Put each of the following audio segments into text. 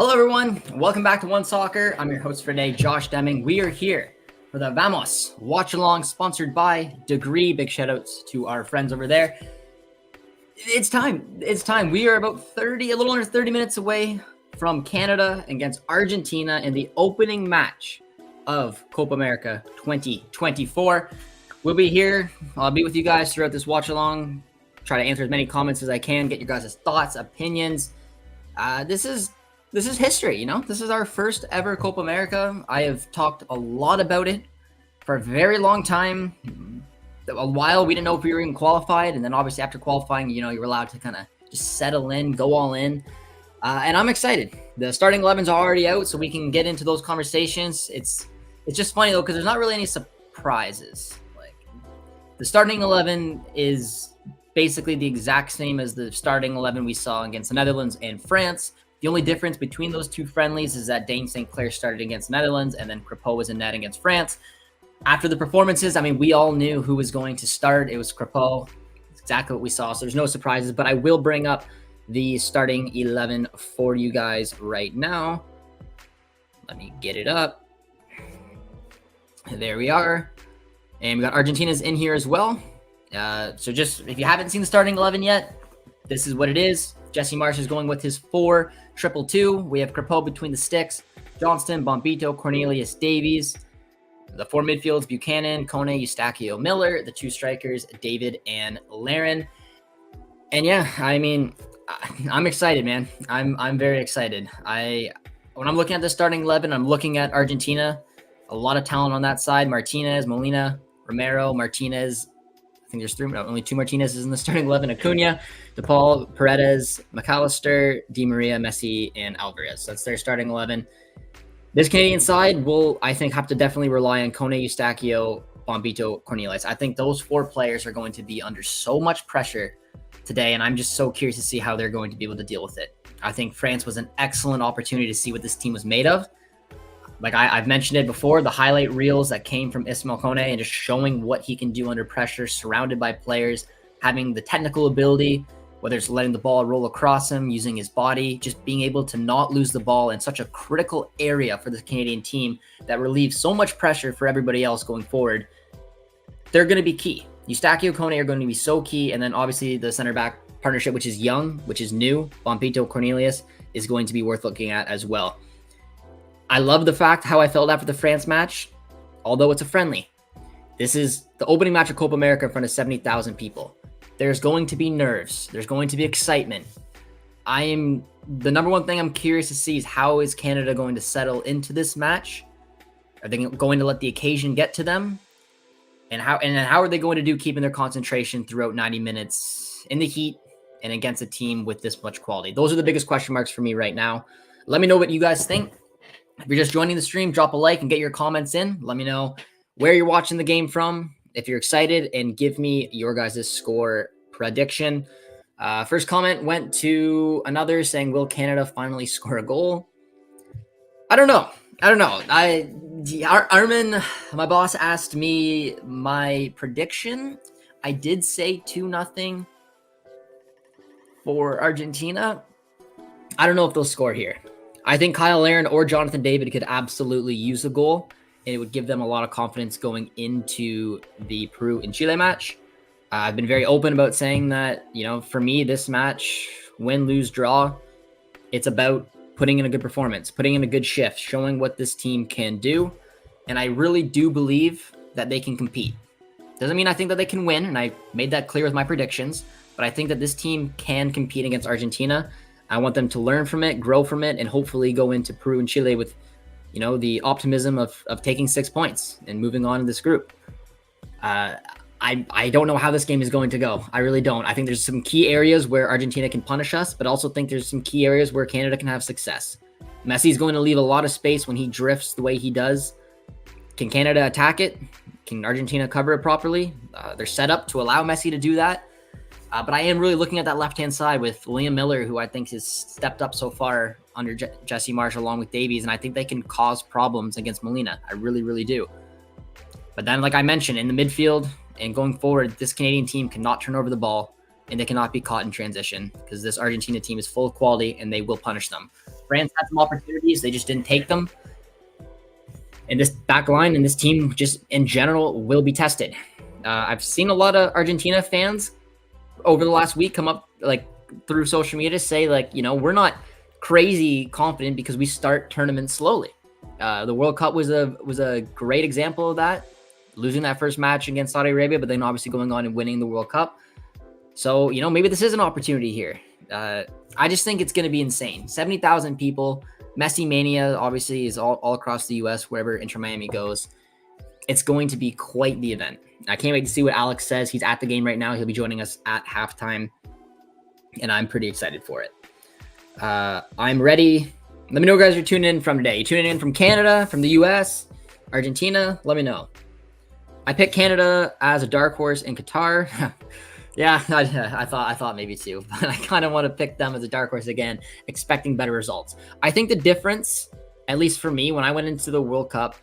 Hello, everyone. Welcome back to One Soccer. I'm your host for today, Josh Deming. We are here for the Vamos Watch Along, sponsored by Degree. Big shout outs to our friends over there. It's time. We are about a little under 30 minutes away from Canada against Argentina in the opening match of Copa America 2024. We'll be here. I'll be with you guys throughout this watch along. Try to answer as many comments as I can, get your guys' thoughts, opinions. This is history, you know? This is our first ever Copa America. I have talked a lot about it for a very long time. A while, we didn't know if we were even qualified. And then obviously after qualifying, you know, you're allowed to kind of just settle in, go all in. And I'm excited. The starting 11s are already out, so we can get into those conversations. It's just funny, though, because there's not really any surprises. Like, the starting 11 is basically the exact same as the starting 11 we saw against the Netherlands and France. The only difference between those two friendlies is that Dane St. Clair started against Netherlands and then Crepeau was in net against France. After the performances, I mean, we all knew who was going to start. It was Crepeau. It's exactly what we saw, so there's no surprises. But I will bring up the starting 11 for you guys right now. Let me get it up. There we are. And we got Argentina's in here as well. So just, if you haven't seen the starting 11 yet, this is what it is. Jesse Marsch is going with his 4-2-2-2. We have Crepeau between the sticks, Johnston, Bombito, Cornelius, Davies. The four midfields, Buchanan, Kone, Eustachio, Miller. The two strikers, David and Larin. And yeah, I mean, I'm excited, man. I'm very excited. When I'm looking at the starting 11, I'm looking at Argentina. A lot of talent on that side. Martinez, Molina, Romero, Martinez. I think there's only two Martinez's in the starting 11. Acuna, DePaul, Paredes, McAllister, Di Maria, Messi, and Alvarez. That's their starting 11. This Canadian side will, I think, have to definitely rely on Kone, Eustachio, Bombito, Cornelius. I think those four players are going to be under so much pressure today, and I'm just so curious to see how they're going to be able to deal with it. I think France was an excellent opportunity to see what this team was made of. Like I've mentioned it before, the highlight reels that came from Ismail Kone and just showing what he can do under pressure, surrounded by players, having the technical ability, whether it's letting the ball roll across him, using his body, just being able to not lose the ball in such a critical area for the Canadian team that relieves so much pressure for everybody else going forward. They're going to be key. Eustachio, Kone are going to be so key. And then obviously the center back partnership, which is young, which is new, Bombito, Cornelius, is going to be worth looking at as well. I love the fact how I felt after the France match, although it's a friendly. This is the opening match of Copa America in front of 70,000 people. There's going to be nerves. There's going to be excitement. The number one thing I'm curious to see is how is Canada going to settle into this match? Are they going to let the occasion get to them? And how are they going to do keeping their concentration throughout 90 minutes in the heat and against a team with this much quality? Those are the biggest question marks for me right now. Let me know what you guys think. If you're just joining the stream, drop a like and get your comments in. Let me know where you're watching the game from, if you're excited, and give me your guys' score prediction. First comment went to another saying, will Canada finally score a goal? I don't know. Armin, my boss, asked me my prediction. I did say 2-0 for Argentina. I don't know if they'll score here. I think Kyle Larin or Jonathan David could absolutely use a goal, and it would give them a lot of confidence going into the Peru and Chile match. I've been very open about saying that, you know, for me, this match, win, lose, draw, it's about putting in a good performance, putting in a good shift, showing what this team can do. And I really do believe that they can compete. Doesn't mean I think that they can win, and I made that clear with my predictions, but I think that this team can compete against Argentina. I want them to learn from it, grow from it, and hopefully go into Peru and Chile with, you know, the optimism of taking 6 points and moving on in this group. I don't know how this game is going to go. I really don't. I think there's some key areas where Argentina can punish us, but also think there's some key areas where Canada can have success. Messi's going to leave a lot of space when he drifts the way he does. Can Canada attack it? Can Argentina cover it properly? They're set up to allow Messi to do that. But I am really looking at that left-hand side with Liam Miller, who I think has stepped up so far under Jesse Marsch along with Davies, and I think they can cause problems against Molina. I really, really do. But then, like I mentioned, in the midfield and going forward, this Canadian team cannot turn over the ball, and they cannot be caught in transition because this Argentina team is full of quality, and they will punish them. France had some opportunities. They just didn't take them. And this back line and this team just in general will be tested. I've seen a lot of Argentina fans over the last week come up like through social media say like, we're not crazy confident because we start tournaments slowly. The World Cup was a great example of that, losing that first match against Saudi Arabia, but then obviously going on and winning the World Cup. So, maybe this is an opportunity here. I just think it's going to be insane. 70,000 people. Messi Mania obviously is all across the U.S., wherever Inter Miami goes. It's going to be quite the event. I can't wait to see what Alex says. He's at the game right now. He'll be joining us at halftime, and I'm pretty excited for it. I'm ready. Let me know, guys, you're tuning in from today. You tuning in from Canada, from the U.S., Argentina? Let me know. I picked Canada as a dark horse in Qatar. Yeah, I thought maybe too, but I kind of want to pick them as a dark horse again, expecting better results. I think the difference, at least for me, when I went into the World Cup,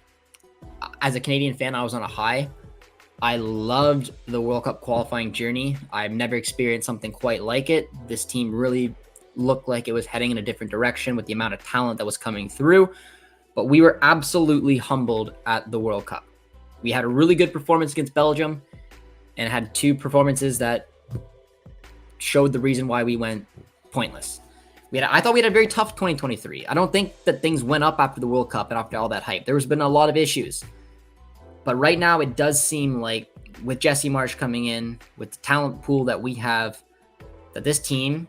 as a Canadian fan, I was on a high. I loved the World Cup qualifying journey. I've never experienced something quite like it. This team really looked like it was heading in a different direction with the amount of talent that was coming through, but we were absolutely humbled at the World Cup. We had a really good performance against Belgium, and had two performances that showed the reason why we went pointless. I thought we had a very tough 2023. I don't think that things went up after the World Cup and after all that hype. There's been a lot of issues. But right now it does seem like with Jesse Marsch coming in, with the talent pool that we have, that this team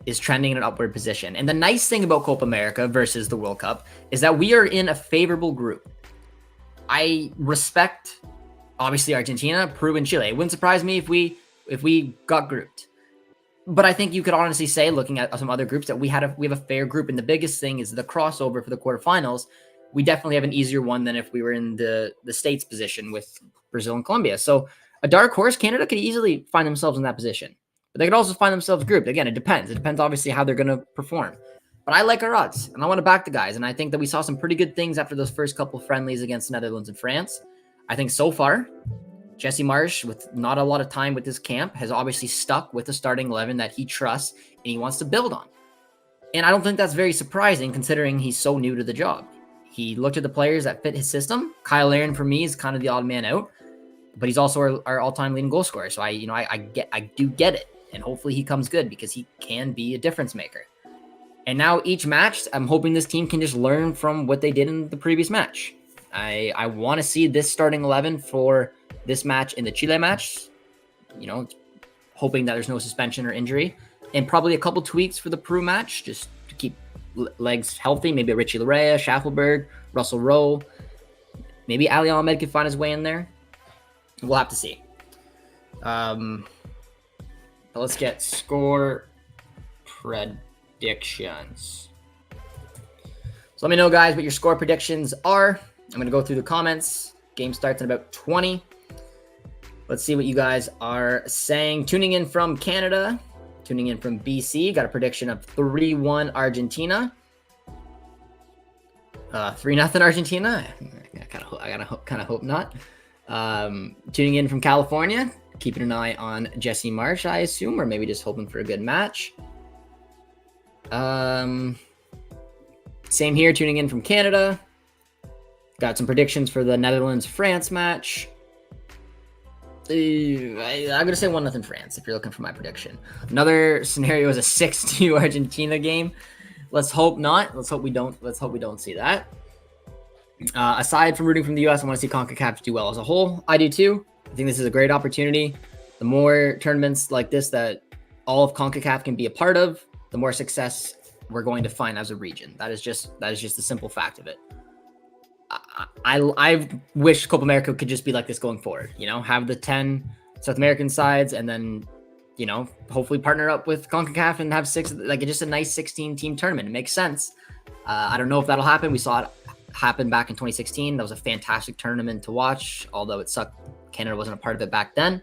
is trending in an upward position. And the nice thing about Copa America versus the World Cup is that we are in a favorable group. I respect obviously Argentina, Peru, and Chile. It wouldn't surprise me if we got grouped. But I think you could honestly say, looking at some other groups, that we have a fair group. And the biggest thing is the crossover for the quarterfinals. We definitely have an easier one than if we were in the States position with Brazil and Colombia. So a dark horse, Canada could easily find themselves in that position. But they could also find themselves grouped. Again, it depends. It depends obviously how they're going to perform. But I like our odds, and I want to back the guys. And I think that we saw some pretty good things after those first couple friendlies against Netherlands and France. I think so far, Jesse Marsch, with not a lot of time with this camp, has obviously stuck with the starting 11 that he trusts and he wants to build on. And I don't think that's very surprising considering he's so new to the job. He looked at the players that fit his system. Kyle Larin, for me, is kind of the odd man out, but he's also our all-time leading goal scorer. So I do get it, and hopefully he comes good because he can be a difference maker. And now each match, I'm hoping this team can just learn from what they did in the previous match. I want to see this starting 11 for this match in the Chile match, hoping that there's no suspension or injury, and probably a couple tweaks for the Peru match just to keep legs healthy. Maybe a Richie Larea, Schaffelberg, Russell Rowe, maybe Ali Ahmed could find his way in there. We'll have to see. But let's get score predictions. So let me know, guys, what your score predictions are. I'm going to go through the comments. Game starts in about 20. Let's see what you guys are saying. Tuning in from Canada, tuning in from BC. Got a prediction of 3-1 Argentina. 3-0 Argentina. I kind of hope not. Tuning in from California, keeping an eye on Jesse Marsch, I assume, or maybe just hoping for a good match. Same here, tuning in from Canada. Got some predictions for the Netherlands-France match. I'm going to say 1-0 France if you're looking for my prediction. Another scenario is a 6-2 Argentina game. Let's hope not. Let's hope we don't see that. Aside from rooting from the U.S., I want to see CONCACAF do well as a whole. I do too. I think this is a great opportunity. The more tournaments like this that all of CONCACAF can be a part of, the more success we're going to find as a region. That is just the simple fact of it. I wish Copa America could just be like this going forward. Have the 10 South American sides, and then hopefully partner up with CONCACAF and have 6, like just a nice 16-team tournament. It makes sense. I don't know if that'll happen. We saw it happen back in 2016. That was a fantastic tournament to watch, although it sucked Canada wasn't a part of it back then.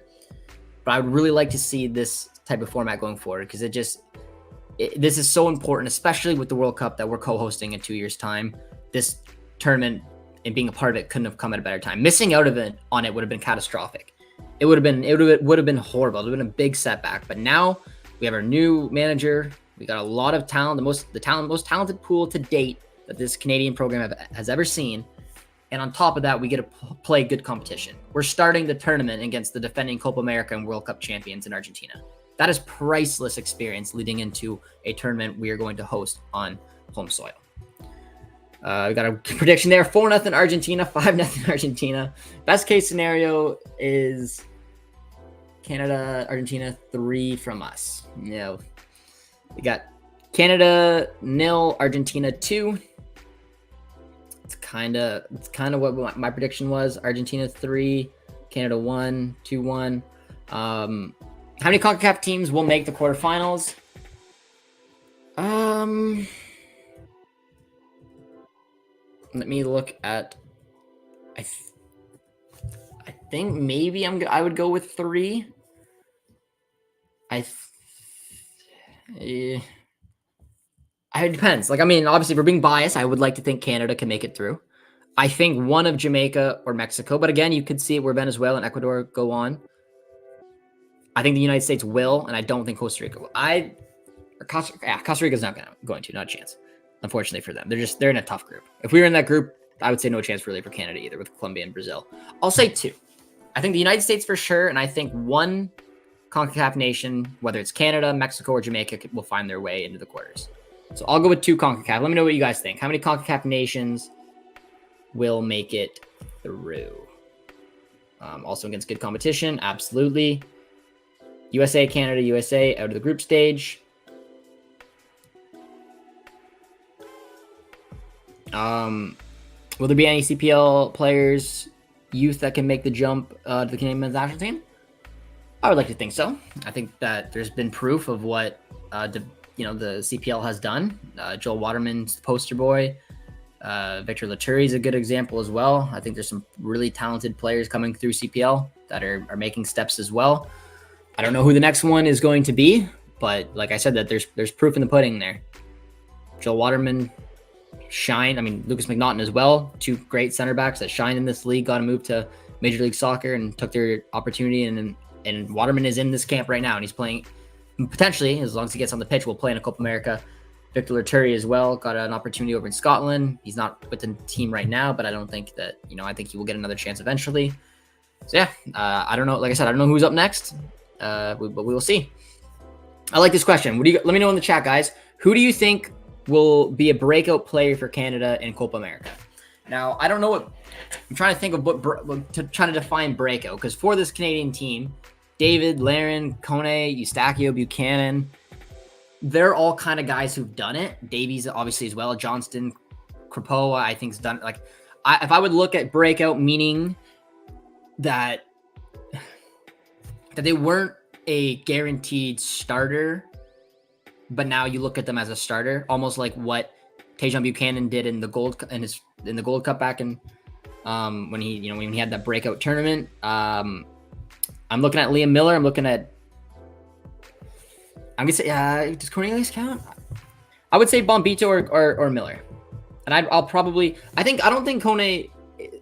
But I would really like to see this type of format going forward, because this is so important, especially with the World Cup that we're co-hosting in 2 years' time. This tournament and being a part of it couldn't have come at a better time. Missing out on it would have been catastrophic. It would have been horrible. It would have been a big setback. But now we have our new manager, we We got a lot of talent, most talented pool to date that this Canadian program has ever seen. And on top of that, we get to play good competition. We're starting the tournament against the defending Copa America and World Cup champions in Argentina. That is priceless experience leading into a tournament we are going to host on home soil. We got a prediction there: 4-0 Argentina, 5-0 Argentina. Best case scenario is Canada, Argentina 3 from us. No, we got Canada 0, Argentina 2. It's kind of what my prediction was. Argentina 3, Canada 1, 2-1. How many CONCACAF teams will make the quarterfinals? Let me look at. I think maybe I would go with 3. It depends. Like, I mean, obviously, if we're being biased, I would like to think Canada can make it through. I think one of Jamaica or Mexico, but again, you could see it where Venezuela and Ecuador go on. I think the United States will, and I don't think Costa Rica will. Costa Rica's not going to, not a chance. Unfortunately for them, they're in a tough group. If we were in that group, I would say no chance really for Canada either, with Colombia and Brazil. I'll say 2. I think the United States for sure, and I think one CONCACAF nation, whether it's Canada, Mexico, or Jamaica, will find their way into the quarters. So I'll go with 2 CONCACAF. Let me know what you guys think. How many CONCACAF nations will make it through? Also against good competition, absolutely. USA, Canada, USA out of the group stage. Will there be any CPL players, youth, that can make the jump to the Canadian men's national team? I would like to think so. I think that there's been proof of what the CPL has done. Joel Waterman's the poster boy. Victor Laturi is a good example as well. I think there's some really talented players coming through CPL that are making steps as well. I don't know who the next one is going to be, but like I said, that there's proof in the pudding there. Joel Waterman shined. I mean, Lucas McNaughton as well. 2 great center backs that shined in this league, got to move to Major League Soccer and took their opportunity. And Waterman is in this camp right now, and he's playing potentially, as long as he gets on the pitch, will play in a Copa America. Victor Laturi as well got an opportunity over in Scotland. He's not with the team right now, but I don't think that, I think he will get another chance eventually. So yeah, I don't know. Like I said, I don't know who's up next, but we will see. I like this question. Let me know in the chat, guys. Who do you think will be a breakout player for Canada in Copa America? Now, I don't know what I'm trying to think of trying to define breakout, because for this Canadian team, David, Laren, Kone, Eustachio, Buchanan, they're all kind of guys who've done it. Davies obviously as well. Johnston, Krapoa, I think's done it. If I would look at breakout, meaning that they weren't a guaranteed starter, but now you look at them as a starter, almost like what Tajon Buchanan did in the Gold Cup back in when he had that breakout tournament. I'm looking at Liam Miller. I'm gonna say, does Cornelius count? I would say Bombito or Miller, and I don't think Kone.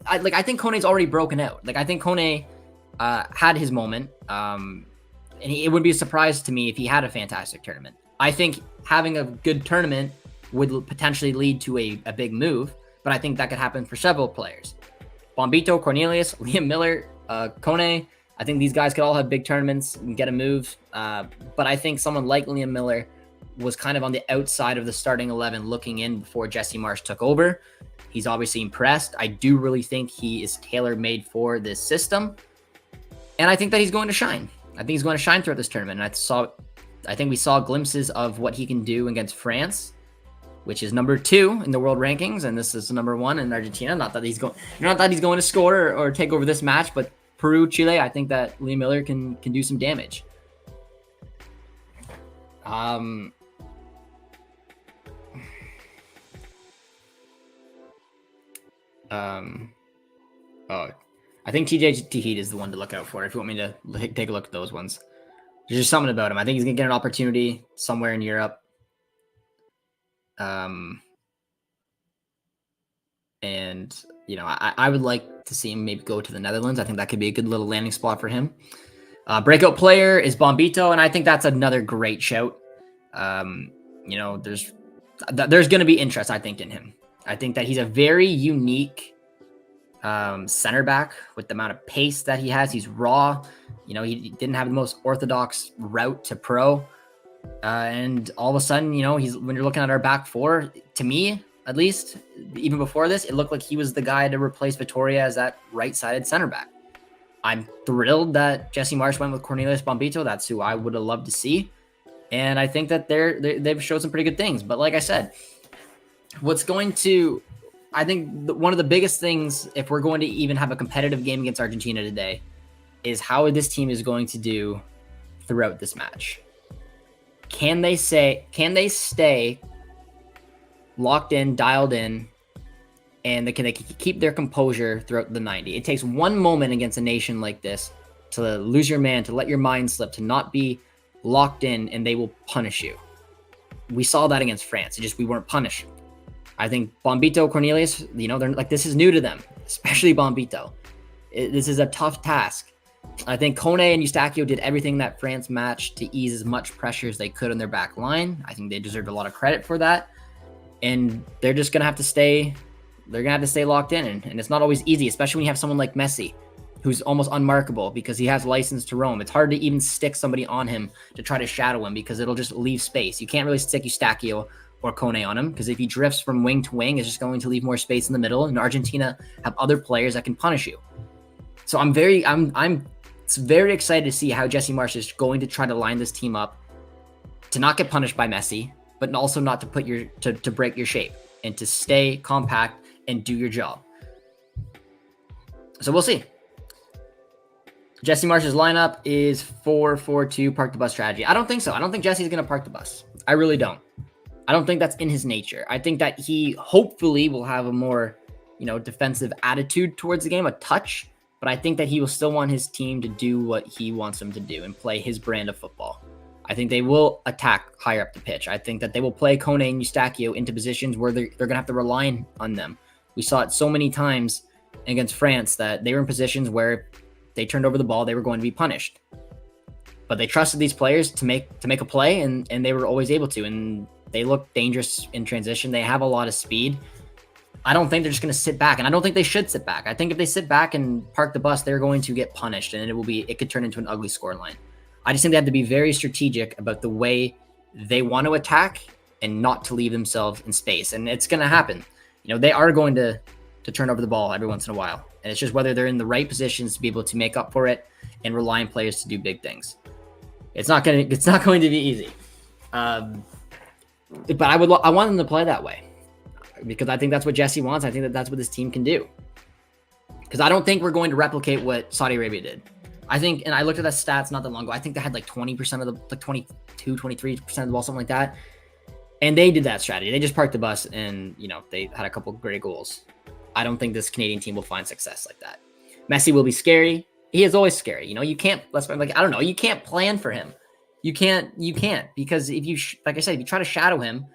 I think Kone's already broken out. Like, I think Kone had his moment, and it would be a surprise to me if he had a fantastic tournament. I think having a good tournament would potentially lead to a big move, but I think that could happen for several players. Bombito, Cornelius, Liam Miller, Kone. I think these guys could all have big tournaments and get a move. But I think someone like Liam Miller was kind of on the outside of the starting 11 looking in before Jesse Marsch took over. He's obviously impressed. I do really think he is tailor-made for this system. And I think that he's going to shine. I think he's going to shine throughout this tournament. And I think we saw glimpses of what he can do against France, which is number 2 in the world rankings, and this is number 1 in Argentina. Not that he's going to score or take over this match, but Peru, Chile, I think that Liam Miller can do some damage. I think TJ Tahid is the one to look out for if you want me to take a look at those ones. There's just something about him. I think he's going to get an opportunity somewhere in Europe. And, I would like to see him maybe go to the Netherlands. I think that could be a good little landing spot for him. Breakout player is Bombito, and I think that's another great shout. there's going to be interest, I think, in him. I think that he's a very unique center back with the amount of pace that he has. He's raw. He didn't have the most orthodox route to pro. And all of a sudden, when you're looking at our back four, to me, at least, even before this, it looked like he was the guy to replace Vittoria as that right-sided center back. I'm thrilled that Jesse Marsch went with Cornelius Bombito. That's who I would have loved to see. And I think that they've showed some pretty good things. But like I said, I think one of the biggest things, if we're going to even have a competitive game against Argentina today, is how this team is going to do throughout this match. Can they stay locked in, dialed in, and can they keep their composure throughout the 90? It takes one moment against a nation like this to lose your man, to let your mind slip, to not be locked in, and they will punish you. We saw that against France. We weren't punished. I think Bombito, Cornelius, they're like, this is new to them, especially Bombito. This is a tough task. I think Kone and Eustachio did everything that France match to ease as much pressure as they could on their back line. I think they deserved a lot of credit for that. And they're just going to have to stay locked in. And it's not always easy, especially when you have someone like Messi, who's almost unmarkable because he has license to roam. It's hard to even stick somebody on him to try to shadow him because it'll just leave space. You can't really stick Eustachio or Kone on him because if he drifts from wing to wing, it's just going to leave more space in the middle. And Argentina have other players that can punish you. So I'm very excited to see how Jesse Marsch is going to try to line this team up to not get punished by Messi, but also not to to break your shape and to stay compact and do your job. So we'll see. Jesse Marsch's lineup is 4-4-2 park the bus strategy. I don't think so. I don't think Jesse's going to park the bus. I really don't. I don't think that's in his nature. I think that he hopefully will have a more, defensive attitude towards the game, a touch, but I think that he will still want his team to do what he wants them to do and play his brand of football. I think they will attack higher up the pitch. I think that they will play Kone and Eustachio into positions where they're going to have to rely on them. We saw it so many times against France that they were in positions where they turned over the ball, they were going to be punished. But they trusted these players to make a play, and they were always able to. And they look dangerous in transition. They have a lot of speed. I don't think they're just going to sit back, and I don't think they should sit back. I think if they sit back and park the bus, they're going to get punished, and it could turn into an ugly scoreline. I just think they have to be very strategic about the way they want to attack and not to leave themselves in space. And it's going to happen. They are going to turn over the ball every once in a while. And it's just whether they're in the right positions to be able to make up for it and rely on players to do big things. It's not going to be easy. But I want them to play that way because I think that's what Jesse wants. I think that's what this team can do. Because I don't think we're going to replicate what Saudi Arabia did. I think, and I looked at the stats not that long ago, I think they had like 20% of the, 22, 23% of the ball, something like that. And they did that strategy. They just parked the bus and, they had a couple great goals. I don't think this Canadian team will find success like that. Messi will be scary. He is always scary. You can't, you can't plan for him. You can't because if you, like I said, if you try to shadow him,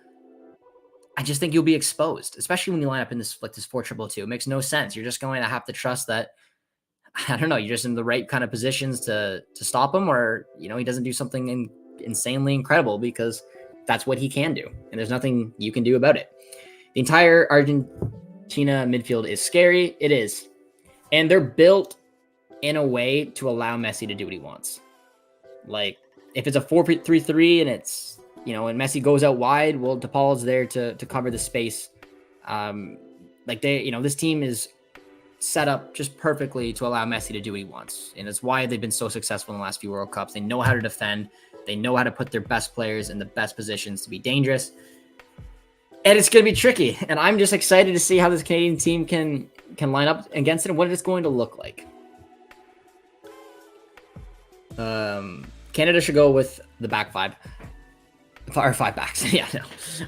I just think you'll be exposed, especially when you line up in this 4-2-2. It makes no sense. You're just going to have to trust that, you're just in the right kind of positions to stop him, or, he doesn't do something insanely incredible because that's what he can do. And there's nothing you can do about it. The entire Argentina midfield is scary. It is. And they're built in a way to allow Messi to do what he wants. Like, if it's a 4-3-3 and it's, and Messi goes out wide, well, DePaul's there to cover the space. This team is set up just perfectly to allow Messi to do what he wants. And it's why they've been so successful in the last few World Cups. They know how to defend. They know how to put their best players in the best positions to be dangerous. And it's going to be tricky. And I'm just excited to see how this Canadian team can line up against it and what it's going to look like. Canada should go with the back five. Or five backs. Yeah, no.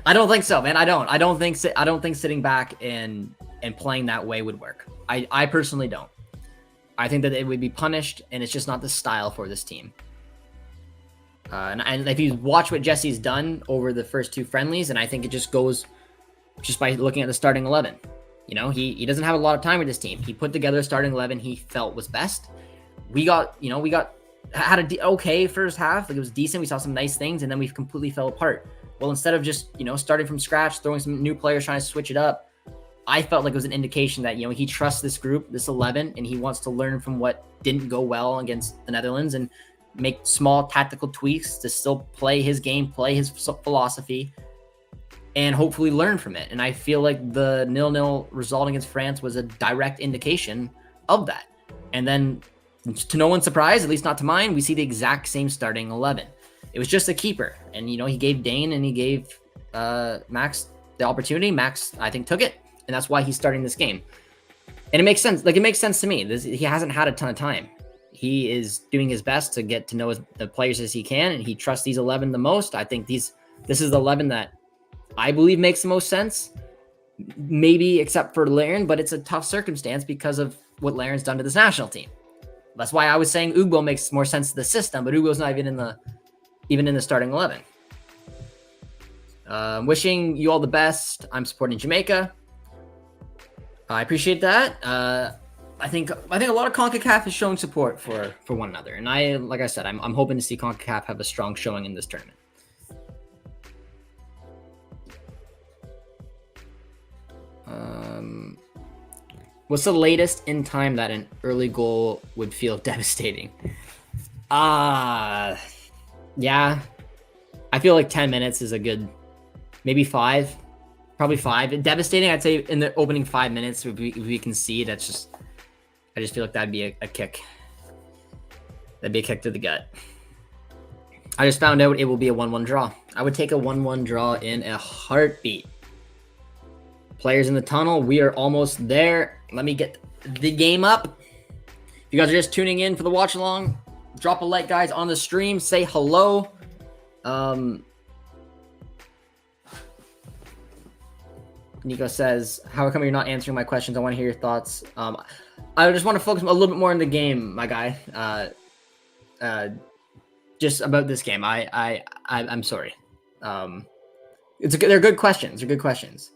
I don't think so, man. I don't think sitting back and playing that way would work. I personally don't. I think that it would be punished, and it's just not the style for this team. And if you watch what Jesse's done over the first two friendlies, and I think it just goes just by looking at the starting 11. He doesn't have a lot of time with this team. He put together a starting 11 he felt was best. We had a okay first half. Like, it was decent. We saw some nice things, and then we completely fell apart. Well, instead of just, starting from scratch, throwing some new players, trying to switch it up, I felt like it was an indication that, he trusts this group, this 11, and he wants to learn from what didn't go well against the Netherlands and make small tactical tweaks to still play his game, play his philosophy, and hopefully learn from it. And I feel like the 0-0 result against France was a direct indication of that. And then, to no one's surprise, at least not to mine, we see the exact same starting 11. It was just a keeper. And, he gave Dane and he gave Max the opportunity. Max, I think, took it. And that's why he's starting this game. And it makes sense. Like, it makes sense to me. He hasn't had a ton of time. He is doing his best to get to know the players as he can, and he trusts these 11 the most. I think this is the 11 that I believe makes the most sense, maybe except for Larin, but it's a tough circumstance because of what Larin's done to this national team. That's why I was saying Ugbo makes more sense to the system, but Ugbo's not even in the starting 11. Wishing you all the best. I'm supporting Jamaica. I appreciate that. I think a lot of CONCACAF is showing support for one another, and like I said, I'm hoping to see CONCACAF have a strong showing in this tournament. What's the latest in time that an early goal would feel devastating? Yeah, I feel like 10 minutes is a good, maybe 5, probably 5. Devastating, I'd say in the opening 5 minutes, if we concede, I just feel like that'd be a kick. That'd be a kick to the gut. I just found out it will be a 1-1 draw. I would take a 1-1 draw in a heartbeat. Players in the tunnel, we are almost there. Let me get the game up. If you guys are just tuning in for the watch along, drop a like, guys, on the stream. Say hello. Nico says, how come you're not answering my questions? I want to hear your thoughts. I just want to focus a little bit more on the game, my guy. Just about this game. I'm sorry. They're good questions. They're good questions.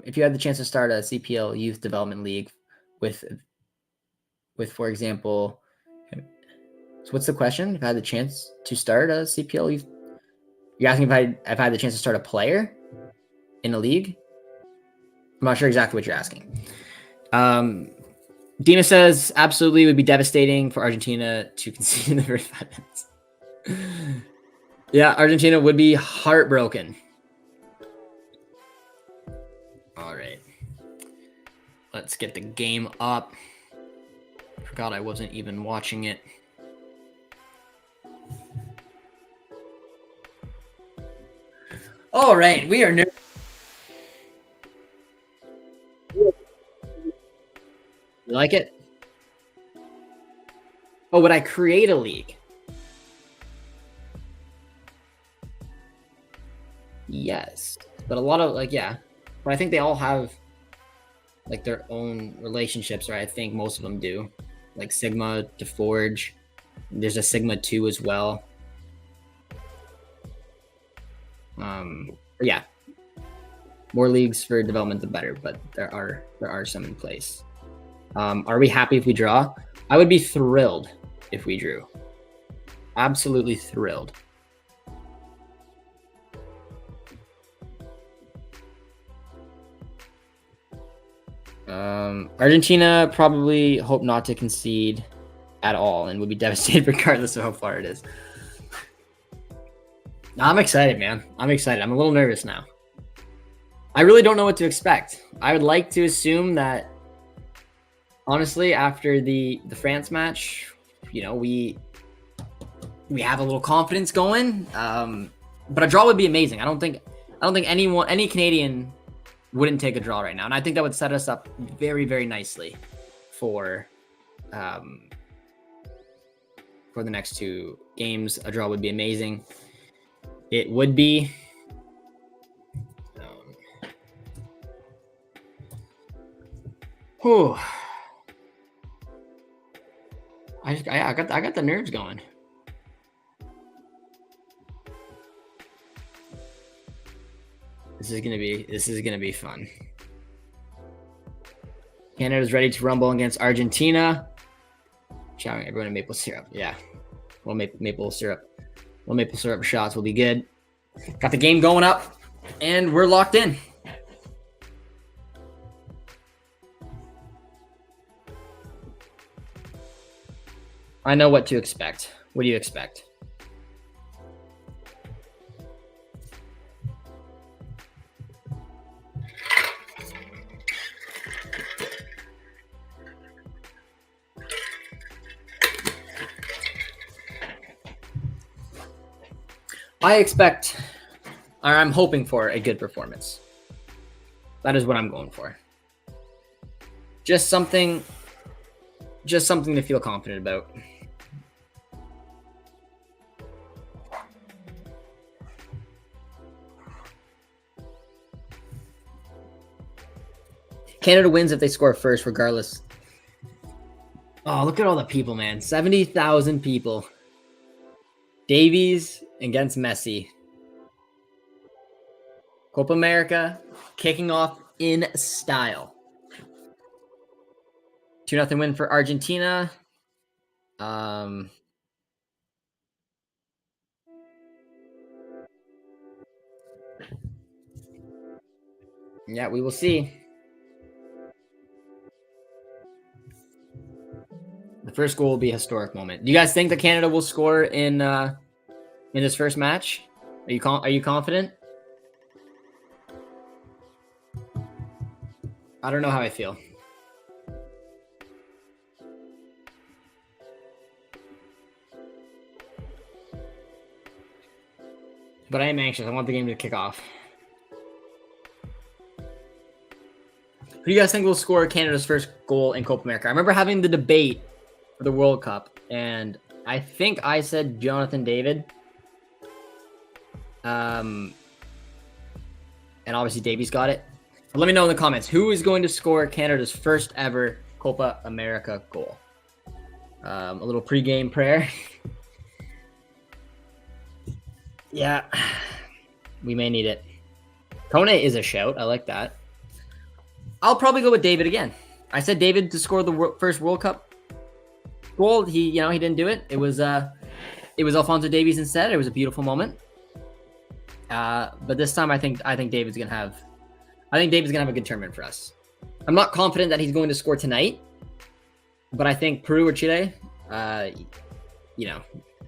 If you had the chance to start a CPL Youth Development League with, for example, so what's the question? If I had the chance to start a CPL Youth, you're asking if I had the chance to start a player in a league? I'm not sure exactly what you're asking. Dina says, absolutely, it would be devastating for Argentina to concede in the first 5 minutes. Yeah, Argentina would be heartbroken. All right. Let's get the game up. Forgot I wasn't even watching it. All right, we are new. You like it? Oh, would I create a league? Yes, but a lot of but I think they all have like their own relationships, or I think most of them do. Like Sigma to Forge. There's a Sigma 2 as well. Yeah, more leagues for development the better, but there are some in place. Are we happy if we draw? I would be thrilled if we drew. Absolutely thrilled. Argentina probably hope not to concede at all and would be devastated regardless of how far it is. I'm excited, man. I'm excited. I'm a little nervous now. I really don't know what to expect. I would like to assume that, honestly, after the France match, we have a little confidence going. But a draw would be amazing. I don't think any Canadian wouldn't take a draw right now, and I think that would set us up very, very nicely for the next 2 games. A draw would be amazing. It would be. I got the nerves going. This is gonna be fun. Canada's ready to rumble against Argentina. Showering everyone in maple syrup. Yeah. Well, maple syrup. Well, maple syrup shots will be good. Got the game going up, and we're locked in. I know what to expect. What do you expect? I expect, or I'm hoping for, a good performance. That is what I'm going for. Just something to feel confident about. Canada wins if they score first, regardless. Oh, look at all the people, man. 70,000 people. Davies against Messi. Copa America kicking off in style. 2-0 win for Argentina. Yeah, we will see. The first goal will be a historic moment. Do you guys think that Canada will score in this first match? Are you confident? I don't know how I feel. But I am anxious. I want the game to kick off. Who do you guys think will score Canada's first goal in Copa America? I remember having the debate for the World Cup, and I think I said Jonathan David. And obviously Davies got it. But let me know in the comments, who is going to score Canada's first ever Copa America goal? A little pregame prayer. Yeah, we may need it. Kone is a shout. I like that. I'll probably go with David again. I said David to score the first World Cup goal. He didn't do it. It was Alphonso Davies instead. It was a beautiful moment. But this time I think David's gonna have a good tournament for us. I'm not confident that he's going to score tonight, but I think Peru or Chile,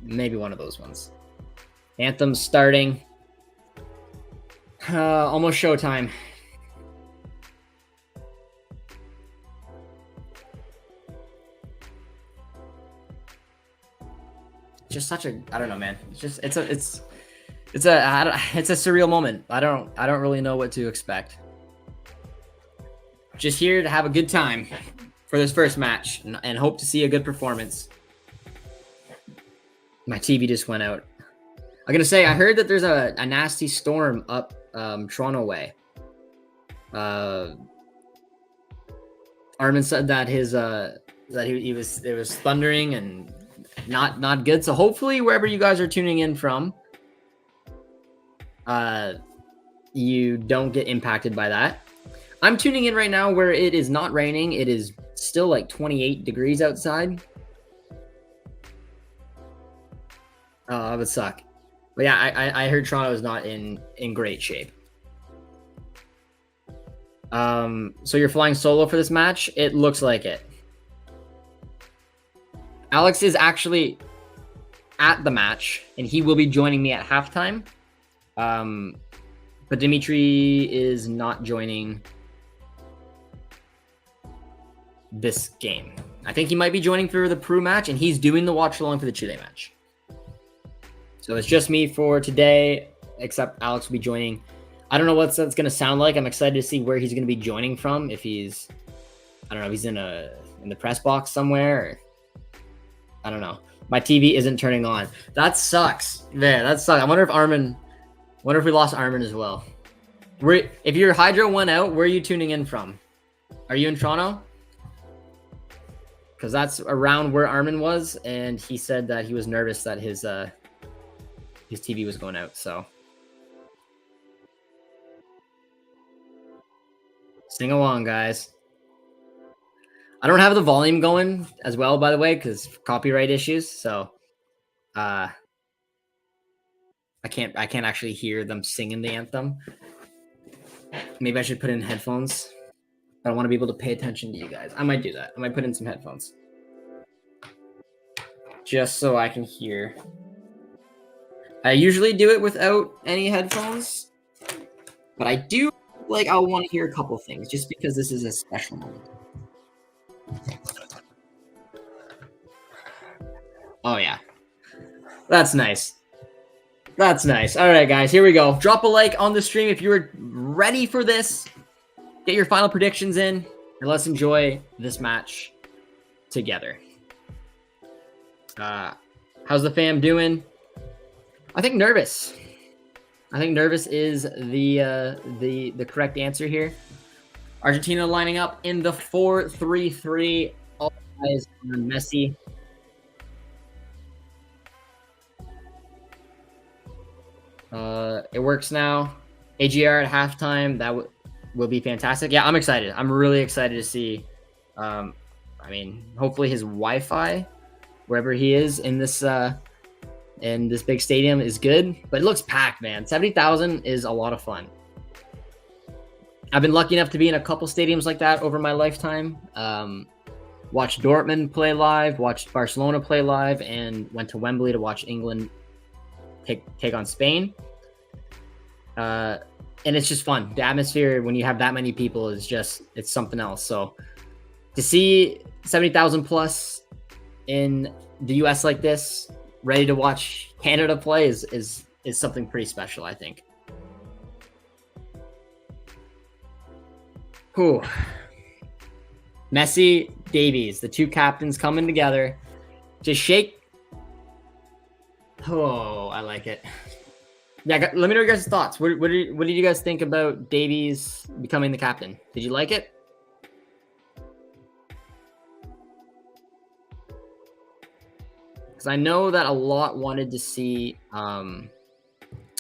maybe one of those ones. Anthem's starting. Almost showtime. Just such a, I don't know, man. It's a surreal moment. I don't really know what to expect. Just here to have a good time for this first match and hope to see a good performance. My TV just went out. I'm gonna say I heard that there's a nasty storm up Toronto way. Armin said that it was thundering and not good. So hopefully wherever you guys are tuning in from, you don't get impacted by that. I'm tuning in right now where it is not raining. It is still like 28 degrees outside. Oh, that would suck. But yeah, I heard Toronto is not in great shape. So you're flying solo for this match? It looks like it. Alex is actually at the match, and he will be joining me at halftime. But Dimitri is not joining this game. I think he might be joining for the Peru match, and he's doing the watch along for the Chile match. So it's just me for today, except Alex will be joining. I don't know what that's going to sound like. I'm excited to see where he's going to be joining from. If he's, I don't know, if he's in the press box somewhere. Or, I don't know. My TV isn't turning on. That sucks. Man, that sucks. I wonder if we lost Armin as well. If your Hydro went out, where are you tuning in from? Are you in Toronto? Because that's around where Armin was, and he said that he was nervous that his TV was going out. So sing along, guys. I don't have the volume going as well, by the way, because copyright issues. So I can't actually hear them singing the anthem. Maybe I should put in headphones. But I want to be able to pay attention to you guys. I might do that. I might put in some headphones. Just so I can hear. I usually do it without any headphones. But I do I want to hear a couple things just because this is a special moment. Oh yeah. That's nice. That's nice. All right, guys, here we go. Drop a like on the stream if you're ready for this. Get your final predictions in, and let's enjoy this match together. How's the fam doing? I think nervous. I think nervous is the correct answer here. Argentina lining up in the 4-3-3. All eyes on Messi. It works now. AGR at halftime. That will be fantastic. Yeah, I'm excited. I'm really excited to see. I mean, hopefully his Wi-Fi, wherever he is in this big stadium, is good. But it looks packed, man. 70,000 is a lot of fun. I've been lucky enough to be in a couple stadiums like that over my lifetime. Watched Dortmund play live, watched Barcelona play live, and went to Wembley to watch England take on Spain. And it's just fun. The atmosphere when you have that many people is it's something else. So to see 70,000 plus in the US like this, ready to watch Canada play is something pretty special, I think. Whew. Messi, Davies, the two captains coming together. Just shake. Oh, I like it. Yeah, let me know your guys' thoughts. What did you guys think about Davies becoming the captain? Did you like it? Because I know that a lot wanted to see maybe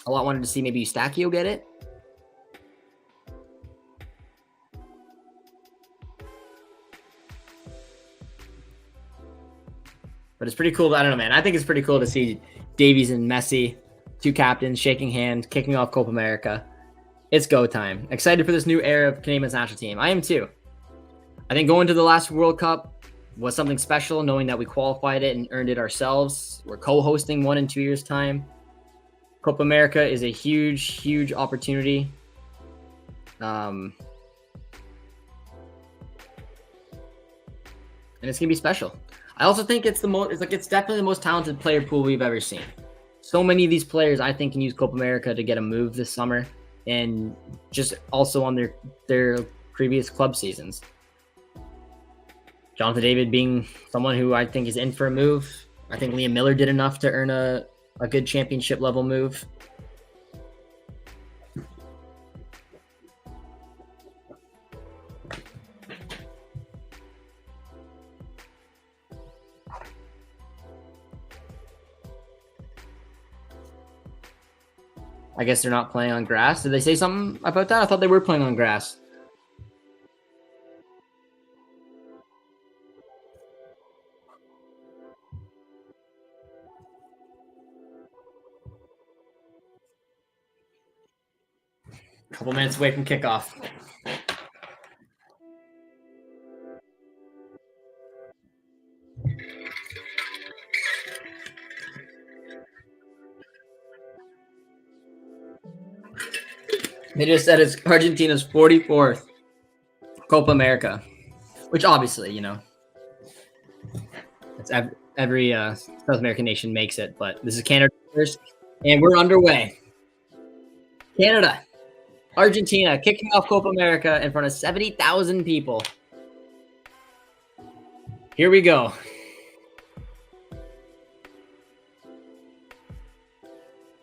Eustachio get it. But it's pretty cool. I don't know, man. I think it's pretty cool to see Davies and Messi, two captains, shaking hands, kicking off Copa America. It's go time. Excited for this new era of Canadian national team. I am too. I think going to the last World Cup was something special, knowing that we qualified it and earned it ourselves. We're co-hosting one in 2 years' time. Copa America is a huge, huge opportunity. And it's gonna be special. I also think it's definitely the most talented player pool we've ever seen. So many of these players, I think, can use Copa America to get a move this summer, and just also on their previous club seasons. Jonathan David being someone who I think is in for a move. I think Liam Miller did enough to earn a good championship level move. I guess they're not playing on grass. Did they say something about that? I thought they were playing on grass. A couple minutes away from kickoff. They just said it's Argentina's 44th Copa America, which obviously, you know, it's every South American nation makes it, but this is Canada first, and we're underway. Canada, Argentina kicking off Copa America in front of 70,000 people. Here we go.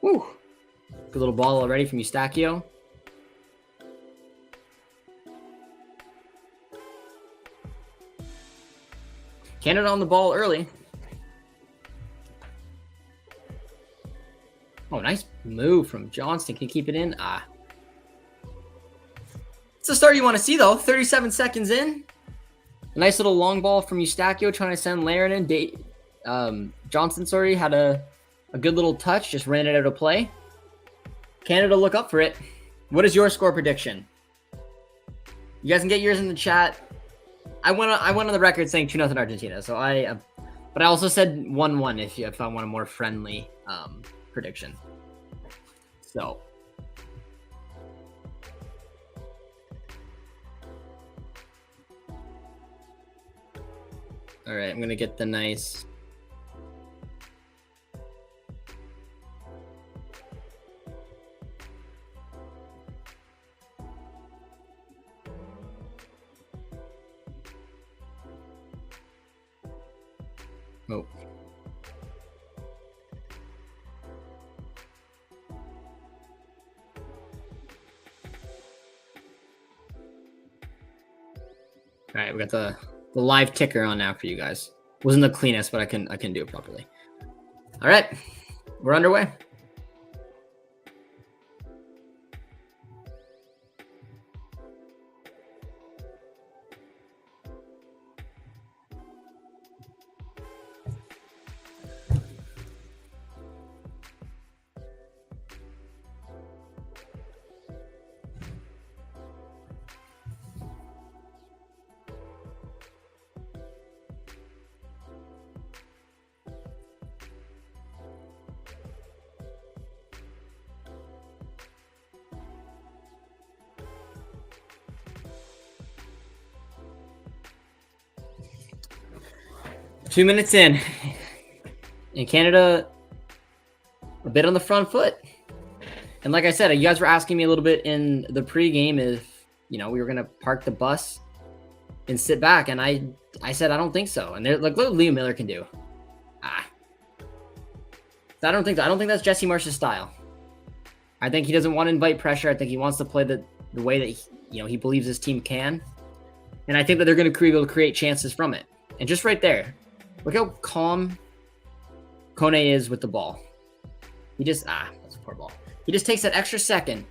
Woo. Good little ball already from Eustachio. Canada on the ball early. Oh, nice move from Johnston. Can he keep it in? It's the start you want to see, though. 37 seconds in. A nice little long ball from Eustachio trying to send Laren in. Johnston, sorry, had a A good little touch, just ran it out of play. Canada look up for it. What is your score prediction? You guys can get yours in the chat. I went on the record saying 2-0 Argentina. So but I also said 1-1 if I want a more friendly prediction. So. All right, I'm gonna get the nice. Oh. All right, we got the live ticker on now for you guys. Wasn't the cleanest, but I can do it properly. All right, we're underway. Two minutes in, and Canada a bit on the front foot. And like I said, you guys were asking me a little bit in the pregame if we were gonna park the bus and sit back, and I said I don't think so. And they're like, look what Liam Miller can do. I don't think that's Jesse Marsh's style. I think he doesn't want to invite pressure. I think he wants to play the way that he believes his team can, and I think that they're going to be able to create chances from it. And just right there. Look how calm Kone is with the ball. He just, that's a poor ball. He just takes that extra second.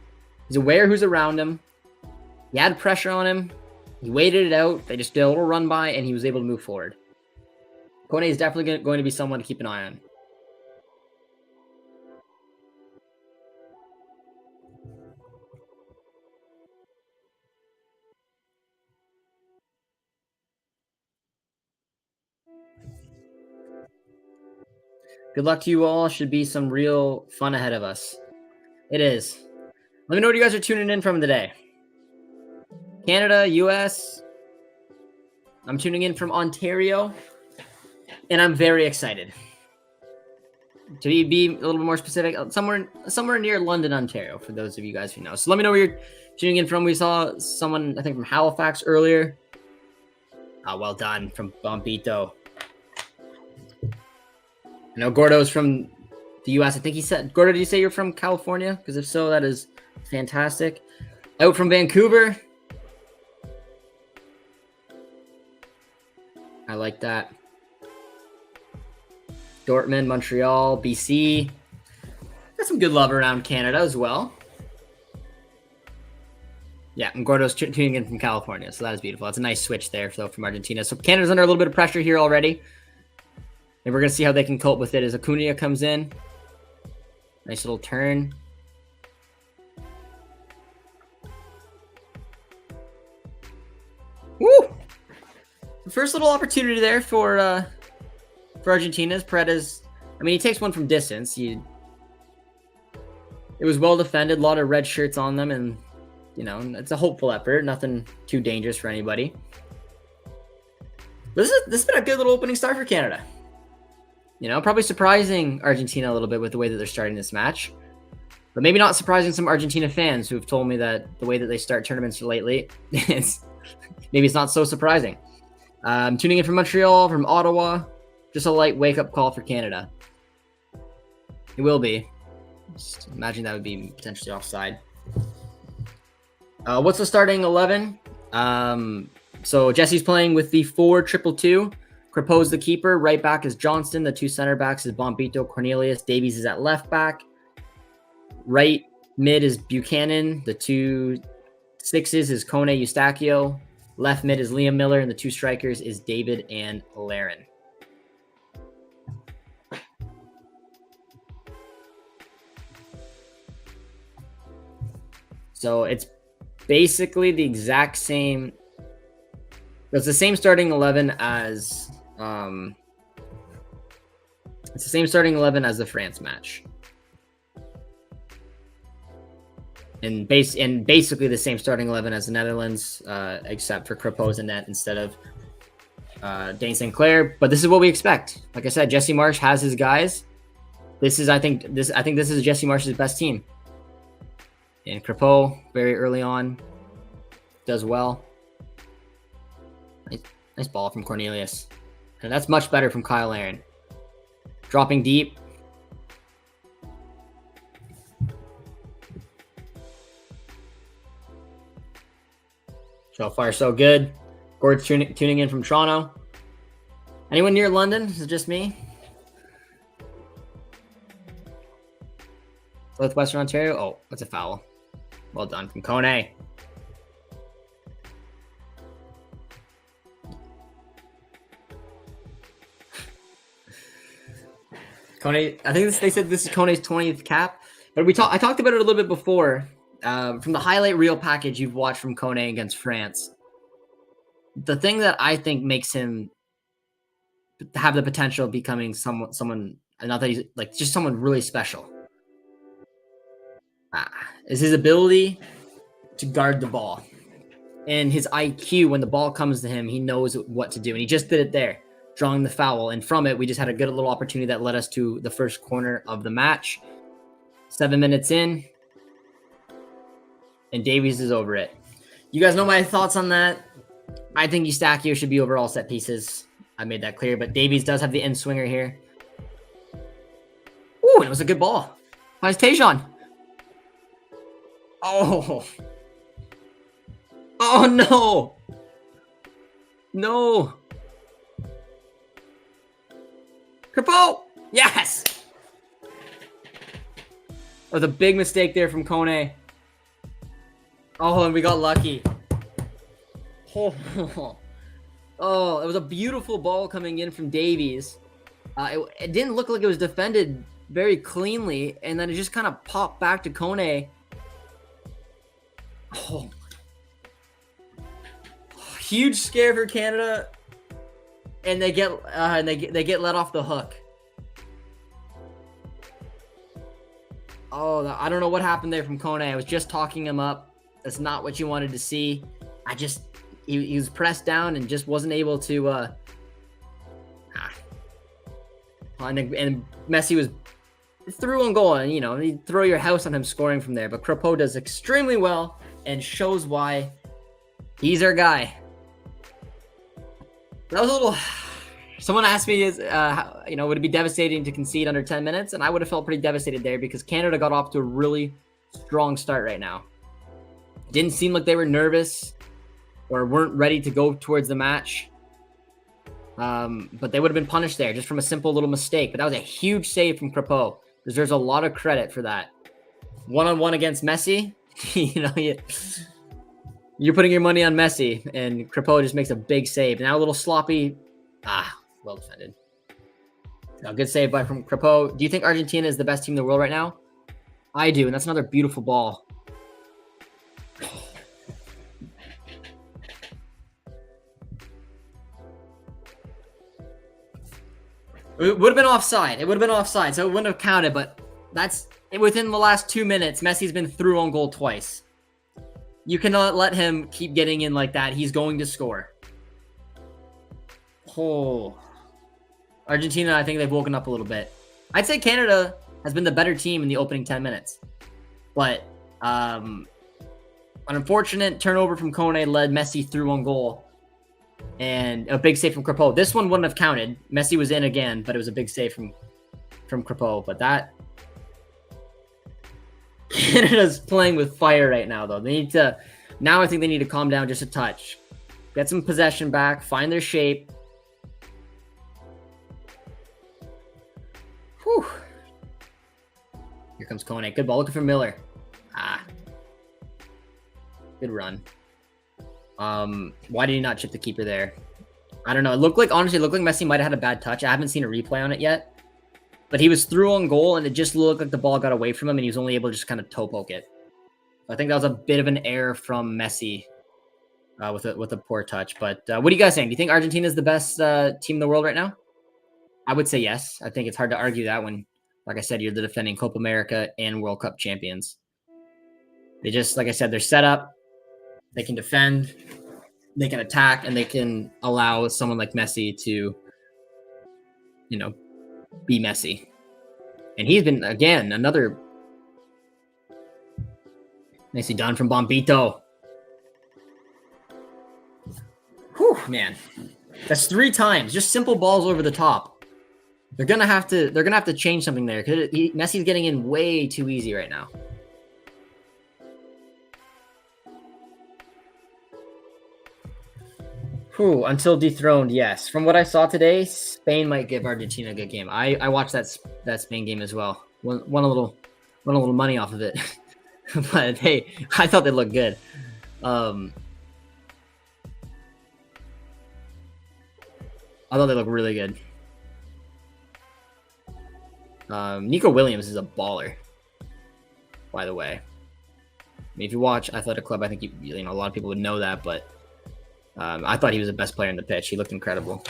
He's aware who's around him. He had pressure on him. He waited it out. They just did a little run by, and he was able to move forward. Kone is definitely going to be someone to keep an eye on. Good luck to you all. Should be some real fun ahead of us. It is. Let me know what you guys are tuning in from today. Canada, US. I'm tuning in from Ontario, and I'm very excited. To be a little bit more specific, somewhere near London, Ontario, for those of you guys who know. So let me know where you're tuning in from. We saw someone, I think, from Halifax earlier. Well done from Bombito. I know Gordo's from the U.S. I think he said, Gordo, did you say you're from California? Because if so, that is fantastic. Out from Vancouver. I like that. Dortmund, Montreal, BC. Got some good love around Canada as well. Yeah, and Gordo's tuning in from California, so that is beautiful. That's a nice switch there from Argentina. So Canada's under a little bit of pressure here already. And we're going to see how they can cope with it as Acuna comes in. Nice little turn. Woo! First little opportunity there for Argentina. Paredes, I mean, he takes one from distance. It was well defended. A lot of red shirts on them. And, it's a hopeful effort. Nothing too dangerous for anybody. This has been a good little opening start for Canada. Probably surprising Argentina a little bit with the way that they're starting this match. But maybe not surprising some Argentina fans who have told me that the way that they start tournaments lately, maybe it's not so surprising. Tuning in from Montreal, from Ottawa. Just a light wake-up call for Canada. It will be. Just imagine that would be potentially offside. What's the starting 11? So Jesse's playing with the 4-2-2. Crepeau's the keeper. Right back is Johnston. The two center backs is Bombito, Cornelius. Davies is at left back. Right mid is Buchanan. The two sixes is Kone, Eustachio. Left mid is Liam Miller. And the two strikers is David and Laren. So it's basically the exact same. It's the same starting 11 as it's the same starting 11 as the France match. And basically the same starting 11 as the Netherlands, except for Crepeau's in net instead of Dane St. Clair. But this is what we expect. Like I said, Jesse Marsch has his guys. I think this is Jesse Marsch's best team. And Crepeau, very early on, does well. Nice ball from Cornelius. And that's much better from Kyle Aaron. Dropping deep. So far, so good. Gord's tuning in from Toronto. Anyone near London? Is it just me? Southwestern Ontario? Oh, that's a foul. Well done from Kone. Kone, I think they said this is Kone's 20th cap. But I talked about it a little bit before. From the highlight reel package you've watched from Kone against France, the thing that I think makes him have the potential of becoming someone, not that he's like just someone really special, is his ability to guard the ball and his IQ. When the ball comes to him, he knows what to do, and he just did it there, drawing the foul. And from it, we just had a good little opportunity that led us to the first corner of the match. 7 minutes in, and Davies is over it. You guys know my thoughts on that. I think Eustachio should be over all set pieces. I made that clear, but Davies does have the in swinger here. Ooh, and it was a good ball. Nice Tajon. Oh. Oh, no. No. Crepeau. Yes. That was a big mistake there from Kone. Oh, and we got lucky. Oh, it was a beautiful ball coming in from Davies. It didn't look like it was defended very cleanly, and then it just kind of popped back to Kone. Oh. Huge scare for Canada, and they get let off the hook. Oh, I don't know what happened there from Kone. I was just talking him up. That's not what you wanted to see. He was pressed down and just wasn't able to. And Messi was through on goal, and you throw your house on him scoring from there. But Crepeau does extremely well and shows why he's our guy. That was a little. Someone asked me, would it be devastating to concede under 10 minutes? And I would have felt pretty devastated there because Canada got off to a really strong start right now. Didn't seem like they were nervous or weren't ready to go towards the match. But they would have been punished there just from a simple little mistake. But that was a huge save from Crepeau. Deserves a lot of credit for that. One-on-one against Messi. You're putting your money on Messi, and Crepeau just makes a big save. Now a little sloppy. Well defended. A good save from Crepeau. Do you think Argentina is the best team in the world right now? I do, and that's another beautiful ball. It would have been offside. So it wouldn't have counted, but that's within the last 2 minutes. Messi's been through on goal twice. You cannot let him keep getting in like that. He's going to score. Oh. Argentina, I think they've woken up a little bit. I'd say Canada has been the better team in the opening 10 minutes. But an unfortunate turnover from Kone led Messi through on goal. And a big save from Crepeau. This one wouldn't have counted. Messi was in again, but it was a big save from Crepeau. But that... Canada's playing with fire right now, though. They need to... Now I think they need to calm down just a touch. Get some possession back. Find their shape. Whew. Here comes Kone. Good ball. Looking for Miller. Good run. Why did he not chip the keeper there? I don't know. Honestly, it looked like Messi might have had a bad touch. I haven't seen a replay on it yet. But he was through on goal, and it just looked like the ball got away from him, and he was only able to just kind of toe poke it. I think that was a bit of an error from Messi with a poor touch. But what do you guys think? Do you think Argentina is the best team in the world right now? I would say yes. I think it's hard to argue that when, like I said, you're the defending Copa America and World Cup champions. They just, like I said, they're set up. They can defend, they can attack, and they can allow someone like Messi to, be Messi. And he's been, again, another nicely done from Bombito. Whew, man. That's 3 times. Just simple balls over the top. They're gonna have to change something there because Messi's getting in way too easy right now. Whew, until dethroned, yes. From what I saw today, Spain might give Argentina a good game. I watched that Spain game as well. Won a little money off of it. But hey, I thought they looked good. I thought they looked really good. Nico Williams is a baller, by the way. I mean, if you watch Athletic Club, I think a lot of people would know that, but I thought he was the best player on the pitch. He looked incredible.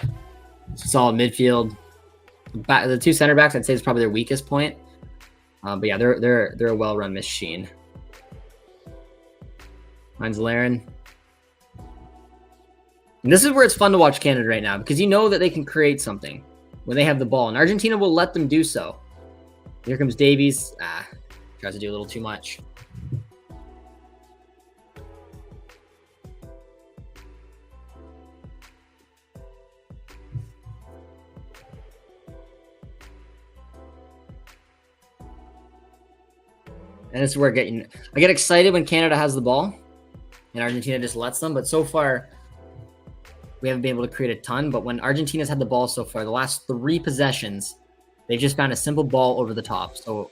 Solid midfield. The 2 center backs, I'd say, is probably their weakest point. But yeah, they're a well-run machine. Mine's Laren. And this is where it's fun to watch Canada right now because you know that they can create something when they have the ball, and Argentina will let them do so. Here comes Davies. Tries to do a little too much. And this is where I get excited when Canada has the ball and Argentina just lets them. But so far, we haven't been able to create a ton. But when Argentina's had the ball so far, the last 3 possessions, they've just found a simple ball over the top. So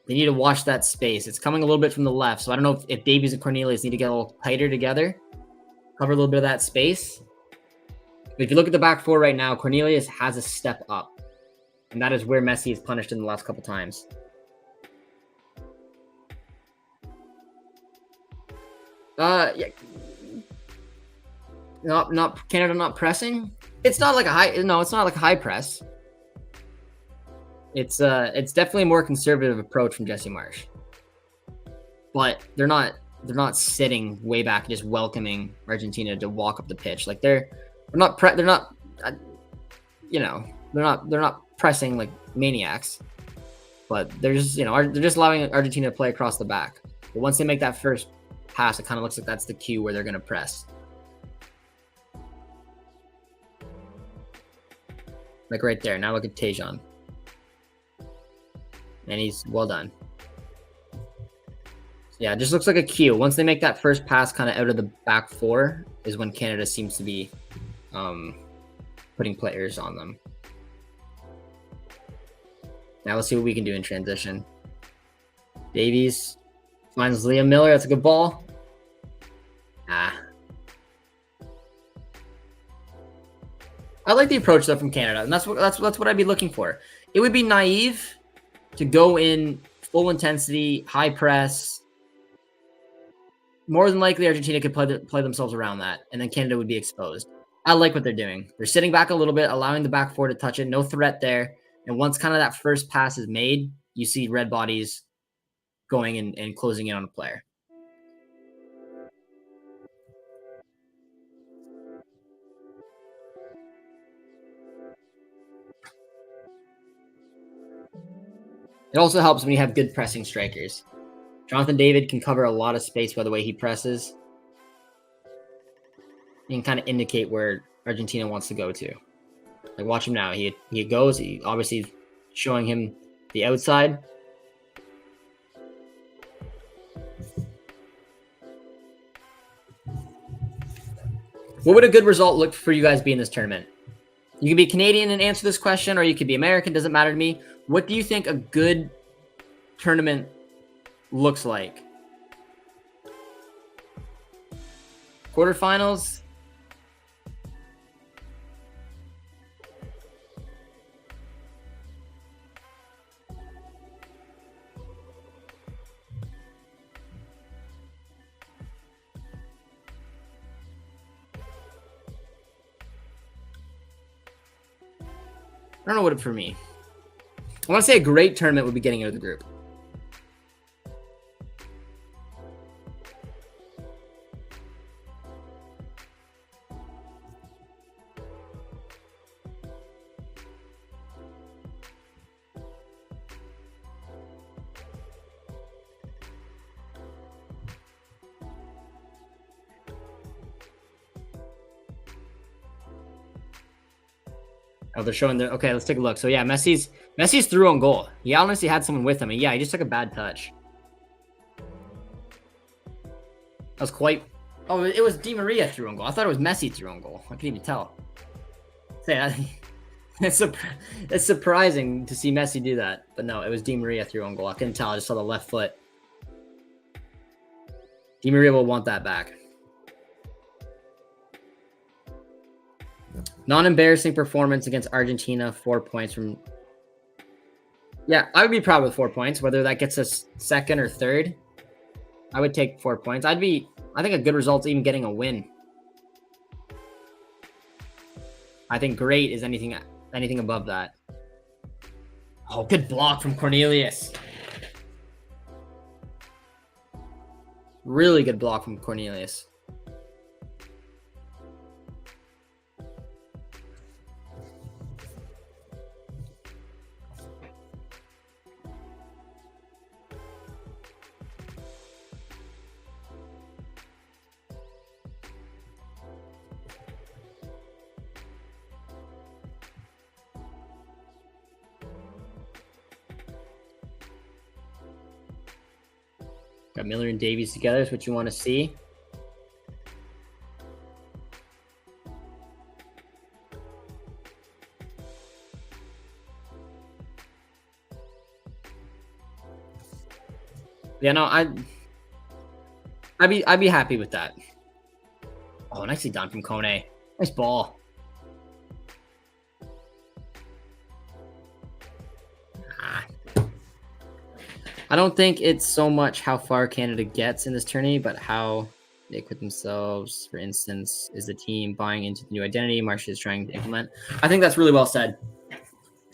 they need to watch that space. It's coming a little bit from the left. So I don't know if Davies and Cornelius need to get a little tighter together, cover a little bit of that space. But if you look at the back 4 right now, Cornelius has a step up. And that is where Messi is punished in the last couple times. Yeah. Not Canada not pressing. It's not like a high press. It's definitely a more conservative approach from Jesse Marsch. But they're not sitting way back and just welcoming Argentina to walk up the pitch. Like they're not pressing like maniacs, but they're just allowing Argentina to play across the back. But once they make that first pass, it kind of looks like that's the cue where they're going to press. Like right there. Now look at Tejan. And he's well done. So yeah, it just looks like a cue. Once they make that first pass kind of out of the back 4 is when Canada seems to be putting players on them. Now let's see what we can do in transition. Davies finds Liam Miller. That's a good ball. I like the approach though from Canada, and that's what I'd be looking for. It would be naive to go in full intensity, high press. More than likely, Argentina could play themselves around that, and then Canada would be exposed. I like what they're doing. They're sitting back a little bit, allowing the back 4 to touch it. No threat there. And once kind of that first pass is made, you see red bodies going and closing in on a player. It also helps when you have good pressing strikers. Jonathan David can cover a lot of space by the way he presses. He can kind of indicate where Argentina wants to go to. Like watch him now. He goes. He obviously showing him the outside. What would a good result look for you guys be in this tournament? You can be Canadian and answer this question, or you could be American. Doesn't matter to me. What do you think a good tournament looks like? Quarterfinals? I don't know what it for me. I want to say a great tournament would be getting out of the group. Oh, they're showing the okay. Let's take a look. So yeah, Messi's through on goal. He honestly had someone with him, and yeah, he just took a bad touch. That was quite. Oh, it was Di Maria through on goal. I thought it was Messi through on goal. I couldn't even tell. It's surprising to see Messi do that, but no, it was Di Maria through on goal. I couldn't tell. I just saw the left foot. Di Maria will want that back. Non-embarrassing performance against Argentina, 4 points from. Yeah, I would be proud with 4 points, whether that gets us second or third. I would take 4 points. I think a good result is even getting a win. I think great is anything above that. Oh, good block from Cornelius. Really good block from Cornelius. Got Miller and Davies together is what you want to see. Yeah, no, I'd be happy with that. Oh, nicely done from Kone. Nice ball. I don't think it's so much how far Canada gets in this tourney, but how they equip themselves. For instance, is the team buying into the new identity Marsh is trying to implement? I think that's really well said.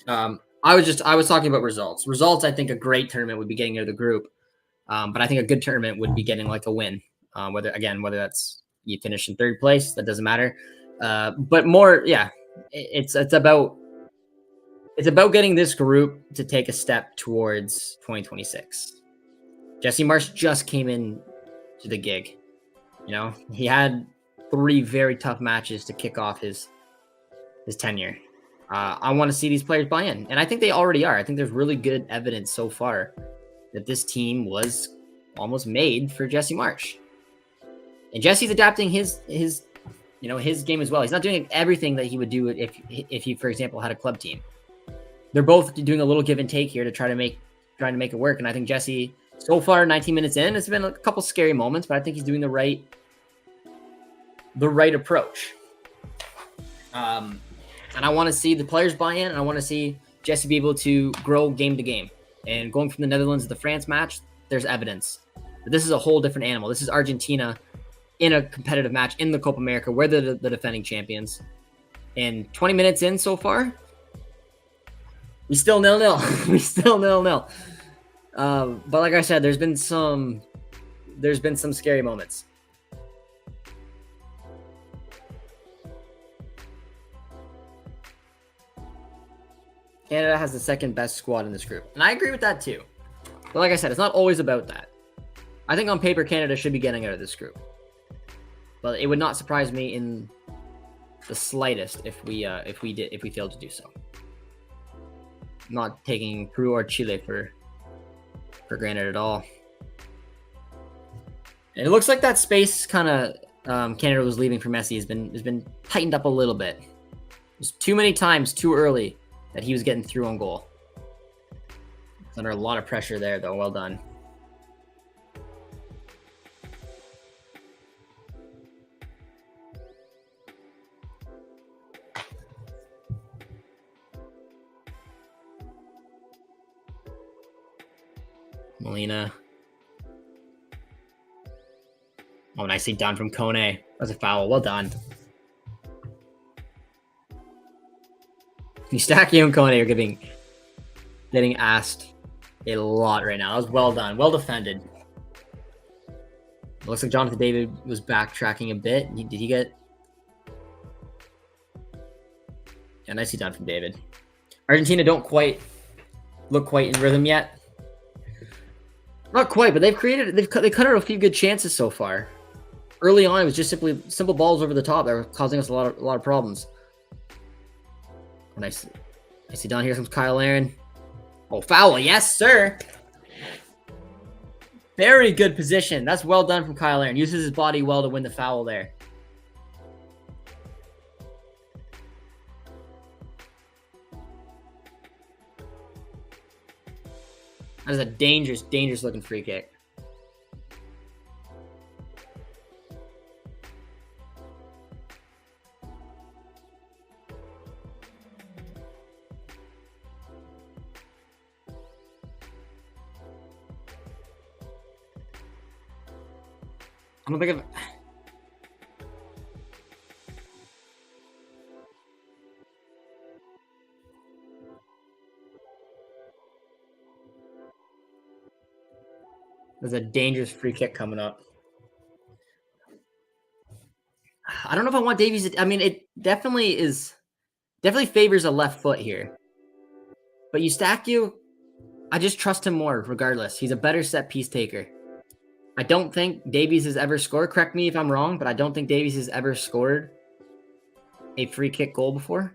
I was talking about results. Results, I think a great tournament would be getting out of the group, but I think a good tournament would be getting like a win. Whether that's you finish in third place, that doesn't matter. But more, yeah, it's about getting this group to take a step towards 2026. Jesse Marsh just came in to the gig. You know, he had 3 very tough matches to kick off his tenure. I want to see these players buy in, and I think they already are. I think there's really good evidence so far that this team was almost made for Jesse Marsh. And Jesse's adapting his game as well. He's not doing everything that he would do if he, for example, had a club team. They're both doing a little give and take here to trying to make it work. And I think Jesse, so far, 19 minutes in, it's been a couple scary moments, but I think he's doing the right approach. And I want to see the players buy in, and I want to see Jesse be able to grow game to game. And going from the Netherlands to the France match, there's evidence that this is a whole different animal. This is Argentina in a competitive match in the Copa America. We're the defending champions. And 20 minutes in so far, we still 0-0. We still 0-0. But like I said, there's been some scary moments. Canada has the second best squad in this group, and I agree with that too. But like I said, it's not always about that. I think on paper, Canada should be getting out of this group, but it would not surprise me in the slightest if we failed to do so. I'm not taking Peru or Chile for granted at all. And it looks like that space kind of Canada was leaving for Messi has been tightened up a little bit. There's too many times too early that he was getting through on goal. It's under a lot of pressure there, though. Well done. Molina. Oh, nicely done from Kone. That was a foul. Well done. Eustachio and Kone are getting asked a lot right now. That was well done. Well defended. It looks like Jonathan David was backtracking a bit. Did he get... Yeah, nicely done from David. Argentina don't quite look quite in rhythm yet. Not quite, but they've cut out a few good chances so far. Early on, it was just simple balls over the top that were causing us a lot of problems. Nicely done. Here comes Kyle Aaron. Oh, foul. Yes, sir. Very good position. That's well done from Kyle Aaron. Uses his body well to win the foul there. That is a dangerous, dangerous looking free kick. I don't think I've... There's a dangerous free kick coming up. I don't know if I want Davies. I mean, it definitely favors a left foot here. But Eustachio, I just trust him more regardless. He's a better set piece taker. I don't think Davies has ever scored. Correct me if I'm wrong, but I don't think Davies has ever scored a free kick goal before.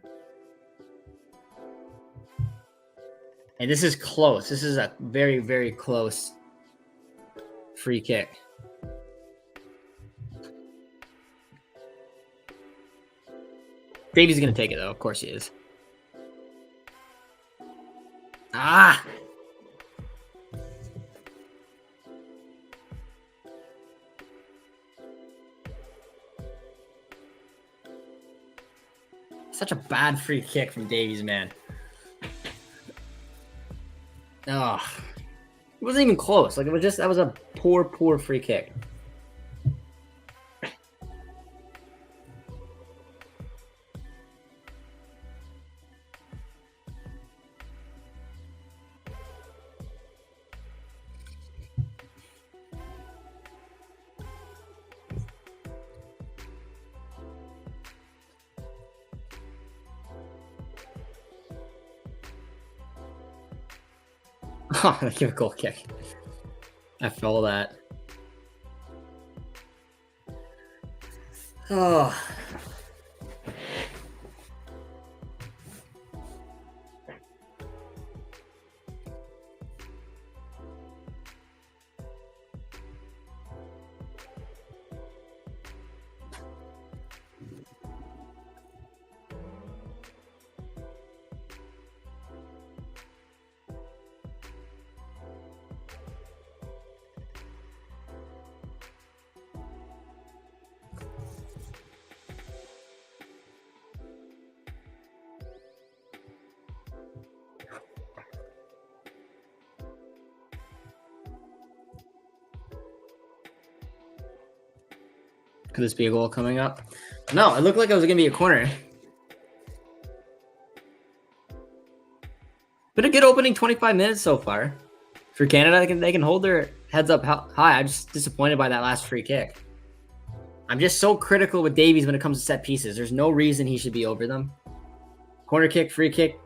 And this is close. This is a very, very close free kick. Davies is going to take it, though. Of course he is. Ah! Such a bad free kick from Davies, man. Oh, it wasn't even close. Like, that was a poor, poor free kick. Oh, give a goal kick. I feel that. Oh. Could this be a goal coming up? No, it looked like it was going to be a corner. Been a good opening 25 minutes so far. For Canada, they can hold their heads up high. I'm just disappointed by that last free kick. I'm just so critical with Davies when it comes to set pieces. There's no reason he should be over them. Corner kick, free kick,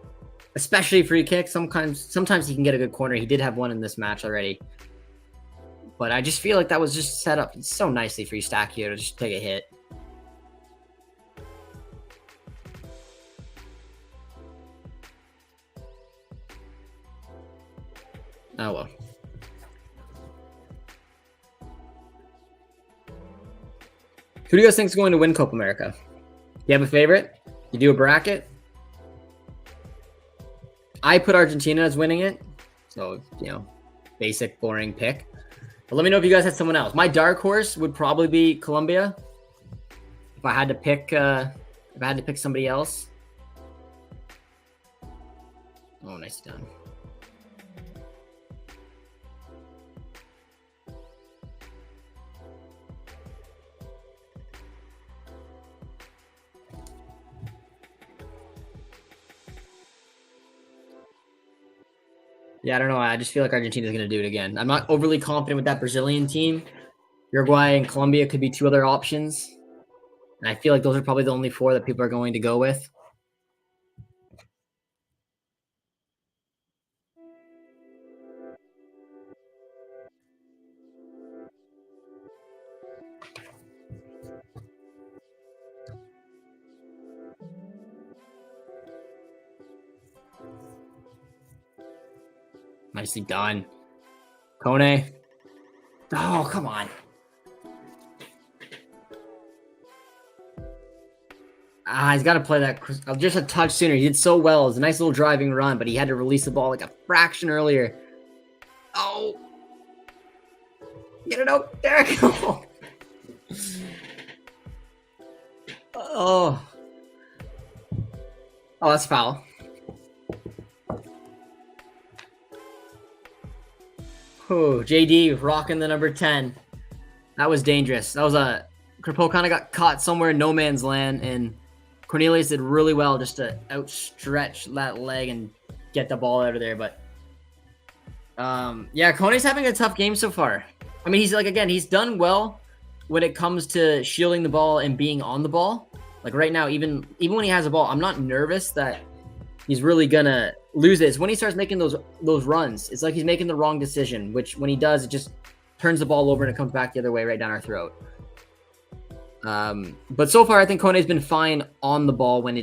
especially free kick. Sometimes he can get a good corner. He did have one in this match already. But I just feel like that was just set up so nicely for Eustachio to just take a hit. Oh, well. Who do you guys think is going to win Copa America? You have a favorite? You do a bracket? I put Argentina as winning it. So, basic, boring pick. But let me know if you guys had someone else. My dark horse would probably be Colombia. If I had to pick, somebody else. Oh, nice done. Yeah, I don't know. I just feel like Argentina's going to do it again. I'm not overly confident with that Brazilian team. Uruguay and Colombia could be two other options. And I feel like those are probably the only four that people are going to go with. Nicely done. Kone. Oh, come on. He's got to play that just a touch sooner. He did so well. It was a nice little driving run, but he had to release the ball like a fraction earlier. Oh. Get it out. There we go. Oh. Oh, that's foul. Oh, JD rocking the number 10. That was dangerous. That was a Crepeau kind of got caught somewhere in no man's land, and Cornelius did really well just to outstretch that leg and get the ball out of there. But yeah, Kone's having a tough game so far. I mean, he's done well when it comes to shielding the ball and being on the ball. Like right now, even when he has a ball, I'm not nervous that he's really gonna lose it. It's when he starts making those runs. It's like he's making the wrong decision, which when he does, it just turns the ball over and it comes back the other way right down our throat. But so far, I think Kone's been fine on the ball when he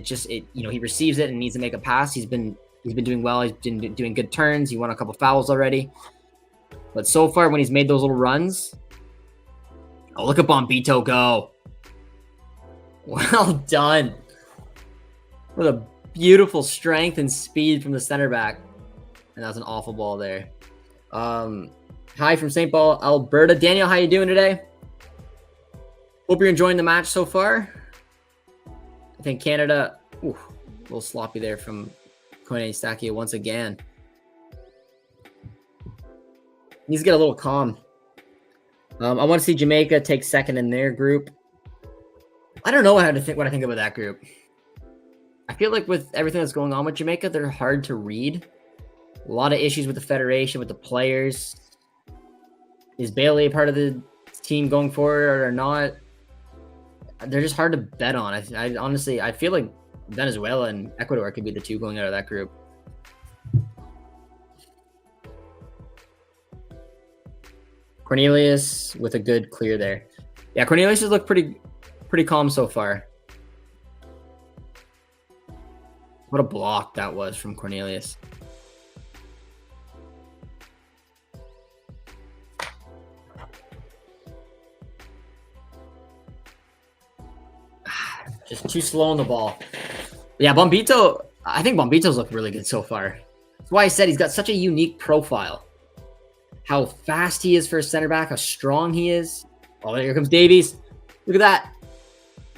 receives it and needs to make a pass. He's been doing well. He's been doing good turns. He won a couple fouls already. But so far, when he's made those little runs, oh, look at Bombito go. Well done. What a beautiful strength and speed from the center back. And that was an awful ball there. Hi from St. Paul, Alberta. Daniel, how you doing today? Hope you're enjoying the match so far. I think Canada, a little sloppy there from Kone Stakio once again. Needs to get a little calm. I want to see Jamaica take second in their group. I don't know what I think about that group. I feel like with everything that's going on with Jamaica, they're hard to read. A lot of issues with the federation, with the players. Is Bailey a part of the team going forward or not? They're just hard to bet on. I honestly feel like Venezuela and Ecuador could be the two going out of that group. Cornelius with a good clear there. Yeah, Cornelius has looked pretty calm so far. What a block that was from Cornelius. Just too slow on the ball. Yeah, Bombito, I think Bombito's looked really good so far. That's why I said he's got such a unique profile. How fast he is for a center back, how strong he is. Oh, here comes Davies. Look at that.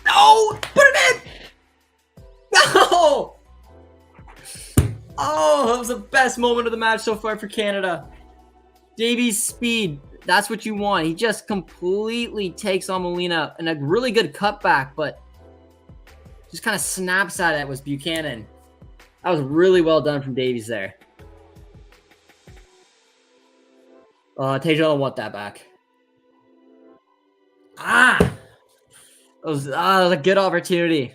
No! Put it in! No! Oh, that was the best moment of the match so far for Canada. Davies' speed. That's what you want. He just completely takes on Molina and a really good cutback, but just kind of snaps at it with Buchanan. That was really well done from Davies there. Tejan will want that back. That was a good opportunity.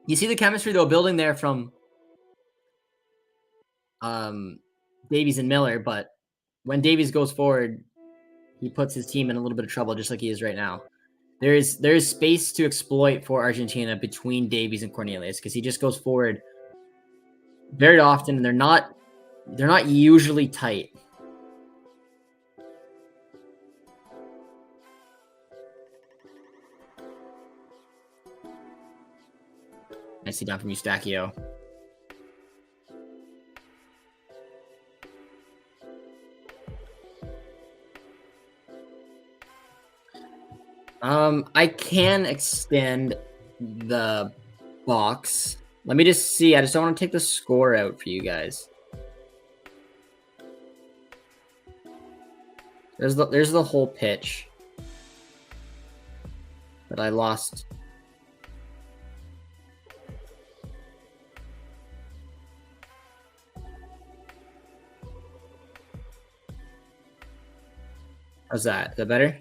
You see the chemistry though building there from Davies and Miller, but when Davies goes forward, he puts his team in a little bit of trouble, just like he is right now. There is space to exploit for Argentina between Davies and Cornelius because he just goes forward very often, and they're not usually tight. Nicely done from Eustachio. I can extend the box. Let me just see. I just don't want to take the score out for you guys. There's the whole pitch. But I lost. How's that? Is that better?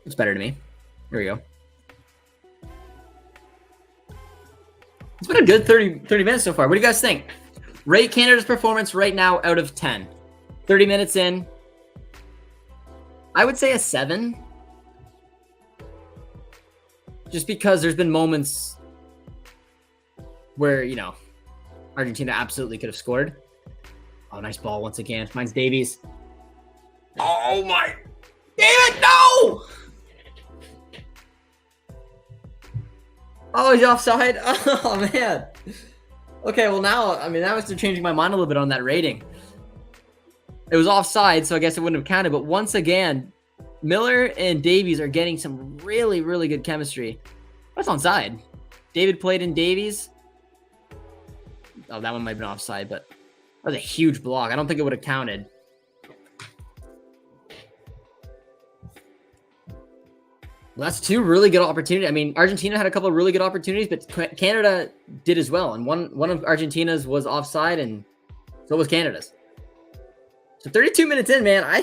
It's better to me. Here we go. It's been a good 30 minutes so far. What do you guys think? Rate Canada's performance right now out of 10. 30 minutes in. I would say a 7. Just because there's been moments where, you know, Argentina absolutely could have scored. Oh, nice ball once again. Mine's Davies. Oh, my. Damn it, no! Oh, he's offside? Oh, man. Okay, well, now they're changing my mind a little bit on that rating. It was offside, so I guess it wouldn't have counted. But once again, Miller and Davies are getting some really, really good chemistry. That's onside. David played in Davies. Oh, that one might have been offside, but that was a huge block. I don't think it would have counted. Well, that's two really good opportunities. I mean, Argentina had a couple of really good opportunities, but Canada did as well. And one of Argentina's was offside, and so was Canada's. So 32 minutes in, man, I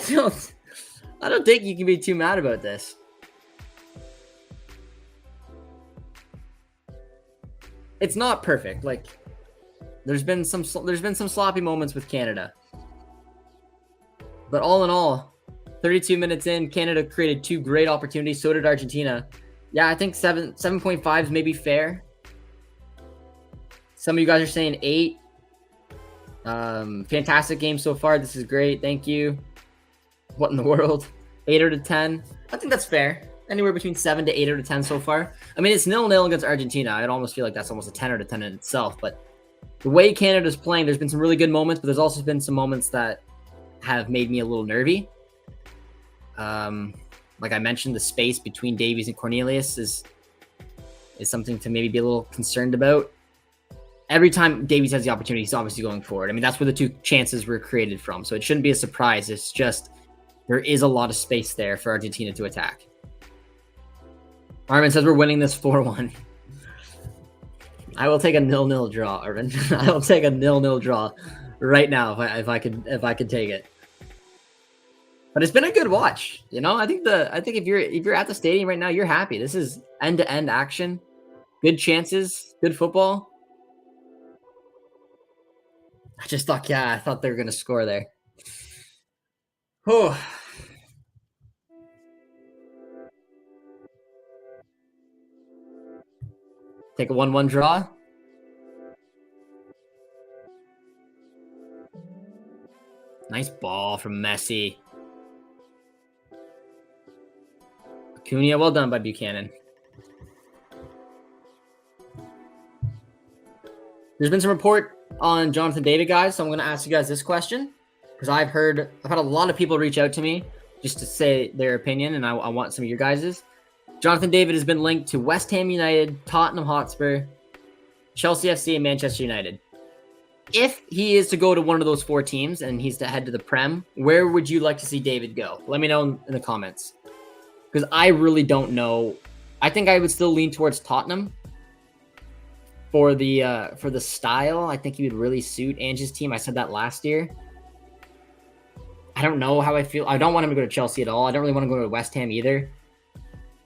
don't think you can be too mad about this. It's not perfect. Like, there's been some sloppy moments with Canada, but all in all, 32 minutes in, Canada created two great opportunities. So did Argentina. Yeah, I think 7.5 is maybe fair. Some of you guys are saying 8. Fantastic game so far. This is great. Thank you. What in the world? 8 out of 10. I think that's fair. Anywhere between 7 to 8 out of 10 so far. I mean, it's 0-0 against Argentina. I'd almost feel like that's almost a 10 out of 10 in itself. But the way Canada's playing, there's been some really good moments, but there's also been some moments that have made me a little nervy. Like I mentioned, the space between Davies and Cornelius is something to maybe be a little concerned about. Every time Davies has the opportunity, he's obviously going forward. I mean, that's where the two chances were created from. So it shouldn't be a surprise. It's just there is a lot of space there for Argentina to attack. Armin says we're winning this 4-1. I will take a 0-0 draw, Armin. I will take a 0-0 draw right now if I could take it. But it's been a good watch. You know, I think if you're at the stadium right now, you're happy. This is end-to-end action, good chances, good football. I thought they were gonna score there. Whew. Take a 1-1 draw. Nice ball from Messi. Acuna, well done by Buchanan. There's been some report on Jonathan David, guys, so I'm going to ask you guys this question because I've had a lot of people reach out to me just to say their opinion, and I want some of your guys's. Jonathan David has been linked to West Ham United, Tottenham Hotspur, Chelsea FC, and Manchester United. If he is to go to one of those 4 teams and he's to head to the Prem, where would you like to see David go? Let me know in the comments. Because I really don't know. I think I would still lean towards Tottenham for the style. I think he would really suit Ange's team. I said that last year. I don't know how I feel. I don't want him to go to Chelsea at all. I don't really want to go to West Ham either.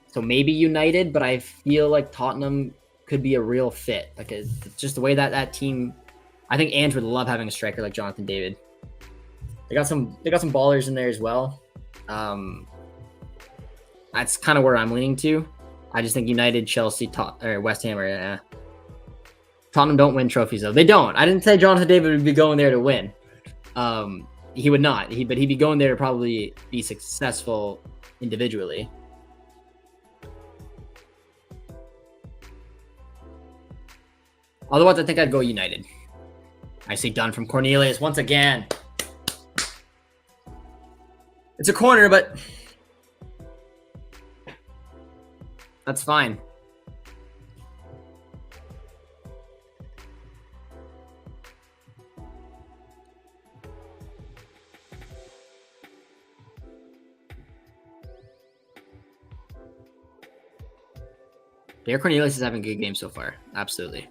So maybe United, but I feel like Tottenham could be a real fit. Like it's just the way that team. I think Ange would love having a striker like Jonathan David. They got some ballers in there as well. That's kind of where I'm leaning to. I just think United, Chelsea, or West Ham are. Tottenham don't win trophies though. They don't. I didn't say Jonathan David would be going there to win. He would not. But he'd be going there to probably be successful individually. Otherwise, I think I'd go United. I see done from Cornelius once again. It's a corner, but that's fine. Pierre Cornelius is having a good game so far. Absolutely.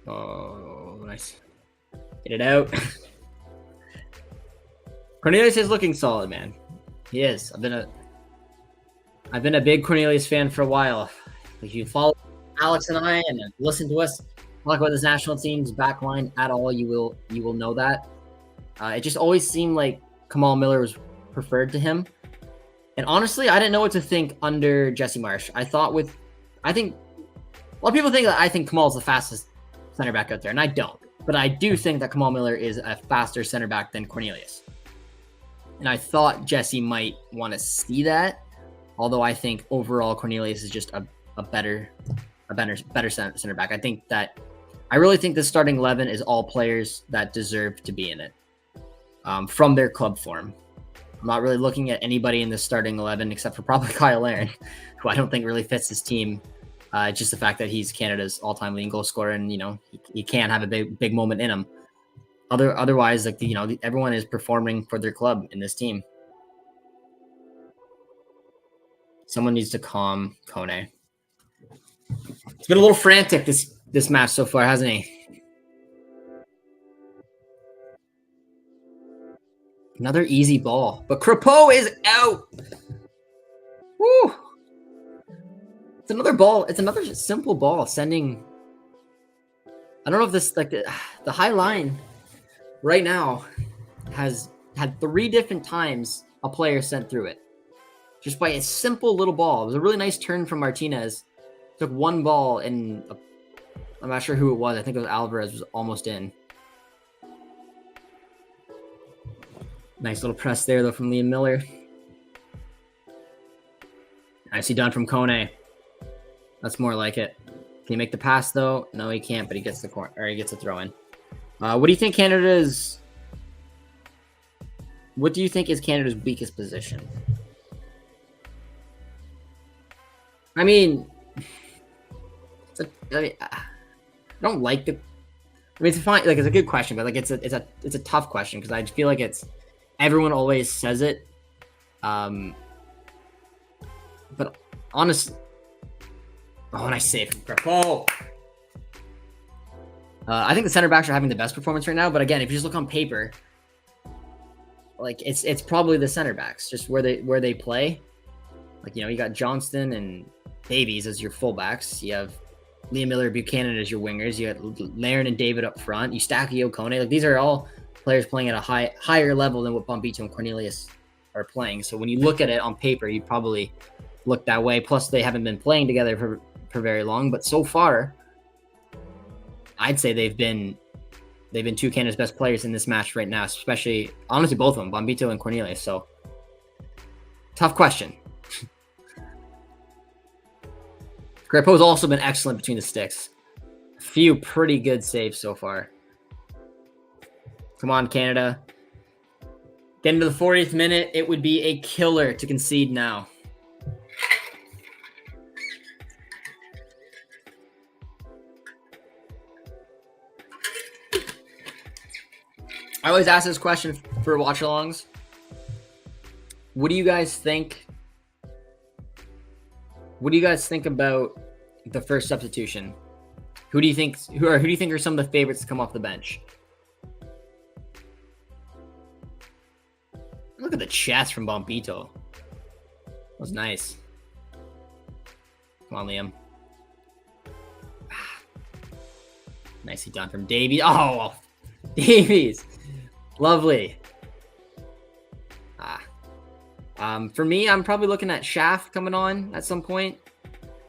Oh, nice. Get it out. Cornelius is looking solid, man. He is. I've been a big Cornelius fan for a while. If you follow Alex and I and listen to us talk about this national team's backline at all, you will know that. It just always seemed like Kamal Miller was preferred to him. And honestly, I didn't know what to think under Jesse Marsh. I think a lot of people think that I think Kamal's the fastest center back out there, and I don't. But I do think that Kamal Miller is a faster center back than Cornelius. And I thought Jesse might want to see that, although I think overall Cornelius is just a better center back. I really think the starting 11 is all players that deserve to be in it from their club form. I'm not really looking at anybody in the starting 11 except for probably Kyle Larin, who I don't think really fits this team. Just the fact that he's Canada's all-time leading goal scorer, and he can have a big moment in him. Otherwise, everyone is performing for their club in this team. Someone needs to calm Kone. It's been a little frantic this match so far, hasn't he? Another easy ball, but Crepeau is out. Woo! It's another ball. It's another simple ball sending. I don't know if this the high line right now has had 3 different times a player sent through it just by a simple little ball. It was a really nice turn from Martinez. Took one ball and I'm not sure who it was. I think it was Alvarez was almost in. Nice little press there though from Liam Miller. Nicely done from Kone. That's more like it. Can he make the pass though? No, he can't, but he gets the corner, or he gets a throw in. What do you think Canada's weakest position? I mean, I don't like the. I mean, it's fine. Like, it's a good question, but it's a tough question because I feel like everyone always says it. But honestly, nice save from Crepeau. I think the center backs are having the best performance right now. But again, if you just look on paper, like it's probably the center backs, just where they play. Like, you got Johnston and Davies as your fullbacks. You have Liam Miller, Buchanan as your wingers. You got Larin and David up front. Eustachio, Kone. Like, these are all players playing at a higher level than what Bombito and Cornelius are playing. So when you look at it on paper, you probably look that way. Plus, they haven't been playing together for very long. But so far, I'd say they've been 2 Canada's best players in this match right now, especially, honestly, both of them, Bombito and Cornelius. So, tough question. Crepeau's also been excellent between the sticks. A few pretty good saves so far. Come on, Canada. Get into the 40th minute. It would be a killer to concede now. I always ask this question for watch-alongs. What do you guys think? What do you guys think about the first substitution? Who do you think are some of the favorites to come off the bench? Look at the chest from Bombito. That was nice. Come on, Liam. Nicely done from Davies. Oh, Davies. Lovely. For me, I'm probably looking at Shaft coming on at some point.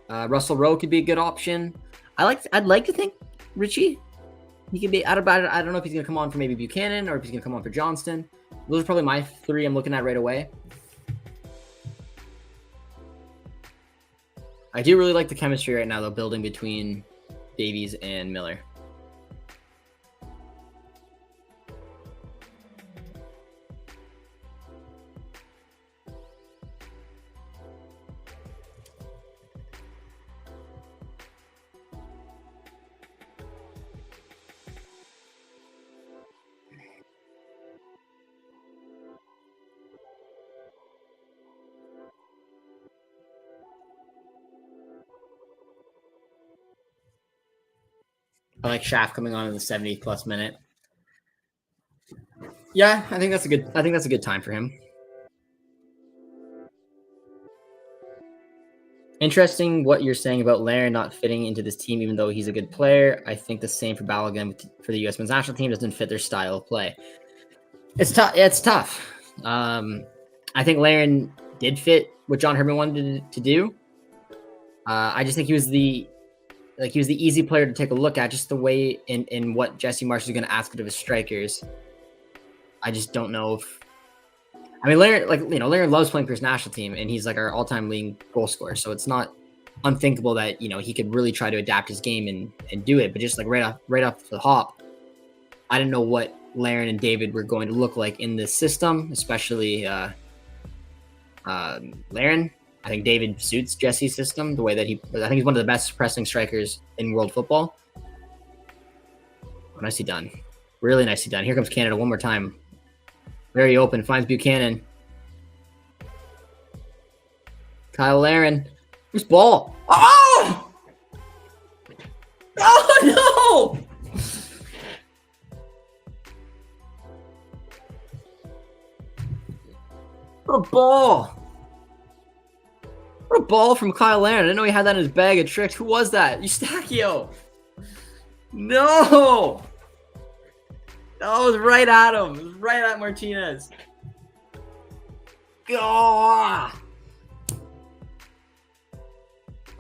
Russell Rowe could be a good option. I'd like to think Richie. He could be out about it. I don't know if he's gonna come on for maybe Buchanan or if he's gonna come on for Johnston. Those are probably my 3 I'm looking at right away. I do really like the chemistry right now, though, building between Davies and Miller. I like Shaft coming on in the 70th plus minute. Yeah, I think that's a good time for him. Interesting what you're saying about Laren not fitting into this team, even though he's a good player. I think the same for Balogun for the U.S. men's national team. Doesn't fit their style of play. It's tough. It's tough. I think Laren did fit what John Herman wanted to do. I just think he was the easy player to take a look at, just the way in what Jesse Marsh is going to ask of his strikers. I just don't know if. I mean, Laren loves playing for his national team, and he's like our all-time leading goal scorer. So it's not unthinkable that he could really try to adapt his game and do it. But just like right off the hop, I didn't know what Laren and David were going to look like in this system, especially Laren. I think David suits Jesse's system the way that I think he's one of the best pressing strikers in world football. Nicely done. Really nicely done. Here comes Canada one more time. Very open. Finds Buchanan. Kyle Laren. Who's ball? Oh! Oh, no! What a ball. What a ball from Kyle Laren. I didn't know he had that in his bag of tricks. Who was that? Eustachio. No! That was right at him. It was right at Martinez. Oh,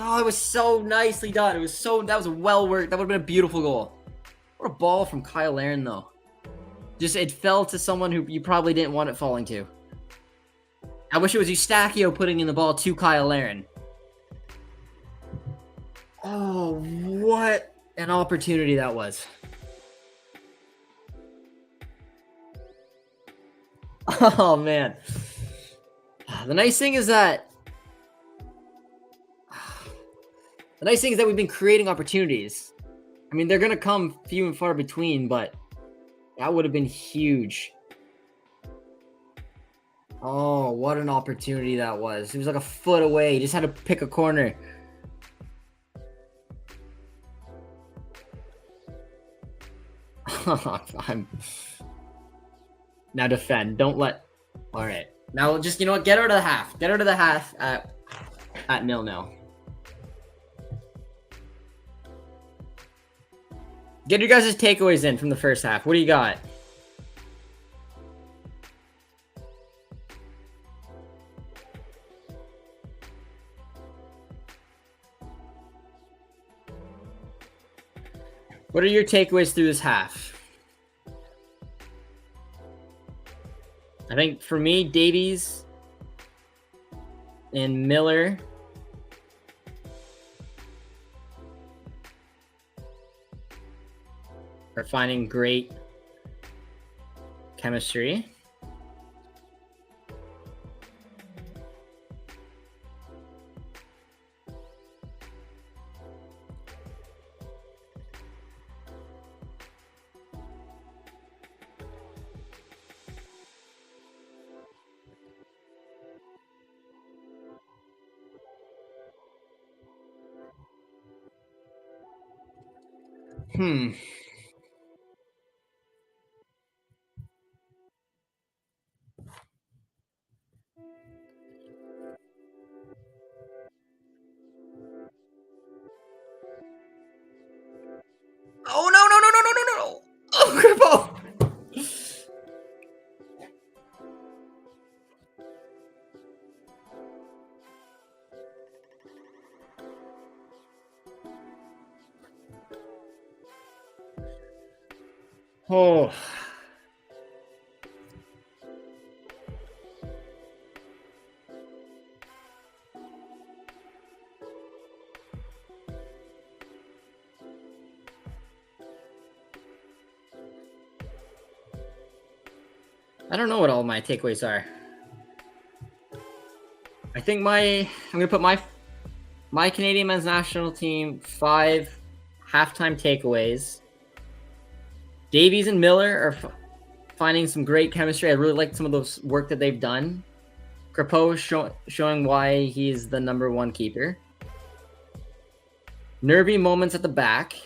it was so nicely done. That was well worked. That would have been a beautiful goal. What a ball from Kyle Laren, though. Just, it fell to someone who you probably didn't want it falling to. I wish it was Eustachio putting in the ball to Kyle Laren. Oh, what an opportunity that was. Oh, man. The nice thing is that we've been creating opportunities. I mean, they're going to come few and far between, but that would have been huge. Oh, what an opportunity that was. He was like a foot away. He just had to pick a corner. Now defend. Don't let... All right. Now just, get her to the half. Get her to the half at 0-0. Get your guys' takeaways in from the first half. What do you got? What are your takeaways through this half? I think for me, Davies and Miller are finding great chemistry. Oh, no. Oh, Cripple. Oh. I don't know what all my takeaways are. I think I'm gonna put my Canadian men's national team 5 halftime takeaways. Davies and Miller are finding some great chemistry. I really like some of those work that they've done. Crepeau showing why he's the #1 keeper. Nervy moments at the back.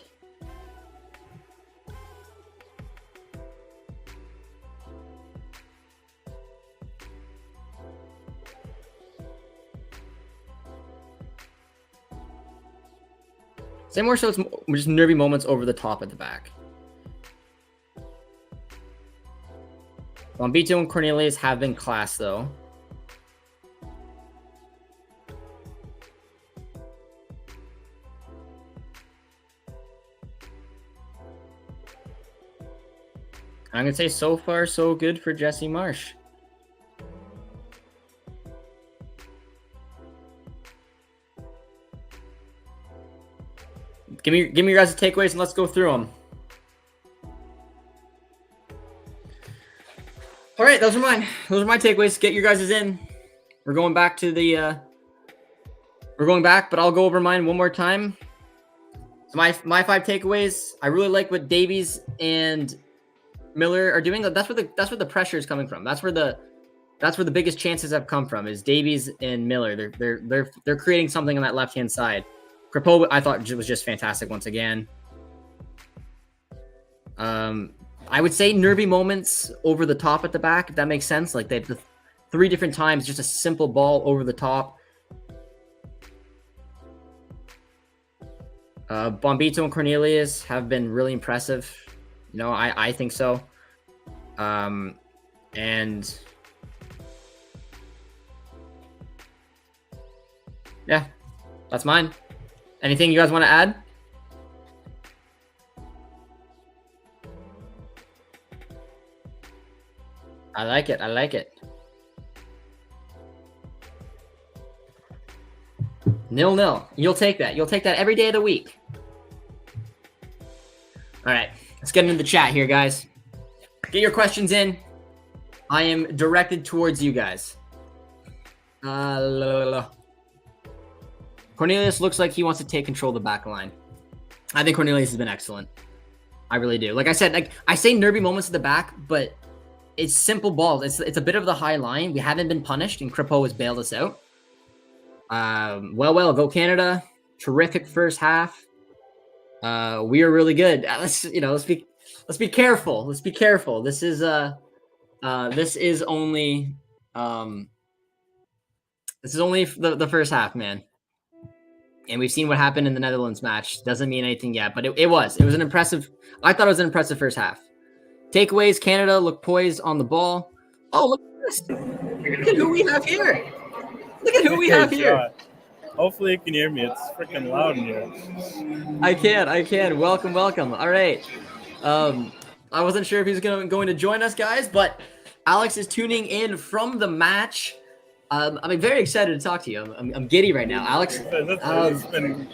Say more so it's just nervy moments over the top at the back. Bombito and Cornelius have been class, though. I'm going to say so far, so good for Jesse Marsh. Give me your guys' takeaways and let's go through them. All right, those are mine. Those are my takeaways. Get your guys' in. We're going back to the we're going back, but I'll go over mine one more time. So my 5 takeaways. I really like what Davies and Miller are doing. That's where the pressure is coming from. That's where the biggest chances have come from is Davies and Miller. They're creating something on that left-hand side. Crepeau, I thought was just fantastic once again. I would say nervy moments over the top at the back, if that makes sense. Like they have 3 different times, just a simple ball over the top. Bombito and Cornelius have been really impressive. You know, I think so. And yeah, that's mine. Anything you guys want to add? I like it. I like it. 0-0. You'll take that. You'll take that every day of the week. All right. Let's get into the chat here, guys. Get your questions in. I am directed towards you guys. Cornelius looks like he wants to take control of the back line. I think Cornelius has been excellent. I really do. Like I said, like I say nervy moments at the back, but it's simple balls. It's a bit of the high line. We haven't been punished, and Crepeau has bailed us out. Well, go Canada. Terrific first half. We are really good. Let's be careful. Let's be careful. This is only the first half, man. And we've seen what happened in the Netherlands match. Doesn't mean anything yet, but it was an impressive. I thought it was an impressive first half. Takeaways: Canada look poised on the ball. Oh, look at this! Look at who we have here. Look at who we have here. Hopefully you can hear me. It's freaking loud in here. I can. Welcome. All right. I wasn't sure if he was going to join us, guys, but Alex is tuning in from the match. I'm very excited to talk to you. I'm giddy right now, Alex. It's been an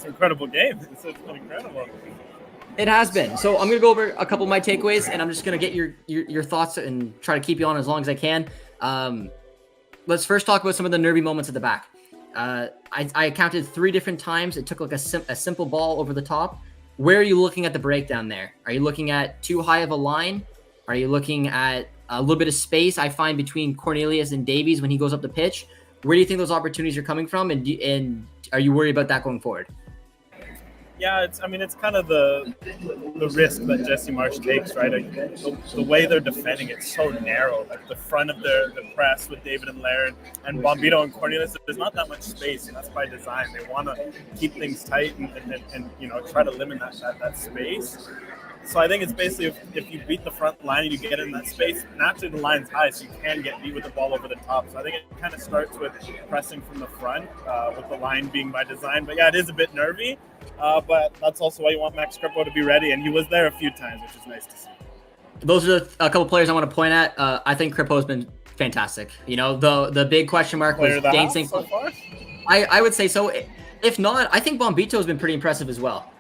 incredible game. It's been incredible. It has been. So I'm gonna go over a couple of my takeaways, and I'm just gonna get your thoughts and try to keep you on as long as I can. Let's first talk about some of the nervy moments at the back. I counted 3 different times. It took like a simple ball over the top. Where are you looking at the breakdown there? Are you looking at too high of a line? Are you looking at a little bit of space I find between Cornelius and Davies when he goes up the pitch? Where do you think those opportunities are coming from? And are you worried about that going forward? Yeah, it's kind of the risk that Jesse Marsh takes, right? The way they're defending it's so narrow. Like the front of the press with David and Laird and Bombito and Cornelius, there's not that much space, and that's by design. They want to keep things tight and try to limit that space. So I think it's basically if you beat the front line and you get in that space, naturally the line's high, so you can get beat with the ball over the top. So I think it kind of starts with pressing from the front, with the line being by design. But yeah, it is a bit nervy, but that's also why you want Max Crepeau to be ready, and he was there a few times, which is nice to see. Those are a couple players I want to point at. I think Crepeau's been fantastic. You know, the big question mark was Dane St. So far? I would say so. If not, I think Bombito's been pretty impressive as well.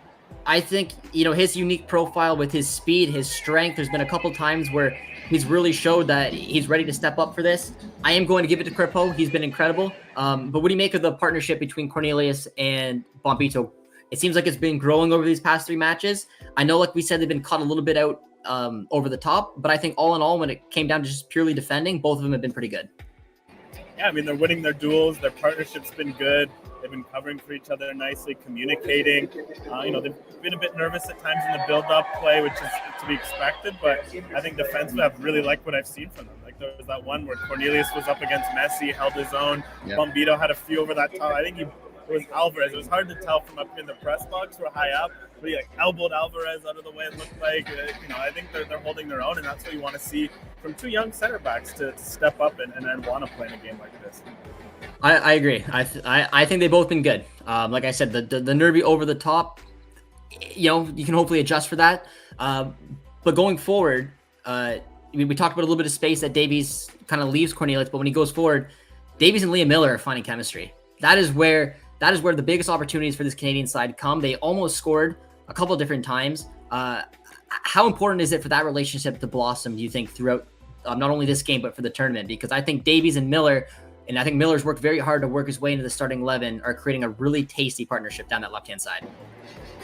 I think, his unique profile with his speed, his strength, there's been a couple times where he's really showed that he's ready to step up for this. I am going to give it to Crepeau. He's been incredible. But what do you make of the partnership between Cornelius and Bombito? It seems like it's been growing over these past 3 matches. I know, like we said, they've been caught a little bit out over the top, but I think all in all, when it came down to just purely defending, both of them have been pretty good. Yeah, they're winning their duels. Their partnership's been good. They've been covering for each other nicely, communicating. They've been a bit nervous at times in the build-up play, which is to be expected. But I think defensively, I've really liked what I've seen from them. Like there was that one where Cornelius was up against Messi, held his own. Yep. Bombito had a few over that top. I think it was Alvarez. It was hard to tell from up in the press box. We're high up, but he like elbowed Alvarez out of the way. It looked like, I think they're holding their own, and that's what you want to see from two young center backs to step up and want to play in a game like this. I agree. I think they've both been good. Like I said, the nervy over the top, you can hopefully adjust for that. But going forward, we talked about a little bit of space that Davies kind of leaves Cornelius, but when he goes forward, Davies and Liam Miller are finding chemistry. That is where the biggest opportunities for this Canadian side come. They almost scored a couple of different times. How important is it for that relationship to blossom, do you think, throughout not only this game, but for the tournament? Because I think Davies and Miller, and I think Miller's worked very hard to work his way into the starting 11, are creating a really tasty partnership down that left-hand side.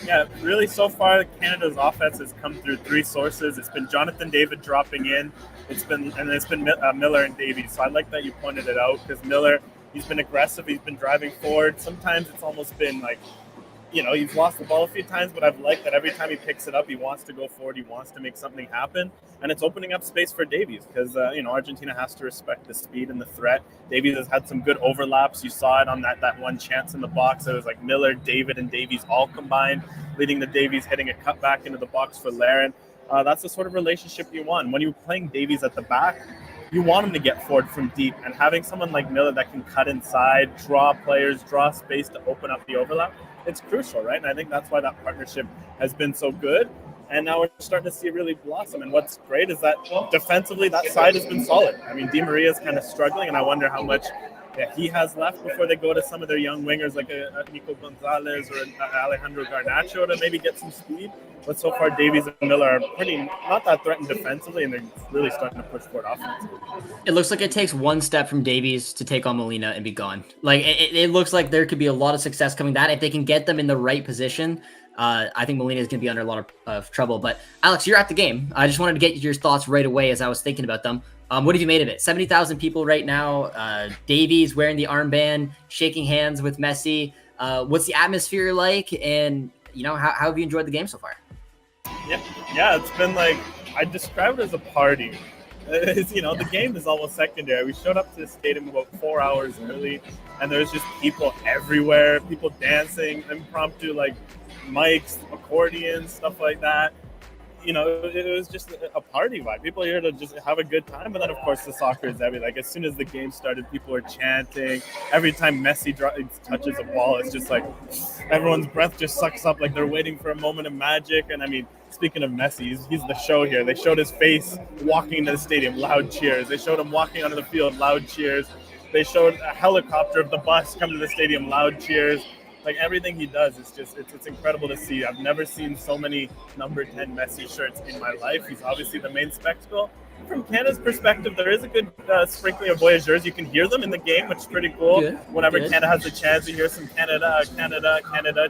Yeah, really, so far, Canada's offense has come through three sources. It's been Jonathan David dropping in. It's been Miller and Davies. So I like that you pointed it out, because Miller, he's been aggressive. He's been driving forward. Sometimes it's almost been like, he's lost the ball a few times, but I've liked that every time he picks it up, he wants to go forward. He wants to make something happen. And it's opening up space for Davies because, Argentina has to respect the speed and the threat. Davies has had some good overlaps. You saw it on that one chance in the box. It was like Miller, David, and Davies all combined, leading to Davies hitting a cut back into the box for Larin. That's the sort of relationship you want. When you're playing Davies at the back, you want him to get forward from deep, and having someone like Miller that can cut inside, draw players, draw space to open up the overlap, it's crucial, right? And I think that's why that partnership has been so good. And now we're starting to see it really blossom. And what's great is that defensively, that side has been solid. I mean, Di Maria's kind of struggling, and I wonder how much he has left before they go to some of their young wingers like Nico Gonzalez or Alejandro Garnacho to maybe get some speed. But so far, Davies and Miller are pretty not that threatened defensively, and they're really starting to push forward offensively. It looks like it takes one step from Davies to take on Molina and be gone. Like it looks like there could be a lot of success coming that if they can get them in the right position. I think Molina is going to be under a lot of trouble. But Alex, you're at the game. I just wanted to get your thoughts right away as I was thinking about them. What have you made of it? 70,000 people right now. Davies wearing the armband, shaking hands with Messi. What's the atmosphere like? And, how have you enjoyed the game so far? Yeah, it's been like, I describe it as a party. The game is almost secondary. We showed up to the stadium about 4 hours early, and there's just people everywhere, people dancing, impromptu, like mics, accordions, stuff like that. It was just a party vibe. People are here to just have a good time. But then, of course, the soccer is everything. Like, as soon as the game started, people were chanting. Every time Messi touches a ball, it's just like everyone's breath just sucks up. Like they're waiting for a moment of magic. And, I mean, speaking of Messi, he's the show here. They showed his face walking into the stadium, loud cheers. They showed him walking onto the field, loud cheers. They showed a helicopter of the bus come to the stadium, loud cheers. Like everything he does, it's incredible to see. I've never seen so many number 10 Messi shirts in my life. He's obviously the main spectacle. From Canada's perspective, there is a good sprinkling of voyageurs. You can hear them in the game, which is pretty cool. Whenever Canada has a chance, you hear some Canada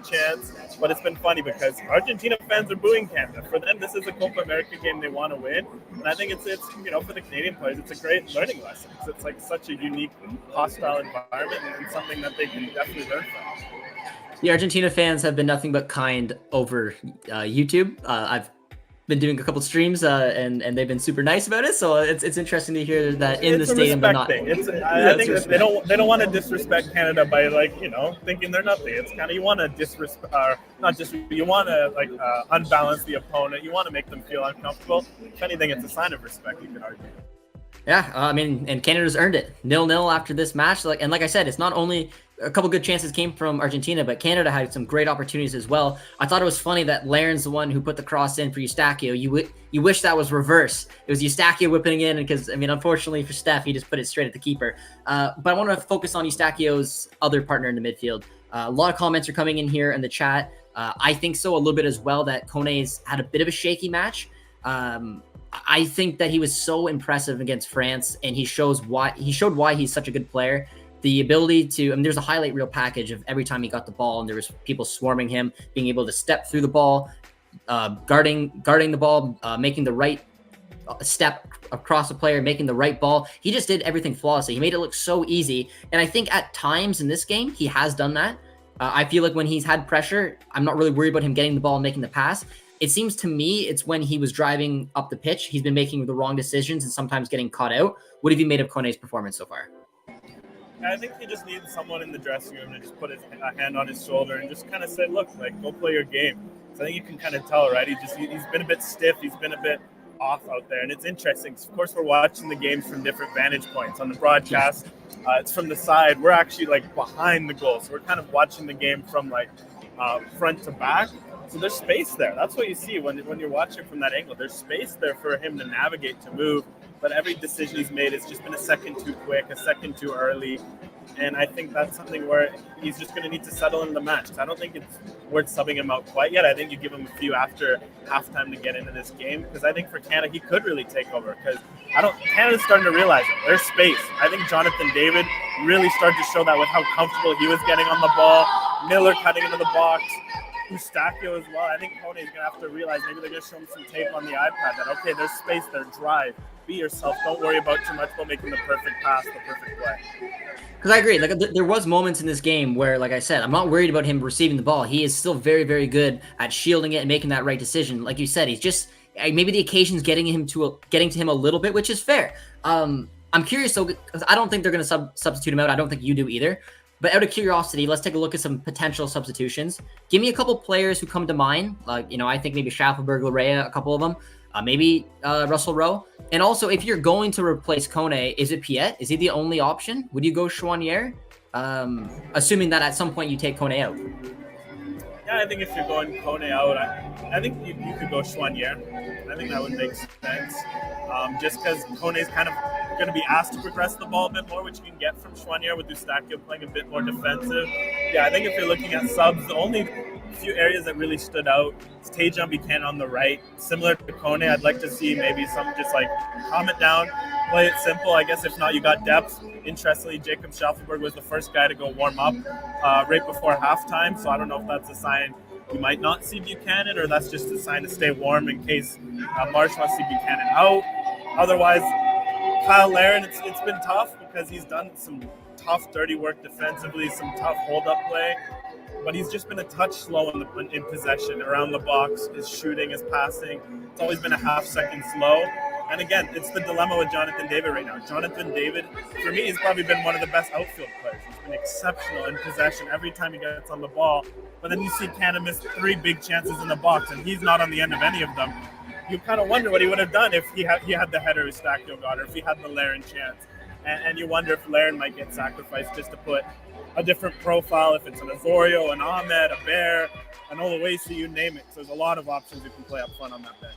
chants. But it's been funny because Argentina fans are booing Canada. For them, this is a Copa America game they want to win. And I think it's for the Canadian players, it's a great learning lesson. It's like such a unique, hostile environment and something that they can definitely learn from. The Argentina fans have been nothing but kind over YouTube. I've been doing a couple streams and they've been super nice about it. So it's interesting to hear that in the stadium, but not. I think that they don't want to disrespect Canada by thinking they're nothing. It's kind of you want to you want to unbalance the opponent. You want to make them feel uncomfortable. If anything, it's a sign of respect. You could argue. Yeah, and Canada's earned it. 0-0 after this match. Like I said, it's not only a couple good chances came from Argentina, but Canada had some great opportunities as well. I thought it was funny that Larin's the one who put the cross in for Eustachio. You wish that was reverse. It was Eustachio whipping in, because unfortunately for Steph, he just put it straight at the keeper. But I want to focus on Eustachio's other partner in the midfield. A lot of comments are coming in here in the chat. I think so a little bit as well that Kone's had a bit of a shaky match. I think that he was so impressive against France, and he showed why he's such a good player. The ability to, there's a highlight reel package of every time he got the ball and there was people swarming him, being able to step through the ball, guarding the ball, making the right step across the player, making the right ball. He just did everything flawlessly. He made it look so easy. And I think at times in this game, he has done that. I feel like when he's had pressure, I'm not really worried about him getting the ball and making the pass. It seems to me it's when he was driving up the pitch, he's been making the wrong decisions and sometimes getting caught out. What have you made of Kone's performance so far? I think he just needs someone in the dressing room to just put a hand on his shoulder and just kind of say, look, like, go play your game. So I think you can kind of tell, right? He's been a bit stiff. He's been a bit off out there. And it's interesting. Of course, we're watching the games from different vantage points. On the broadcast, it's from the side. We're actually, like, behind the goal. So we're kind of watching the game from, like, front to back. So there's space there. That's what you see when you're watching from that angle. There's space there for him to navigate, to move. But every decision he's made has just been a second too quick, a second too early. And I think that's something where he's just going to need to settle in the match. I don't think it's worth subbing him out quite yet. I think you give him a few after halftime to get into this game, because I think for Canada, he could really take over, because Canada's starting to realize it. There's space. I think Jonathan David really started to show that with how comfortable he was getting on the ball. Miller cutting into the box. Eustachio as well. I think Kone is going to have to realize, maybe they're going to show him some tape on the iPad, that, okay, there's space there, drive, be yourself, don't worry about too much about making the perfect pass, the perfect play. Because I agree, like there was moments in this game where, like I said, I'm not worried about him receiving the ball. He is still very, very good at shielding it and making that right decision. Like you said, he's just, maybe the occasion's getting to him a little bit, which is fair. I'm curious though, because I don't think they're going to substitute him out. I don't think you do either. But out of curiosity, let's take a look at some potential substitutions. Give me a couple players who come to mind. Like, I think maybe Schaffelberg, Larea, a couple of them. Maybe Russell Rowe. And also, if you're going to replace Kone, is it Piet? Is he the only option? Would you go Chouanier? Assuming that at some point you take Kone out. Yeah, I think if you're going Kone out, I think you could go Chouanier. I think that would make sense. Just because Kone is kind of going to be asked to progress the ball a bit more, which you can get from Chouanier with Eustachio playing a bit more defensive. Yeah, I think if you're looking at subs, the only few areas that really stood out is Tajon Buchanan on the right. Similar to Kone, I'd like to see maybe some just like calm it down, play it simple. I guess if not, you got depth. Interestingly, Jacob Schaffelberg was the first guy to go warm up right before halftime, so I don't know if that's a sign we might not see Buchanan, or that's just a sign to stay warm in case Marsh wants to see Buchanan out. Otherwise, Kyle Larin, it's been tough because he's done some tough, dirty work defensively, some tough hold-up play, but he's just been a touch slow in possession around the box. His shooting, his passing, it's always been a half second slow. And again, it's the dilemma with Jonathan David right now. Jonathan David, for me, he's probably been one of the best outfield players. He's been exceptional in possession every time he gets on the ball. But then you see Canada miss 3 big chances in the box, and he's not on the end of any of them. You kind of wonder what he would have done if he had the header Eustachio got, or if he had the Larin chance. And you wonder if Larin might get sacrificed just to put a different profile, if it's an Osorio, an Ahmed, a Bear, an Oluwaseyi, you name it. So there's a lot of options you can play up front on that bench.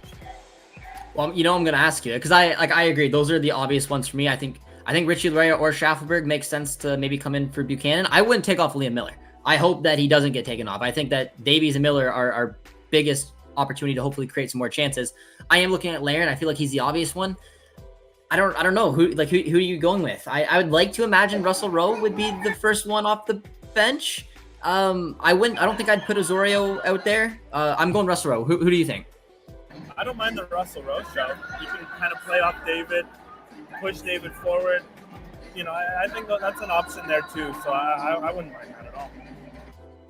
Well, I'm going to ask you, because I agree. Those are the obvious ones for me. I think Richie Larea or Schaffelberg makes sense to maybe come in for Buchanan. I wouldn't take off Liam Miller. I hope that he doesn't get taken off. I think that Davies and Miller are our biggest opportunity to hopefully create some more chances. I am looking at Larin. I feel like he's the obvious one. I don't know who are you going with? I would like to imagine Russell Rowe would be the first one off the bench. I don't think I'd put Osorio out there. I'm going Russell Rowe. Who do you think? I don't mind the Russell Rowe show. You can kind of play off David, push David forward. I think that's an option there too. So I wouldn't mind that at all.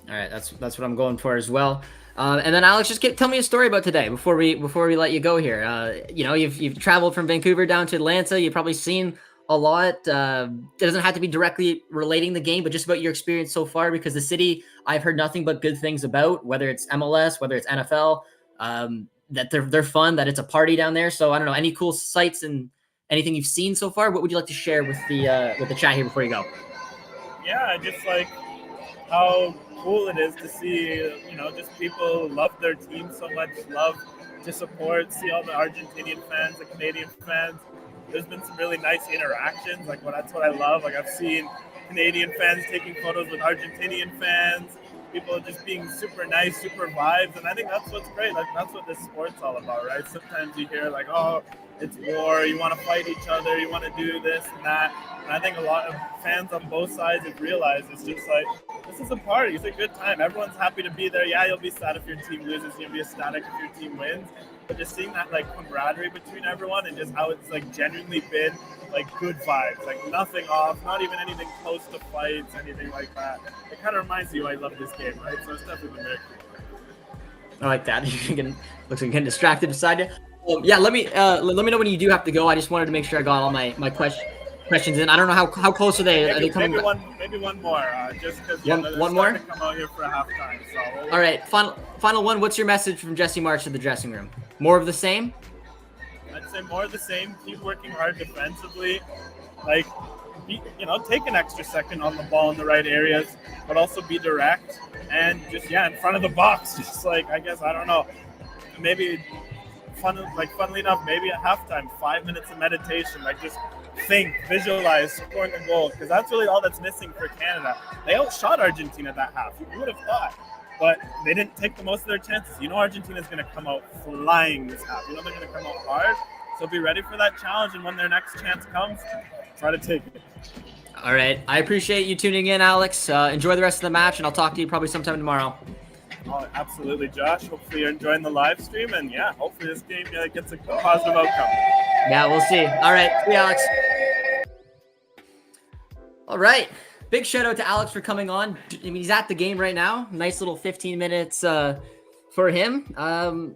All right, that's what I'm going for as well. And then Alex, just tell me a story about today before we let you go here. You've traveled from Vancouver down to Atlanta. You've probably seen a lot. It doesn't have to be directly relating the game, but just about your experience so far, because the city I've heard nothing but good things about, whether it's MLS, whether it's NFL, that they're fun, that it's a party down there. So I don't know, any cool sights and anything you've seen so far? What would you like to share with the chat here before you go? Yeah, just like how cool it is to see, just people love their team so much, love to support, see all the Argentinian fans, the Canadian fans. There's been some really nice interactions. That's what I love. Like, I've seen Canadian fans taking photos with Argentinian fans, people just being super nice, super vibes. And I think that's what's great. Like, that's what this sport's all about, right? Sometimes you hear like, oh, it's war, you want to fight each other, you want to do this and that. And I think a lot of fans on both sides have realized it's just like, this is a party, it's a good time. Everyone's happy to be there. Yeah, you'll be sad if your team loses, you'll be ecstatic if your team wins. But just seeing that like camaraderie between everyone, and just how it's like genuinely been like good vibes, like nothing off, not even anything close to fights, anything like that. It kind of reminds you I love this game, right? So it's definitely been very cool. I like that. Looks like you're getting distracted beside you. Yeah, let me know when you do have to go. I just wanted to make sure I got all my questions. questions in. I don't know how close are they? Are they coming? Maybe one more. Just because one more to come out here for a halftime. So all right, final one. What's your message from Jesse Marsh to the dressing room? More of the same? I'd say more of the same. Keep working hard defensively. Like, take an extra second on the ball in the right areas, but also be direct and just in front of the box. Just like, I guess, I don't know, maybe funnily enough, maybe at halftime, 5 minutes of meditation, like just think, visualize scoring a goal, because that's really all that's missing for Canada. They outshot Argentina that half. You would have thought. But they didn't take the most of their chances. Argentina's going to come out flying this half. They're going to come out hard. So be ready for that challenge. And when their next chance comes, try to take it. All right. I appreciate you tuning in, Alex. Enjoy the rest of the match, and I'll talk to you probably sometime tomorrow. Oh, absolutely, Josh. Hopefully you're enjoying the live stream. And, hopefully this game gets a positive outcome. Yeah, we'll see. All right. See you, Alex. All right. Big shout out to Alex for coming on. I mean, he's at the game right now. Nice little 15 minutes for him. And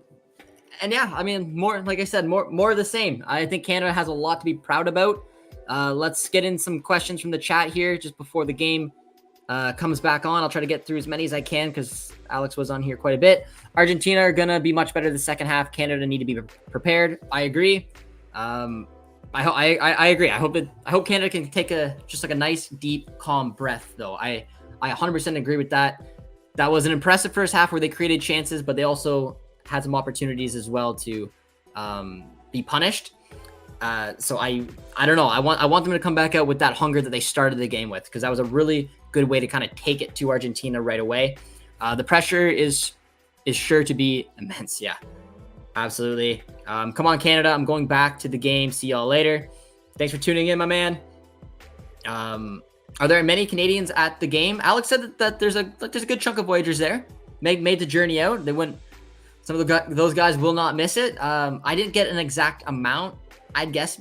I mean, more, like I said, more of the same. I think Canada has a lot to be proud about. Let's get in some questions from the chat here just before the game comes back on. I'll try to get through as many as I can because Alex was on here quite a bit. Argentina are going to be much better the second half. Canada need to be prepared. I agree. I agree. I hope Canada can take a nice, deep, calm breath, though. I 100% agree with that. That was an impressive first half where they created chances, but they also had some opportunities as well to be punished. So I don't know. I want them to come back out with that hunger that they started the game with, because that was a really good way to kind of take it to Argentina right away. The pressure is sure to be immense. Yeah. Absolutely. Come on, Canada. I'm going back to the game. See y'all later. Thanks for tuning in, my man. Are there many Canadians at the game? Alex said that there's a good chunk of Voyagers there. Made the journey out. They went. Some of those guys will not miss it. I didn't get an exact amount. I'd guess.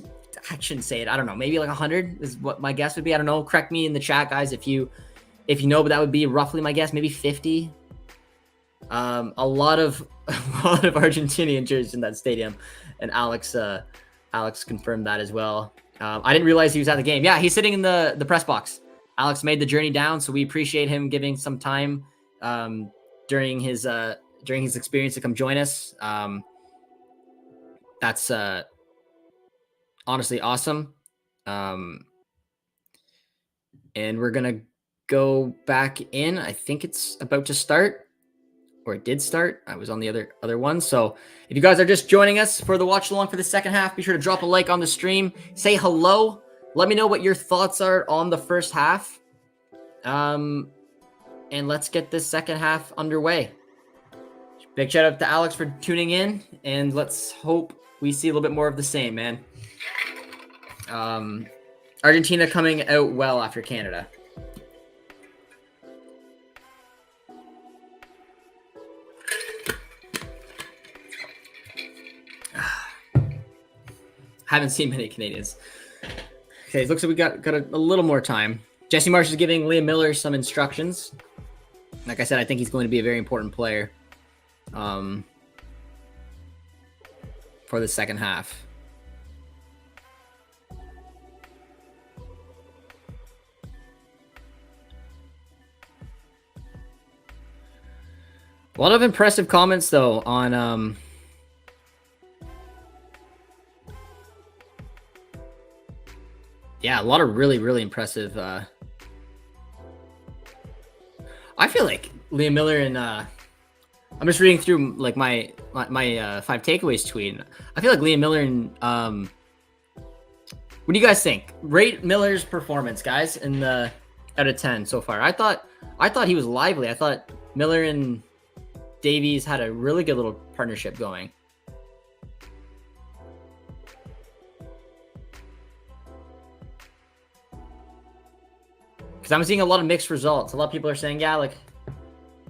I shouldn't say it. I don't know. Maybe like 100 is what my guess would be. I don't know. Correct me in the chat, guys, if you know, but that would be roughly my guess. Maybe 50. A lot of Argentinian jerseys in that stadium, and Alex confirmed that as well. I didn't realize he was at the game. Yeah, he's sitting in the press box. Alex made the journey down, so we appreciate him giving some time during his experience to come join us. That's honestly awesome. And we're gonna go back in. I think it's about to start. Or it did start. I was on the other one. So if you guys are just joining us for the watch along for the second half, be sure to drop a like on the stream. Say hello. Let me know what your thoughts are on the first half. And let's get this second half underway. Big shout out to Alex for tuning in, and let's hope we see a little bit more of the same, man. Argentina coming out well after Canada. Haven't seen many Canadians. Okay, it looks like we got a little more time. Jesse Marsh is giving Liam Miller some instructions. Like I said, I think he's going to be a very important player for the second half. A lot of impressive comments, though, on yeah, a lot of really, really impressive. I feel like Liam Miller and I'm just reading through like my 5 takeaways tweet. I feel like Liam Miller and what do you guys think? Rate Miller's performance, guys, in the out of 10 so far. I thought he was lively. I thought Miller and Davies had a really good little partnership going. Because I'm seeing a lot of mixed results. A lot of people are saying, yeah, like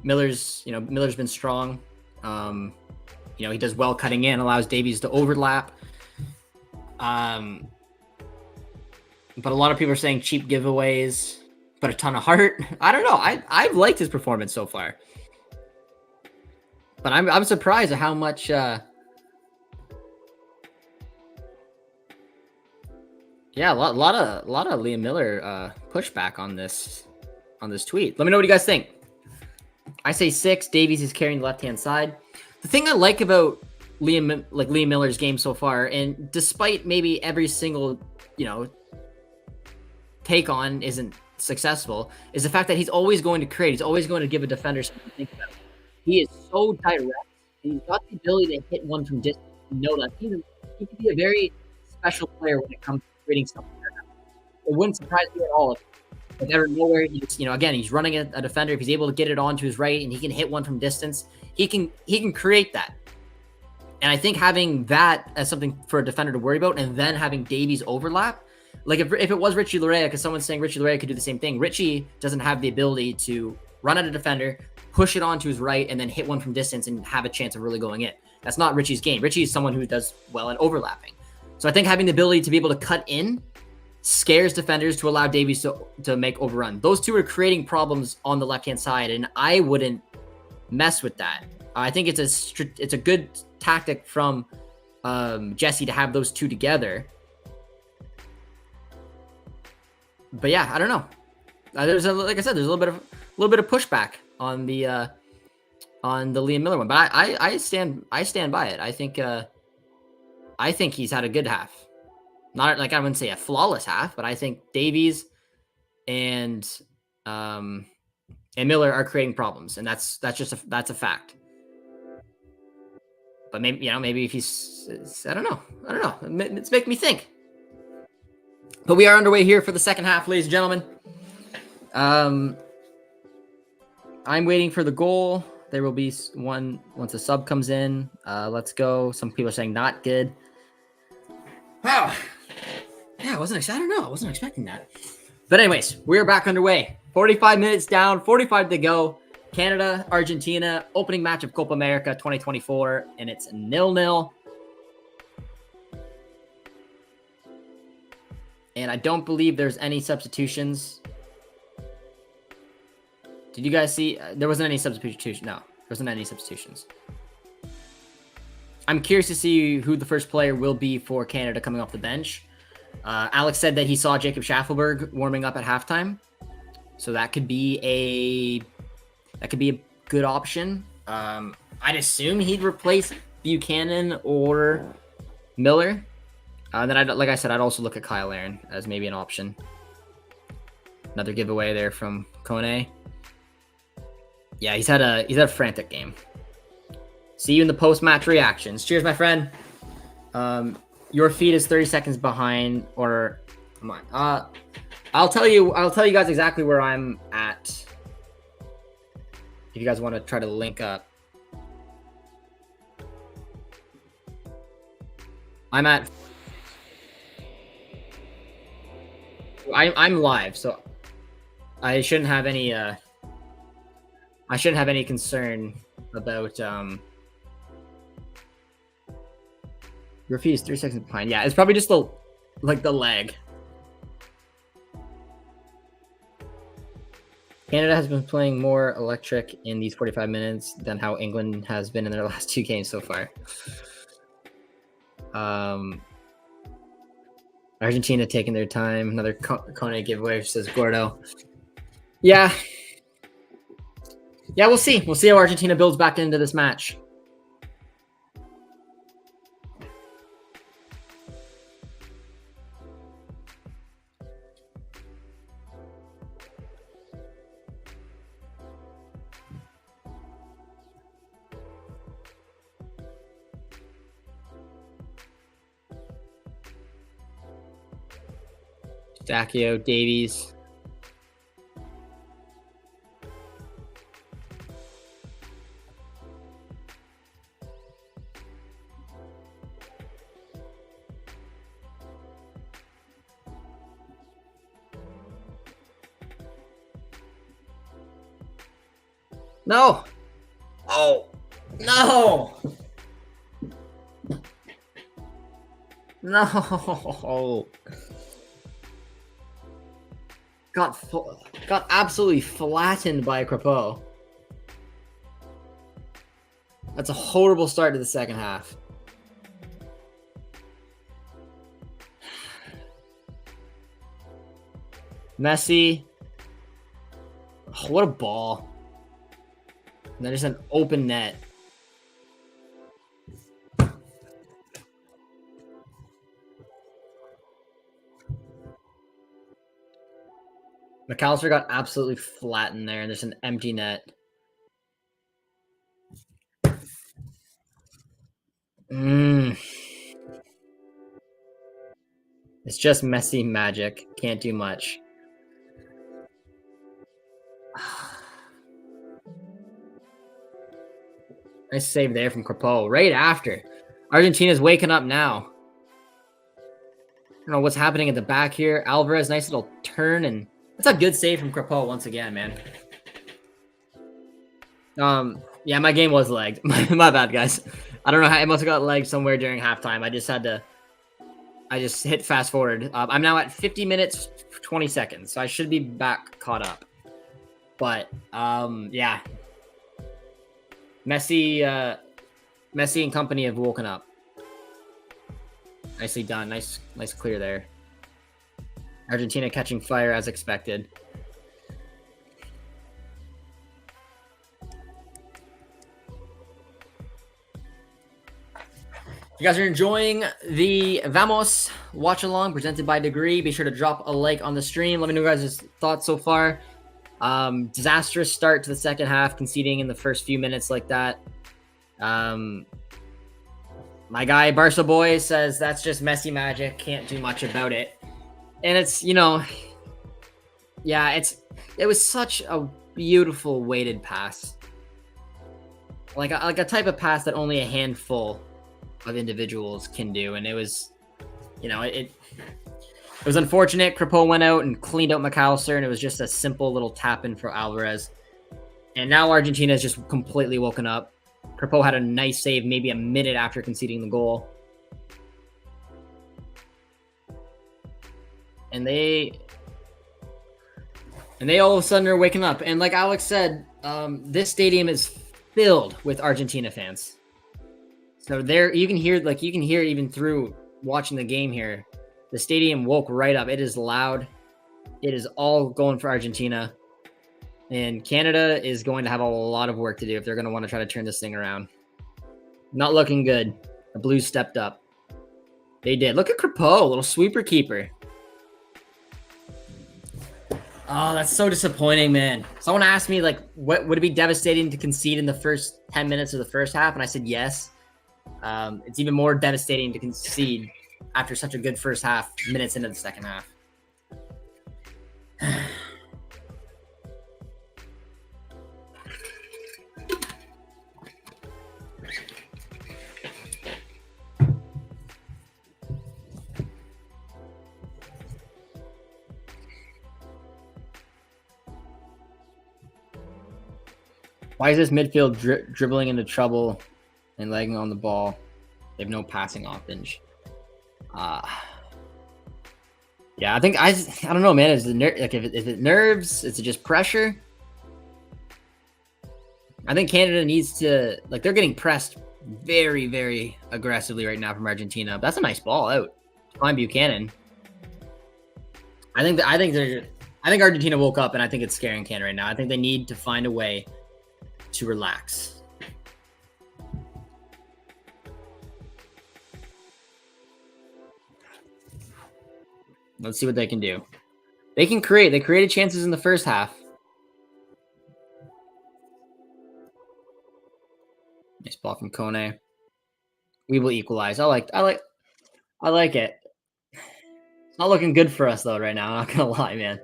Miller's been strong. He does well cutting in, allows Davies to overlap. But a lot of people are saying cheap giveaways, but a ton of heart. I don't know. I've liked his performance so far. But I'm surprised at how much Yeah, a lot of Liam Miller pushback on this tweet. Let me know what you guys think. I say 6. Davies is carrying the left-hand side. The thing I like about Liam Miller's game so far, and despite maybe every single, take on isn't successful, is the fact that he's always going to create. He's always going to give a defender something to think about. He is so direct. He's got the ability to hit one from distance. You know that he can be a very special player when it comes to creating something. It wouldn't surprise me at all if out of nowhere, again, he's running a defender. If he's able to get it on to his right and he can hit one from distance, he can create that. And I think having that as something for a defender to worry about, and then having Davies overlap, like if it was Richie Laryea, because someone's saying Richie Laryea could do the same thing. Richie doesn't have the ability to run at a defender, push it on to his right, and then hit one from distance and have a chance of really going in. That's not Richie's game. Richie is someone who does well at overlapping. So I think having the ability to be able to cut in scares defenders to allow Davies to make overrun. Those two are creating problems on the left-hand side, and I wouldn't mess with that. I think it's a good tactic from Jesse to have those two together. But yeah, I don't know. Like I said, there's a little bit of pushback on the Liam Miller one, but I stand by it. I think he's had a good half. Not like I wouldn't say a flawless half, but I think Davies and Miller are creating problems, and that's a fact. But maybe if he's, I don't know. It's making me think. But we are underway here for the second half, ladies and gentlemen. I'm waiting for the goal. There will be one once a sub comes in. Let's go. Some people are saying not good. Wow. Yeah, I wasn't expecting that. But anyways, we're back underway. 45 minutes down, 45 to go. Canada, Argentina, opening match of Copa America 2024, and it's 0-0. And I don't believe there's any substitutions. Did you guys see? There wasn't any substitution. No, there wasn't any substitutions. I'm curious to see who the first player will be for Canada coming off the bench. Alex said that he saw Jacob Schaffelberg warming up at halftime, so that could be a good option. I'd assume he'd replace Buchanan or Miller. Then like I said, I'd also look at Kyle Aaron as maybe an option. Another giveaway there from Kone. Yeah, he's had a frantic game. See you in the post-match reactions. Cheers, my friend. Your feed is 30 seconds behind, or come on. I'll tell you guys exactly where I'm at. If you guys want to try to link up. I'm live, so I shouldn't have any concern about your feed is 3 seconds behind. Yeah, it's probably just the lag. Canada has been playing more electric in these 45 minutes than how England has been in their last 2 games so far. Argentina taking their time. Another Kone giveaway, says Gordo. Yeah, we'll see. We'll see how Argentina builds back into this match. Stacchio, Davies. No. Oh, no. No. Got absolutely flattened by Crapeau. That's a horrible start to the second half. Messi. Oh, what a ball. And there's an open net. McAllister got absolutely flattened there, and there's an empty net. It's just Messi magic. Can't do much. Nice save there from Copa. Right after. Argentina's waking up now. I don't know what's happening at the back here. Alvarez, nice little turn, and that's a good save from Copa once again, man. Yeah, my game was lagged. My bad, guys. I don't know how it must have got lagged somewhere during halftime. I just hit fast forward. I'm now at 50 minutes, 20 seconds, so I should be back caught up. But yeah, Messi and company have woken up. Nicely done. Nice clear there. Argentina catching fire as expected. If you guys are enjoying the Vamos watch along presented by Degree, be sure to drop a like on the stream. Let me know your guys' thoughts so far. Disastrous start to the second half, conceding in the first few minutes like that. My guy Barca Boy says that's just Messi magic. Can't do much about it. And it's, you know, yeah, it was such a beautiful weighted pass. Like a type of pass that only a handful of individuals can do. And it was, you know, it was unfortunate. Crepeau went out and cleaned out McAllister, and it was just a simple little tap in for Alvarez. And now Argentina is just completely woken up. Crepeau had a nice save maybe a minute after conceding the goal. And they all of a sudden are waking up. And like Alex said, this stadium is filled with Argentina fans. So there you can hear even through watching the game here, the stadium woke right up. It is loud. It is all going for Argentina. And Canada is going to have a lot of work to do if they're going to want to try to turn this thing around. Not looking good. The Blues stepped up. They did. Look at Crepeau, little sweeper keeper. Oh, that's so disappointing, man. Someone asked me, like, what would it be devastating to concede in the first 10 minutes of the first half? And I said yes. It's even more devastating to concede after such a good first half, minutes into the second half. Why is this midfield dribbling into trouble and lagging on the ball? They have no passing offense. Yeah, I think I don't know, man. Is it like if it nerves? Is it just pressure? I think Canada needs to, like, they're getting pressed very, very aggressively right now from Argentina. That's a nice ball out. Fine, Buchanan. I think Argentina woke up, and I think it's scaring Canada right now. I think they need to find a way to relax. Let's see what they can do. They can create. They created chances in the first half. Nice ball from Kone. We will equalize. I like it. It's not looking good for us though right now. I'm not gonna lie, man.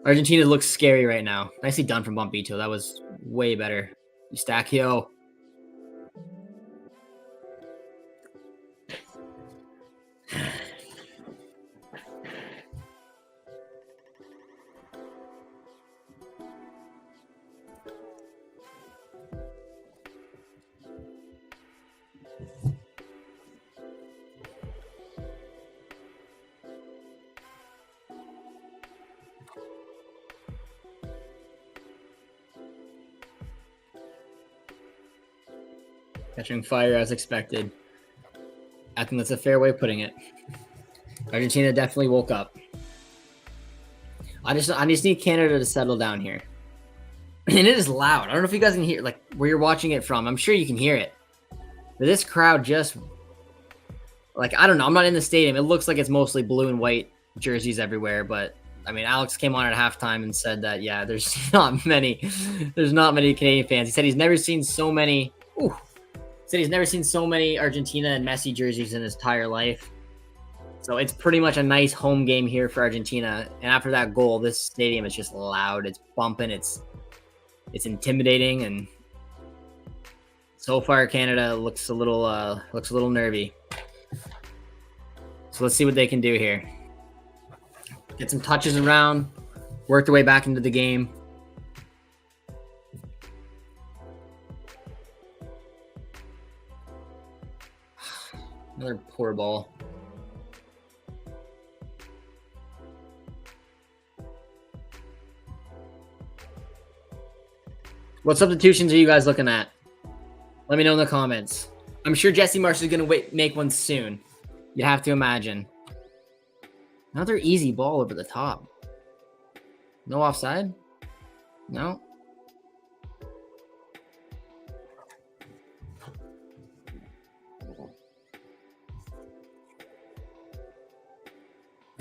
Argentina looks scary right now. Nicely done from Bombito. That was way better. Eustachio. Catching fire as expected. I think that's a fair way of putting it. Argentina definitely woke up. I just need Canada to settle down here. And it is loud. I don't know if you guys can hear, like, where you're watching it from. I'm sure you can hear it. But this crowd just, like, I don't know. I'm not in the stadium. It looks like it's mostly blue and white jerseys everywhere. But, I mean, Alex came on at halftime and said that, yeah, there's not many Canadian fans. He said he's never seen so many, Argentina and Messi jerseys in his entire life. So it's pretty much a nice home game here for Argentina. And after that goal, this stadium is just loud. It's bumping. It's intimidating, and so far Canada looks a little nervy. So let's see what they can do here. Get some touches around, work their way back into the game. Another poor ball. What substitutions are you guys looking at? Let me know in the comments. I'm sure Jesse Marsh is going to make one soon. You have to imagine. Another easy ball over the top. No offside? No?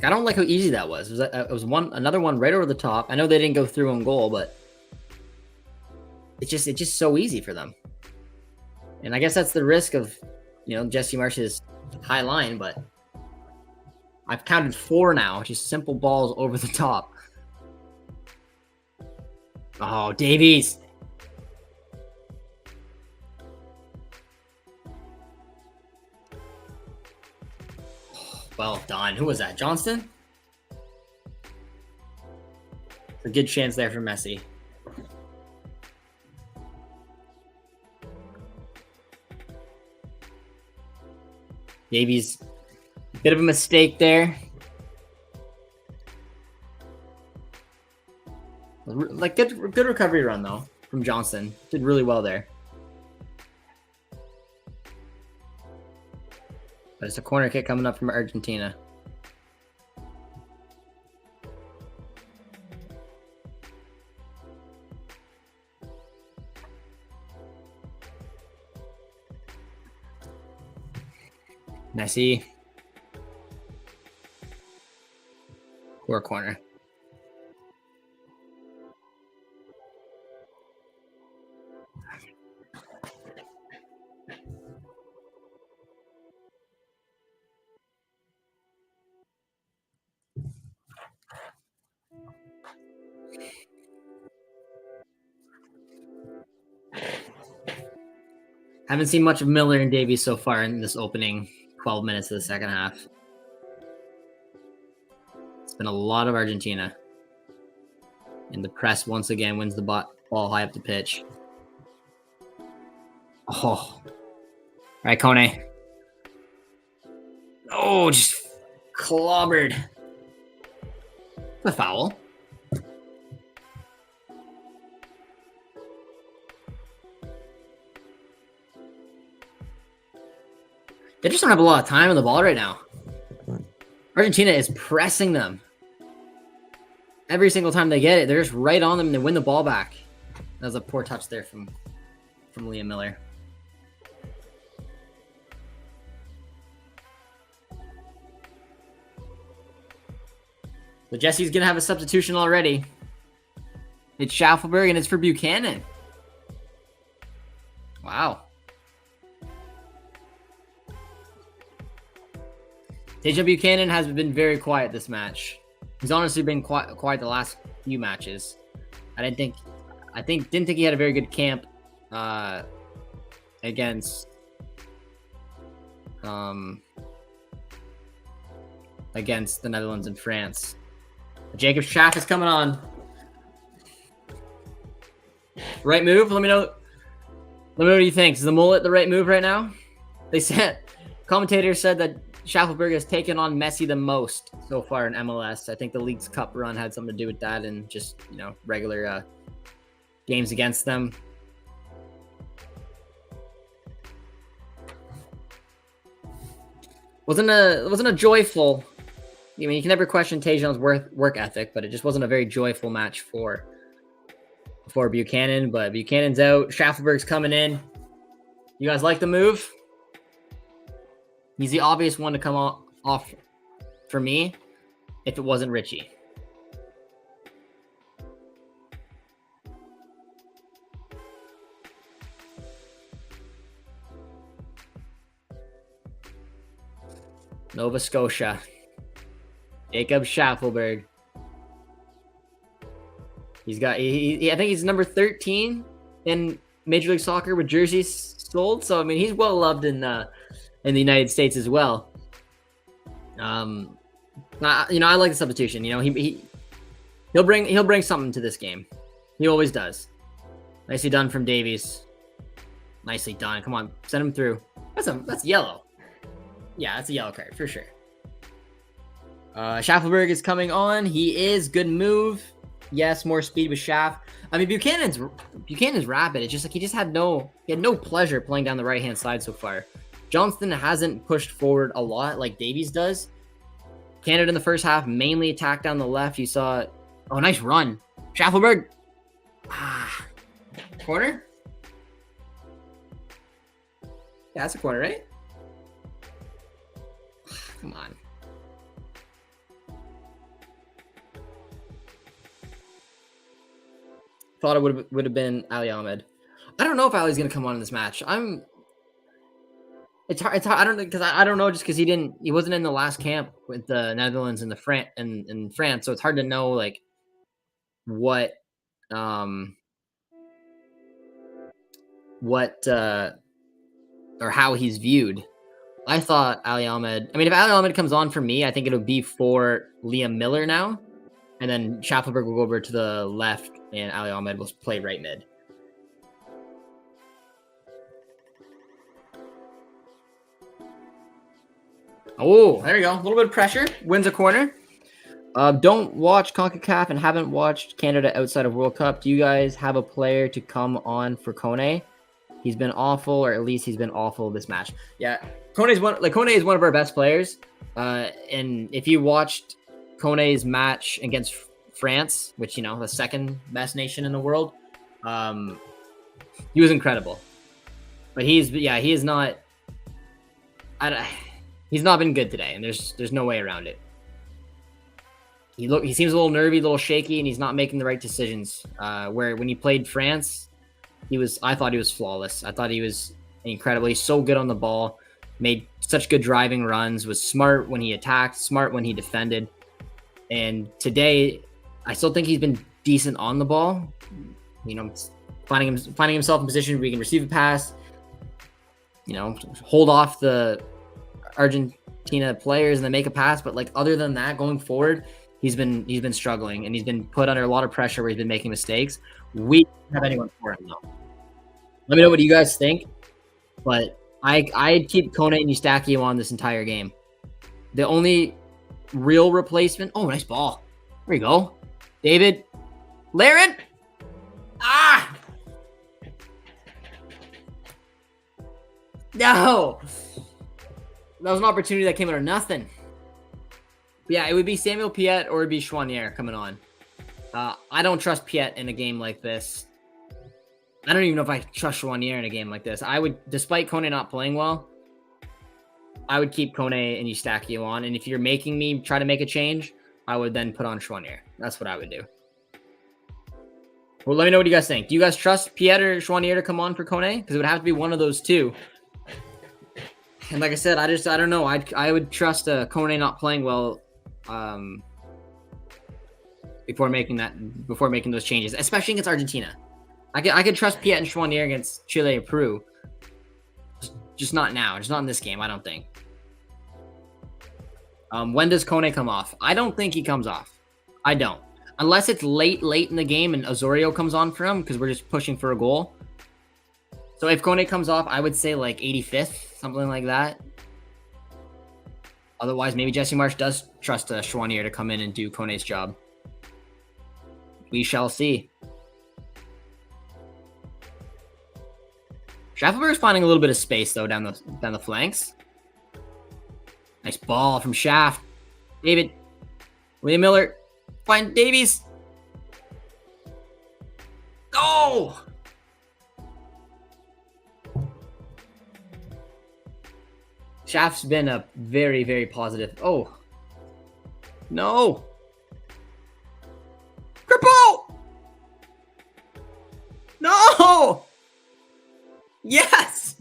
I don't like how easy that was. It was another one right over the top. I know they didn't go through on goal, but it's just so easy for them. And I guess that's the risk of, Jesse Marsh's high line, but I've counted 4 now, just simple balls over the top. Oh, Davies. Well done. Who was that? Johnston? A good chance there for Messi. Davies, bit of a mistake there. Like good recovery run though from Johnston. Did really well there. But it's a corner kick coming up from Argentina. Messi. Poor corner. Haven't seen much of Miller and Davies so far in this opening 12 minutes of the second half. It's been a lot of Argentina. And the press once again wins the ball high up the pitch. Oh. All right, Kone. Oh, just clobbered. The foul. They just don't have a lot of time on the ball right now. Argentina is pressing them. Every single time they get it, they're just right on them and they win the ball back. That was a poor touch there from Liam Miller. But Jesse's going to have a substitution already. It's Schaffelberg and it's for Buchanan. Wow. Deja Buchanan has been very quiet this match. He's honestly been quiet the last few matches. Didn't think he had a very good camp against the Netherlands and France. Jacob Schaff is coming on. Right move. Let me know what you think. Is the mullet the right move right now? Commentators said that Schaffelberg has taken on Messi the most so far in MLS. I think the League's Cup run had something to do with that, and just regular games against them. Wasn't a joyful I mean, you can never question Tajon's work ethic, but it just wasn't a very joyful match for Buchanan. But Buchanan's out. Schaffelberg's coming in. You guys like the move? He's the obvious one to come off for me if it wasn't Richie. Nova Scotia. Jacob Schaffelberg. He's got, I think he's number 13 in Major League Soccer with jerseys sold. So, I mean, he's well loved in the United States as well. I like the substitution. He'll bring something to this game. He always does. Nicely done from Davies. Nicely done. Come on, send him through. That's yellow. Yeah, that's a yellow card for sure. Schaffelberg is coming on. He is good move. Yes, more speed with Schaff. I mean, Buchanan's rapid. It's just like he had no pleasure playing down the right hand side so far. Johnston hasn't pushed forward a lot like Davies does. Canada in the first half mainly attacked down the left. You saw, nice run. Schaffelberg. Corner? Yeah, that's a corner, right? Come on. Thought it would have been Ali Ahmed. I don't know if Ali's gonna come on in this match. It's hard. I don't know because I don't know just because he wasn't in the last camp with the Netherlands and in France, so it's hard to know like what or how he's viewed. I thought Ali Ahmed. I mean, if Ali Ahmed comes on for me, I think it'll be for Liam Miller now, and then Schaffelberg will go over to the left, and Ali Ahmed will play right mid. Oh, there you go. A little bit of pressure. Wins a corner. Don't watch CONCACAF and haven't watched Canada outside of World Cup. Do you guys have a player to come on for Kone? He's been awful, or at least he's been awful this match. Yeah, Kone is one of our best players. And if you watched Kone's match against France, which the second best nation in the world, he was incredible. But he is not. He's not been good today, and there's no way around it. He seems a little nervy, a little shaky, and he's not making the right decisions. Where when he played France, I thought he was flawless. I thought he was incredible. He's so good on the ball, made such good driving runs, was smart when he attacked, smart when he defended. And today, I still think he's been decent on the ball. Finding himself in position where he can receive a pass, hold off the Argentina players and then make a pass. But other than that, going forward, he's been struggling, and he's been put under a lot of pressure where he's been making mistakes. We don't have anyone for him though. Let me know what you guys think. But I'd keep Kone and Eustachio on this entire game. The only real replacement. Oh, nice ball. There you go. David Laren. No. That was an opportunity that came out of nothing. Yeah, it would be Samuel Piet or it'd be Chouanier coming on. I don't trust Piet in a game like this. I don't even know if I trust Chouanier in a game like this. I would, despite Kone not playing well, I would keep Kone and Eustachio on. And if you're making me try to make a change, I would then put on Chouanier. That's what I would do. Well, let me know what you guys think. Do you guys trust Piet or Chouanier to come on for Kone? Because it would have to be one of those two. And like I said, I don't know. I would trust Kone not playing well before making those changes, especially against Argentina. I could trust Piet and Chouanier against Chile or Peru. Just not now. Just not in this game, I don't think. When does Kone come off? I don't think he comes off. I don't. Unless it's late in the game and Osorio comes on for him because we're just pushing for a goal. So if Kone comes off, I would say 85th, something like that. Otherwise, maybe Jesse Marsch does trust Chouanier to come in and do Kone's job. We shall see. Schaffelberg's finding a little bit of space though down the flanks. Nice ball from Schaff. David, William Miller. Find Davies. Go! Shaft's been a very, very positive. Oh. No. Cripple! No! Yes!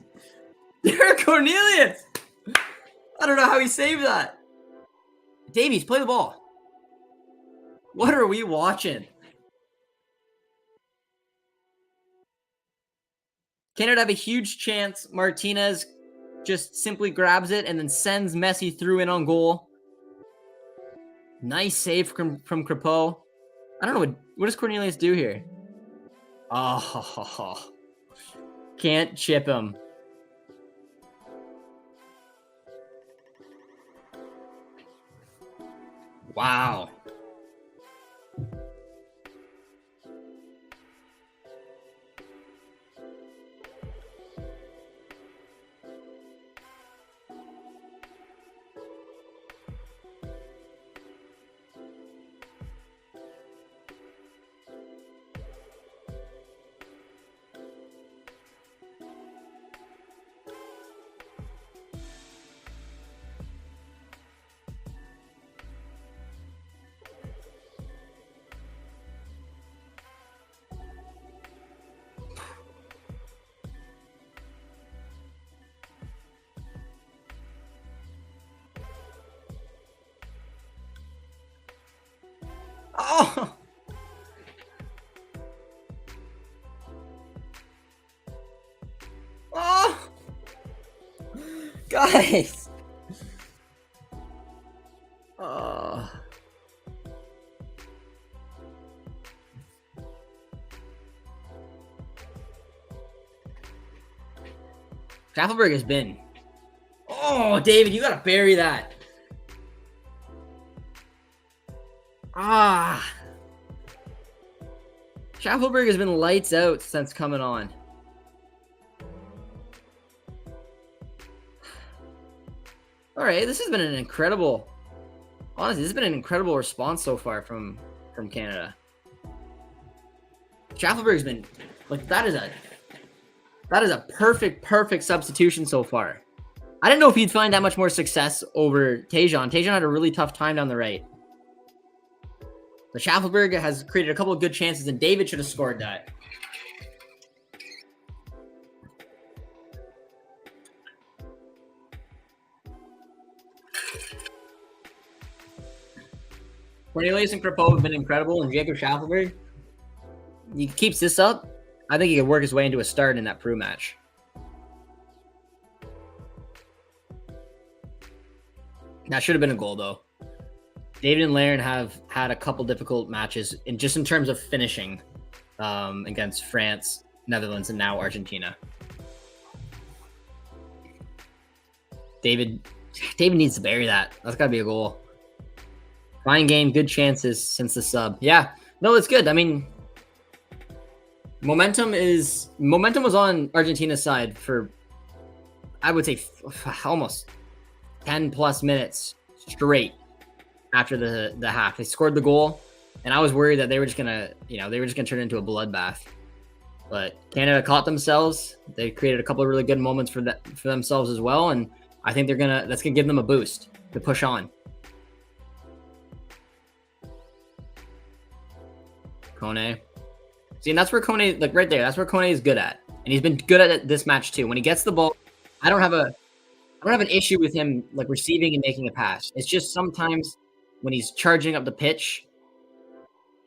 Derek Cornelius! I don't know how he saved that. Davies, play the ball. What are we watching? Canada have a huge chance. Martinez just simply grabs it and then sends Messi through in on goal. Nice save from Crepeau. I don't know what does Cornelius do here? Oh, can't chip him. Wow. Oh! Oh! Guys! Schaffelberg has been. Oh, David, you gotta bury that. Schaffelberg has been lights out since coming on. All right, this has been an incredible. Honestly, this has been an incredible response so far from Canada. Schaffelberg's been like that is a perfect substitution so far. I didn't know if he'd find that much more success over Tejan. Tejan had a really tough time down the right. But Schaffelberg has created a couple of good chances, and David should have scored that. Cornelius and Crepeau have been incredible, and Jacob Schaffelberg, he keeps this up, I think he could work his way into a start in that Peru match. That should have been a goal, though. David and Larin have had a couple difficult matches in terms of finishing against France, Netherlands, and now Argentina. David needs to bury that. That's got to be a goal. Fine game, good chances since the sub. Yeah, no, it's good. I mean, momentum was on Argentina's side for, I would say, almost 10 plus minutes straight after the half. They scored the goal, and I was worried that they were just gonna turn into a bloodbath. But Canada caught themselves. They created a couple of really good moments for themselves as well, and I think that's gonna give them a boost to push on. Kone. See, and that's where Kone, like right there, that's where Kone is good at. And he's been good at it this match too. When he gets the ball, I don't have an issue with him like receiving and making a pass. It's just sometimes when he's charging up the pitch,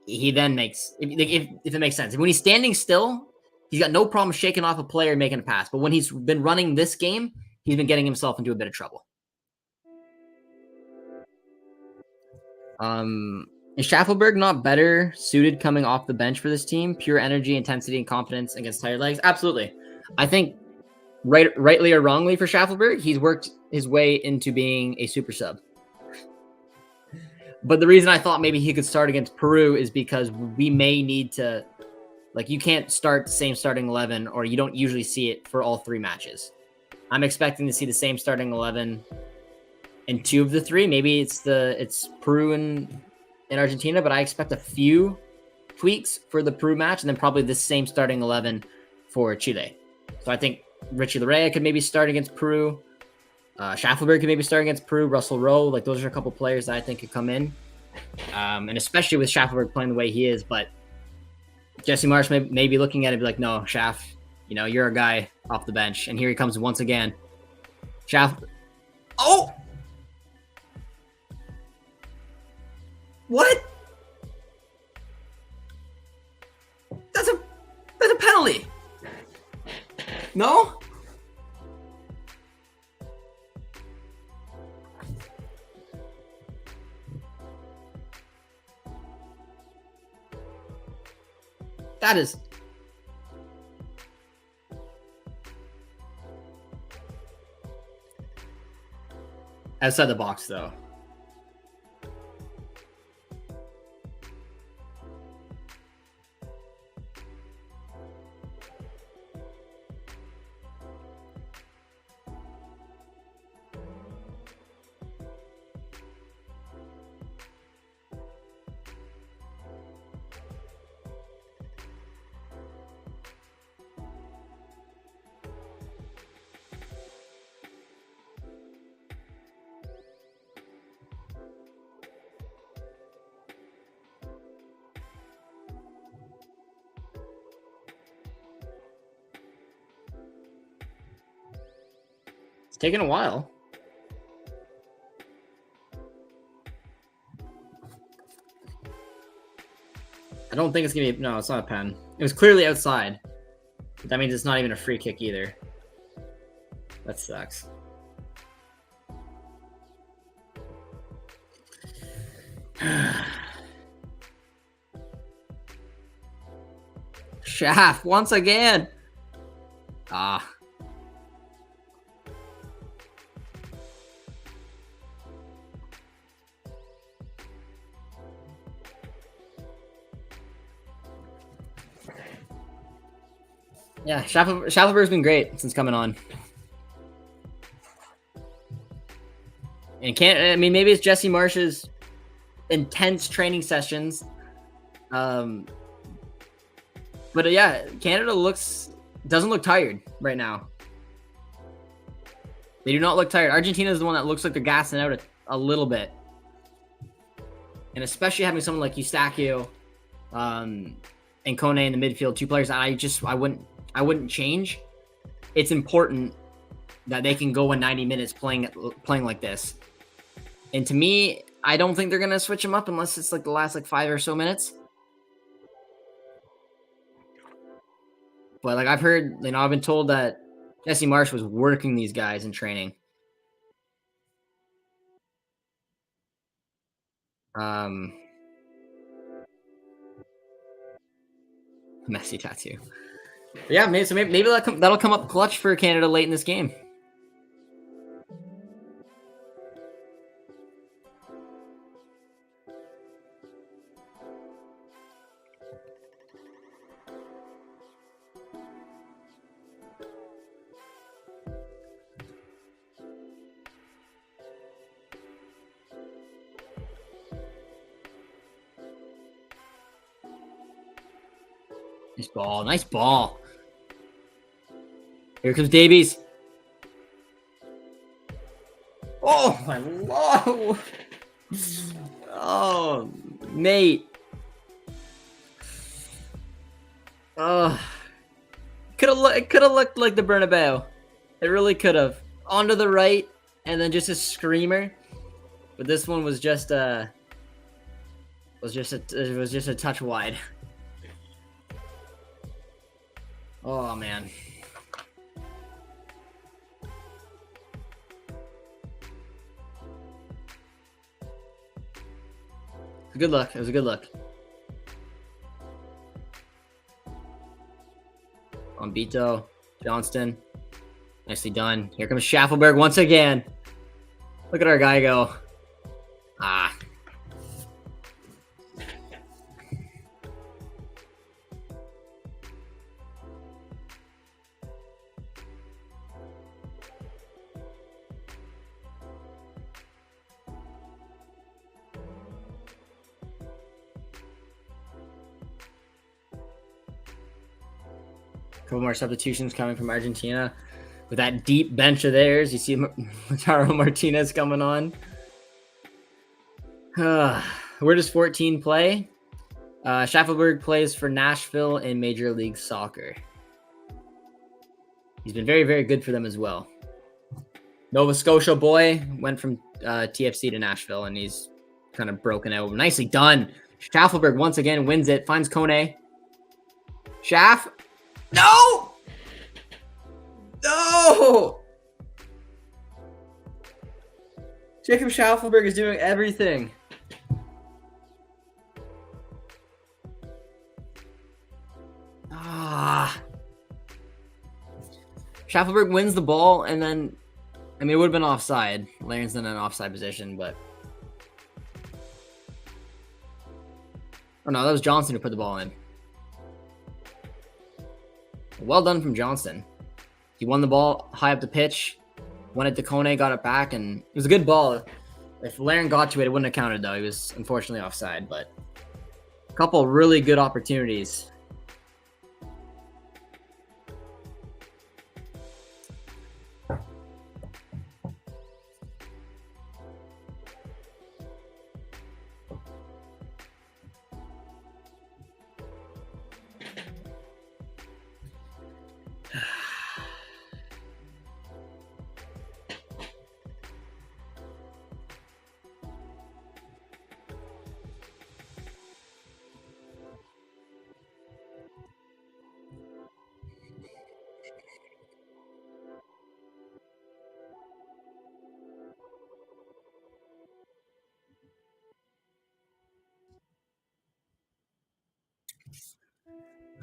he then makes, if it makes sense. When he's standing still, he's got no problem shaking off a player and making a pass. But when he's been running this game, he's been getting himself into a bit of trouble. Is Schaffelberg not better suited coming off the bench for this team? Pure energy, intensity, and confidence against tired legs? Absolutely. I think rightly or wrongly for Schaffelberg, he's worked his way into being a super sub. But the reason I thought maybe he could start against Peru is because we may need to, like, you can't start the same starting 11, or you don't usually see it for all three matches. I'm expecting to see the same starting 11 in 2 of the 3. Maybe it's Peru and in Argentina, but I expect a few tweaks for the Peru match, and then probably the same starting 11 for Chile. So I think Richie Larea could maybe start against Peru. Schaffelberg could maybe start against Peru. Russell Rowe, like those are a couple players that I think could come in, and especially with Schaffelberg playing the way he is. But Jesse Marsch may be looking at it and be like, no, Schaff, you know, you're a guy off the bench, and here he comes once again. Schaff. Oh! What? That's a penalty. No? That is outside the box, though. It's taken a while. I don't think it's gonna be. No, it's not a pen. It was clearly outside. But that means it's not even a free kick either. That sucks. Schaff once again. Ah. Yeah, Schaffelberg's been great since coming on. And I mean, maybe it's Jesse Marsch's intense training sessions. But yeah, Canada doesn't look tired right now. They do not look tired. Argentina is the one that looks like they're gassing out a little bit. And especially having someone like Eustachio and Kone in the midfield, two players I wouldn't change. It's important that they can go in 90 minutes playing like this. And to me, I don't think they're going to switch them up unless it's like the last 5 or so minutes. But I've heard, I've been told that Jesse Marsch was working these guys in training. Messi tattoo. But yeah, maybe that'll come up clutch for Canada late in this game. Nice ball. Here comes Davies. Oh my lord! Oh, mate. Oh, it could have looked like the Bernabeu. It really could have. Onto the right, and then just a screamer. But this one was just a touch wide. Oh man. It was a good look. It was a good look. On Beto, Johnston. Nicely done. Here comes Schaffelberg once again. Look at our guy go. Ah. couple more substitutions coming from Argentina. With that deep bench of theirs, you see Lautaro Martinez coming on. Where does 14 play? Schaffelberg plays for Nashville in Major League Soccer. He's been very, very good for them as well. Nova Scotia boy went from TFC to Nashville, and he's kind of broken out. Nicely done. Schaffelberg once again wins it. Finds Kone. Schaff. No! No! Jacob Schaffelberg is doing everything. Schaffelberg wins the ball, and then, I mean, it would have been offside. Laren's in an offside position, but... Oh, no, that was Johnson who put the ball in. Well done from Johnson. He won the ball high up the pitch, went it to Kone, got it back, and it was a good ball. If Laren got to it, it wouldn't have counted, though. He was unfortunately offside, but a couple really good opportunities.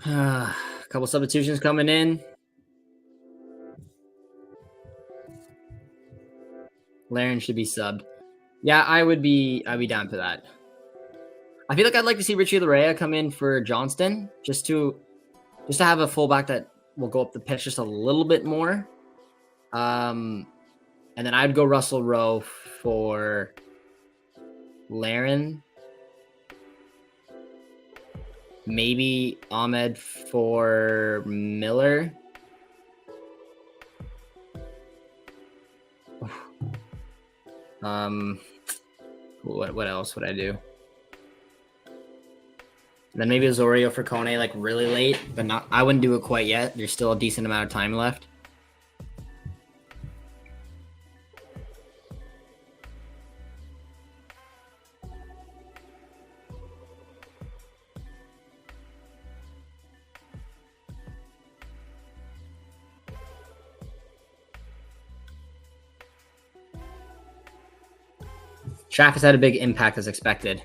A couple substitutions coming in. Laren should be subbed. Yeah, I'd be down for that. I feel like I'd like to see Richie Larea come in for Johnston, just to have a fullback that will go up the pitch just a little bit more. And then I'd go Russell Rowe for Laren. Maybe Ahmed for Miller. What else would I do? Then maybe Osorio for Kone, like really late, but not. I wouldn't do it quite yet. There's still a decent amount of time left. Schaff has had a big impact as expected.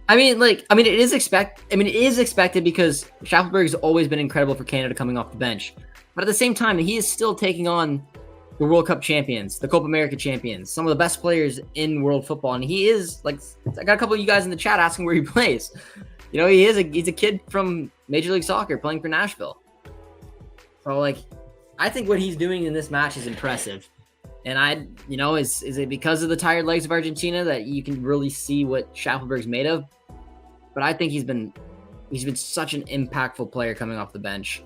It is expected because Schaffelberg has always been incredible for Canada coming off the bench. But at the same time, he is still taking on the World Cup champions, the Copa America champions, some of the best players in world football. And he is, like, I got a couple of you guys in the chat asking where he plays. You know, he's a kid from Major League Soccer playing for Nashville. So, like, I think what he's doing in this match is impressive. And is it because of the tired legs of Argentina that you can really see what Schaffelberg's made of? But I think he's been such an impactful player coming off the bench.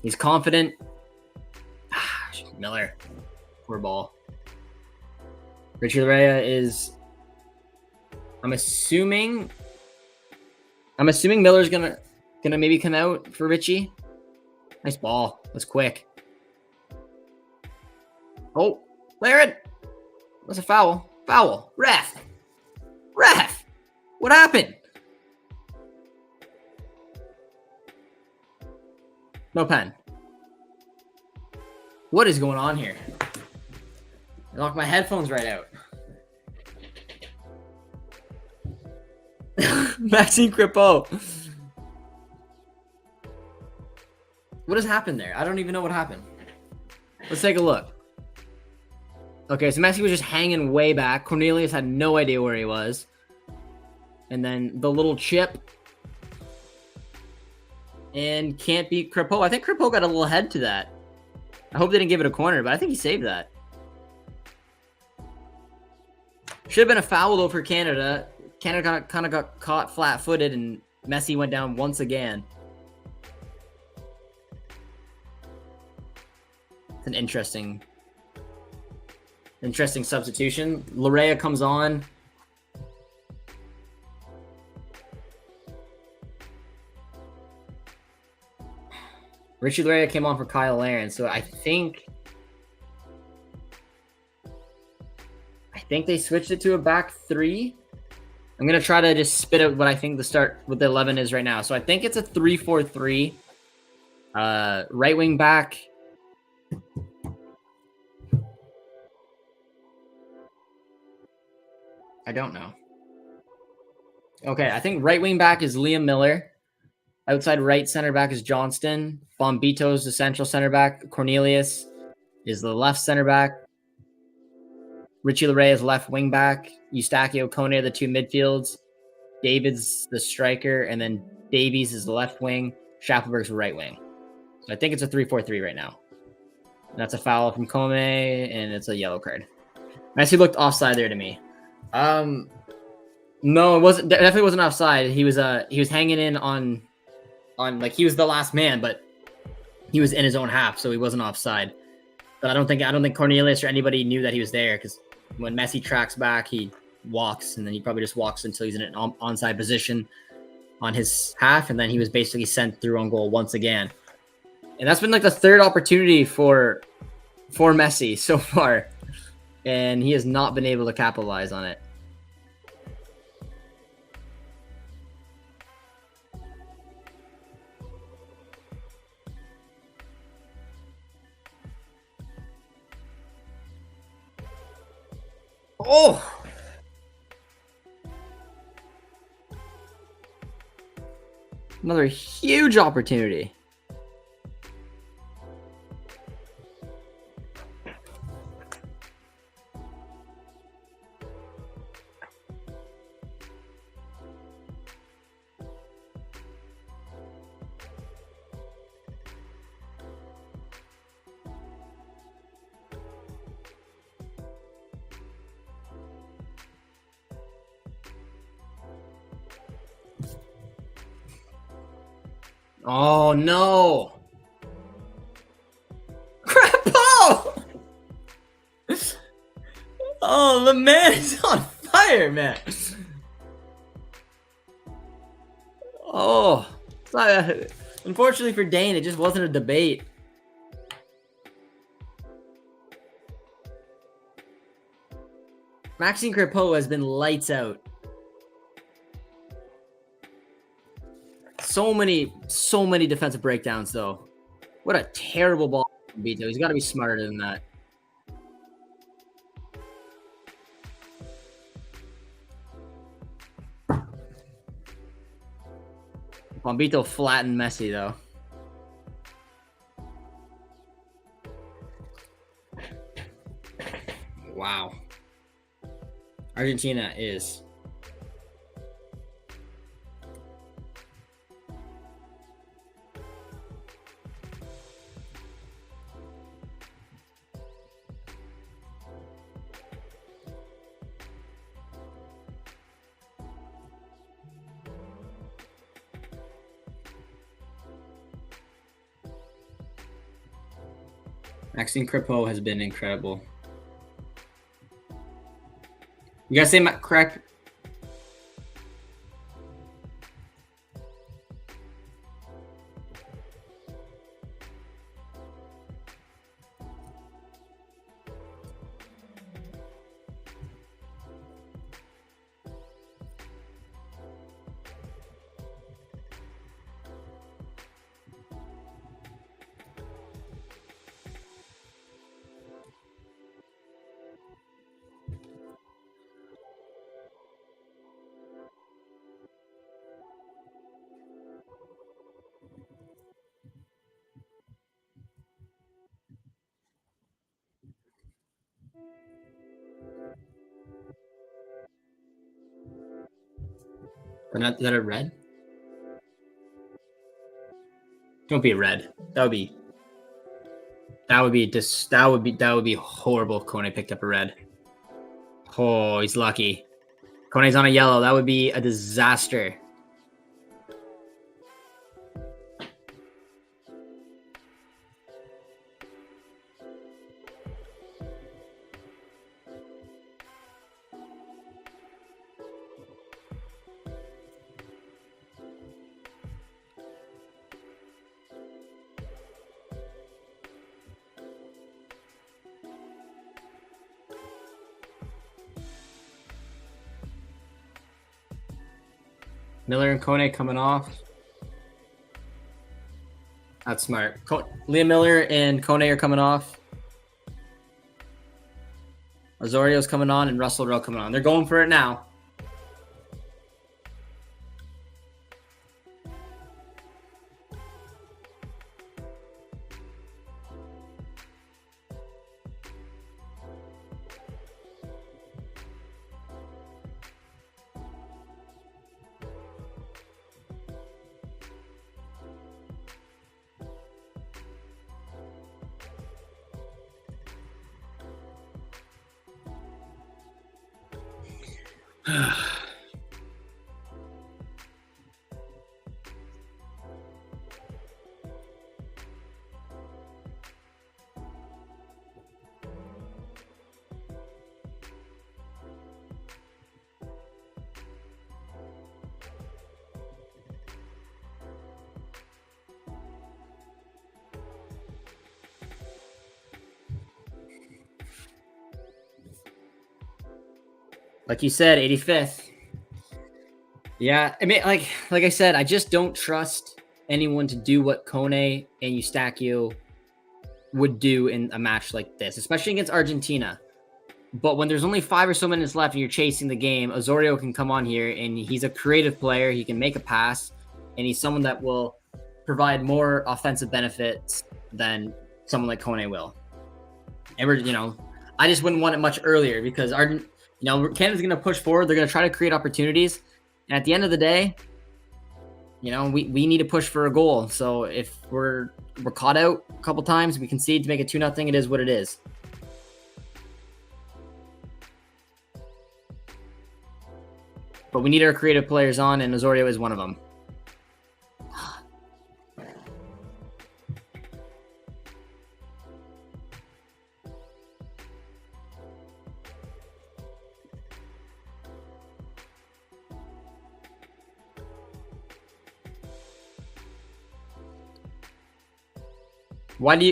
He's confident. Miller, poor ball. Richie Larea is. I'm assuming Miller's gonna maybe come out for Richie. Nice ball. That's quick. Oh. Laren! What's a foul? Foul. Ref! What happened? No pen. What is going on here? I knocked my headphones right out. Maxime Crepeau. What has happened there? I don't even know what happened. Let's take a look. Okay, so Messi was just hanging way back. Cornelius had no idea where he was. And then the little chip. And can't beat Crepeau. I think Crepeau got a little head to that. I hope they didn't give it a corner, but I think he saved that. Should have been a foul, though, for Canada. Canada kind of got caught flat-footed, and Messi went down once again. an interesting substitution. Larea comes on. Richie Larea came on for Kyle Larin, so I think they switched it to a back three. I'm gonna try to just spit out what I think the 11 is right now. So I think it's a 3-4-3. Right wing back. I don't know. Okay, I think right wing back is Liam Miller. Outside right center back is Johnston. Bombito is the central center back. Cornelius is the left center back. Richie Larea is left wing back. Eustachio Kone are the two midfields. David's the striker. And then Davies is the left wing. Schaffelberg's the right wing. So I think it's a 3-4-3 right now. And that's a foul from Kome, and it's a yellow card. Messi looked offside there to me. No, it wasn't. Definitely wasn't offside. He was hanging in on like he was the last man, but he was in his own half, so he wasn't offside. But I don't think Cornelius or anybody knew that he was there, because when Messi tracks back, he walks, and then he probably just walks until he's in an onside position on his half, and then he was basically sent through on goal once again. And that's been like the third opportunity for Messi so far, and he has not been able to capitalize on it. Oh! Another huge opportunity. Oh no! Crapo! Oh, the man is on fire, man. Oh, it's not unfortunately for Dane, it just wasn't a debate. Maxime Crepeau has been lights out. So many defensive breakdowns, though. What a terrible ball from Vito. He's got to be smarter than that. Bombito flattened Messi, though. Wow. Argentina is... Maxime Crepeau has been incredible. You guys say correct? Is that a red? Don't be a red. That would be horrible if Kone picked up a red. Oh, he's lucky. Kone's on a yellow. That would be a disaster. Miller and Kone coming off. That's smart. Liam Miller and Kone are coming off. Osorio's coming on and Russell Rowe coming on. They're going for it now. Like you said, 85th. Yeah, I mean, like I said, I just don't trust anyone to do what Kone and Eustachio would do in a match like this, especially against Argentina. But when there's only 5 or so minutes left and you're chasing the game, Osorio can come on here and he's a creative player. He can make a pass, and he's someone that will provide more offensive benefits than someone like Kone will. And I just wouldn't want it much earlier because Canada's going to push forward. They're going to try to create opportunities. And at the end of the day, we need to push for a goal. So if we're caught out a couple times, we concede to make it 2-0. It is what it is. But we need our creative players on, and Osorio is one of them. Why do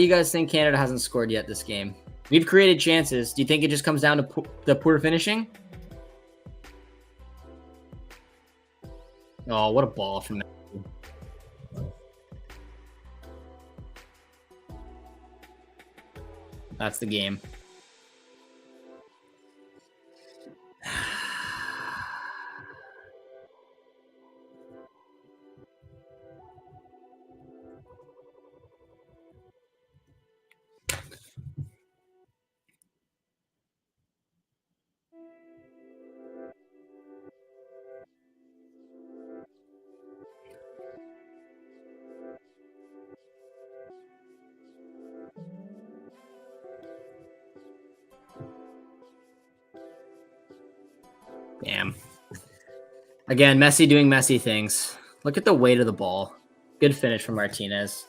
you guys think Canada hasn't scored yet this game? We've created chances. Do you think it just comes down to the poor finishing? Oh, what a ball from that. That's the game. Damn. Again, Messi doing Messi things. Look at the weight of the ball. Good finish from Martinez.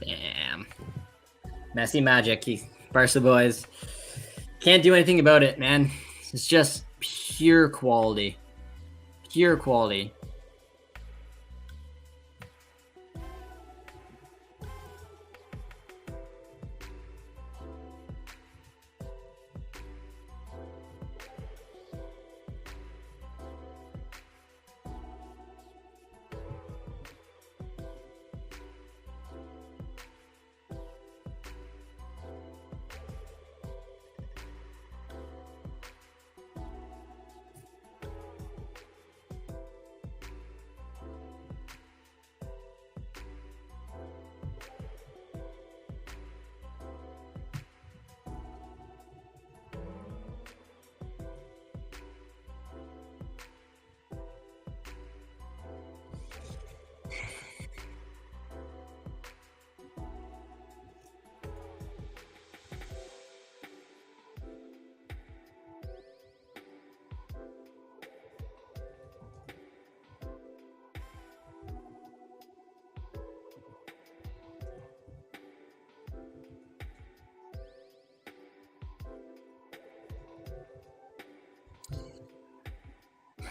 Damn. Messi magic. Barca boys. Can't do anything about it, man. It's just pure quality. Pure quality.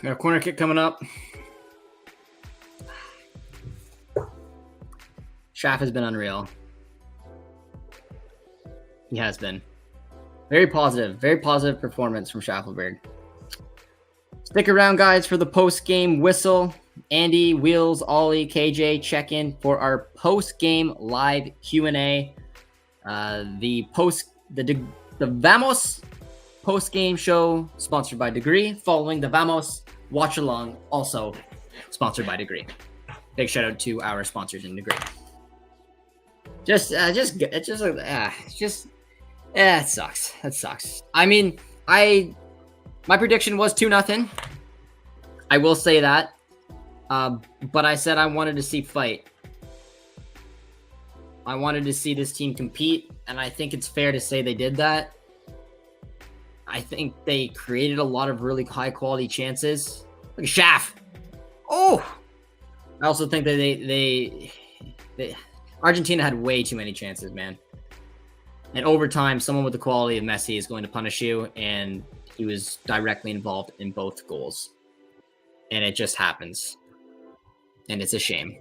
Got a corner kick coming up. Schaff has been unreal. He has been. Very positive performance from Schaffelberg. Stick around, guys, for the post-game whistle. Andy, Wheels, Ollie, KJ, check in for our post-game live Q&A. The Vamos post-game show sponsored by Degree, following the Vamos Watch-Along, also sponsored by Degree. Big shout out to our sponsors in Degree. It sucks. That sucks. I mean, my prediction was 2-0. I will say that. But I said I wanted to see fight. I wanted to see this team compete, and I think it's fair to say they did that. I think they created a lot of really high-quality chances. Look at Schaff. Oh! I also think that they Argentina had way too many chances, man. And over time, someone with the quality of Messi is going to punish you, and he was directly involved in both goals. And it just happens. And it's a shame.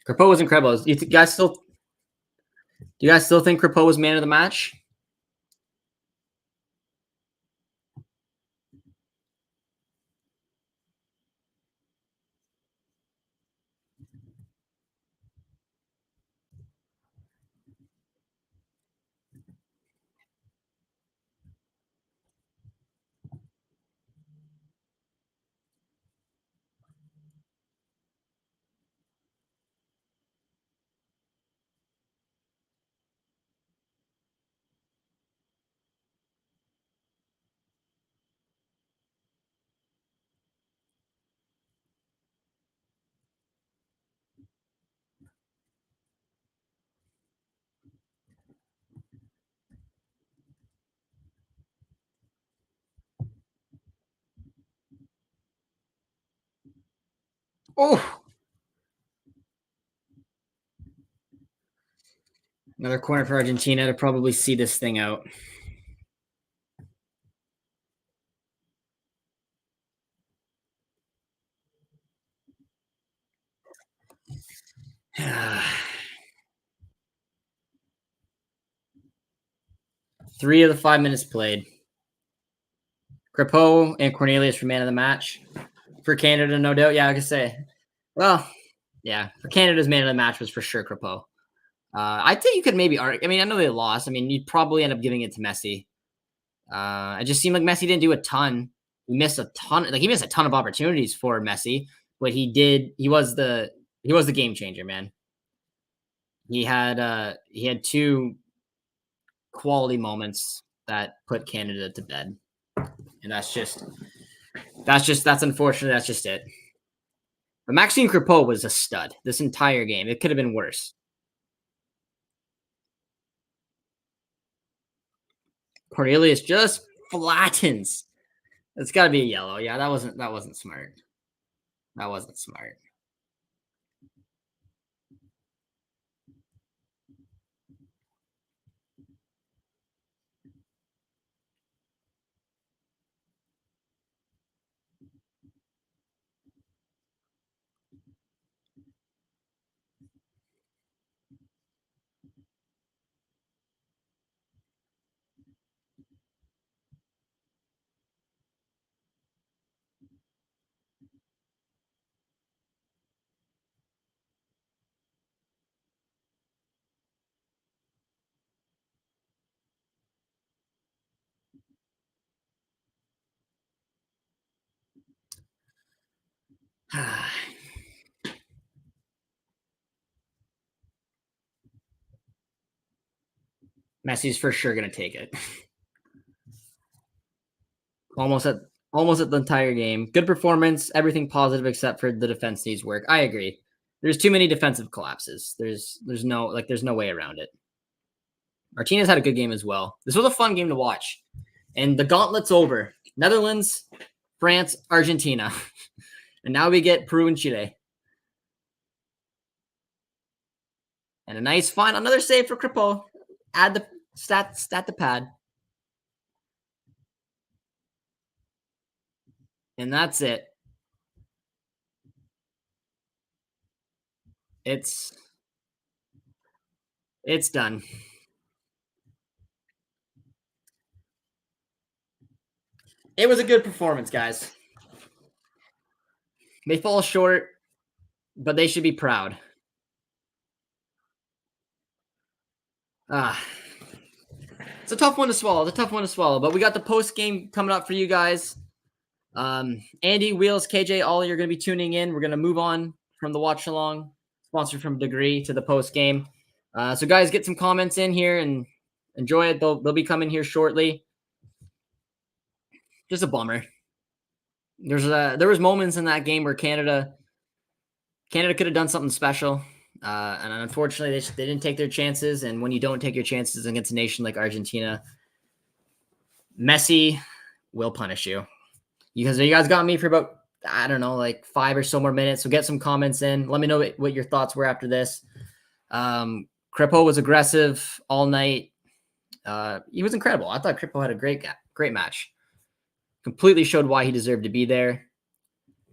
Crepeau was incredible. Do you guys still think Crepeau was man of the match? Oh! Another corner for Argentina to probably see this thing out. Three of the 5 minutes played. Crepeau and Cornelius for man of the match. For Canada, no doubt. Yeah, I could say. Well, yeah. For Canada's man of the match was for sure Crepeau. I think you could maybe argue. I mean, I know they lost. I mean, you'd probably end up giving it to Messi. It just seemed like Messi didn't do a ton. He missed a ton. Like he missed a ton of opportunities for Messi, but he did. He was the game changer, man. He had two quality moments that put Canada to bed, and that's unfortunate. That's just it. But Maxime Crepeau was a stud this entire game. It could have been worse. Cornelius just flattens. It's got to be a yellow. Yeah, that wasn't smart. That wasn't smart. Messi's for sure going to take it. Almost at the entire game. Good performance, everything positive except for the defense needs work. I agree. There's too many defensive collapses. There's no way around it. Martinez had a good game as well. This was a fun game to watch. And the gauntlet's over. Netherlands, France, Argentina. And now we get Peru and Chile. And a nice find. Another save for Crepeau. Add the stat to pad. And that's it. It's done. It was a good performance, guys. They fall short, but they should be proud. It's a tough one to swallow. But we got the post game coming up for you guys. Andy, Wheels, KJ, Ollie are going to be tuning in. We're going to move on from the watch along, sponsored from Degree, to the post game. So guys, get some comments in here and enjoy it. They'll be coming here shortly. Just a bummer. There was moments in that game where Canada could have done something special. And unfortunately, they didn't take their chances. And when you don't take your chances against a nation like Argentina, Messi will punish you. You guys got me for about, I don't know, like 5 or so more minutes. So get some comments in. Let me know what your thoughts were after this. Crepeau was aggressive all night. He was incredible. I thought Crepeau had a great match. Completely showed why he deserved to be there.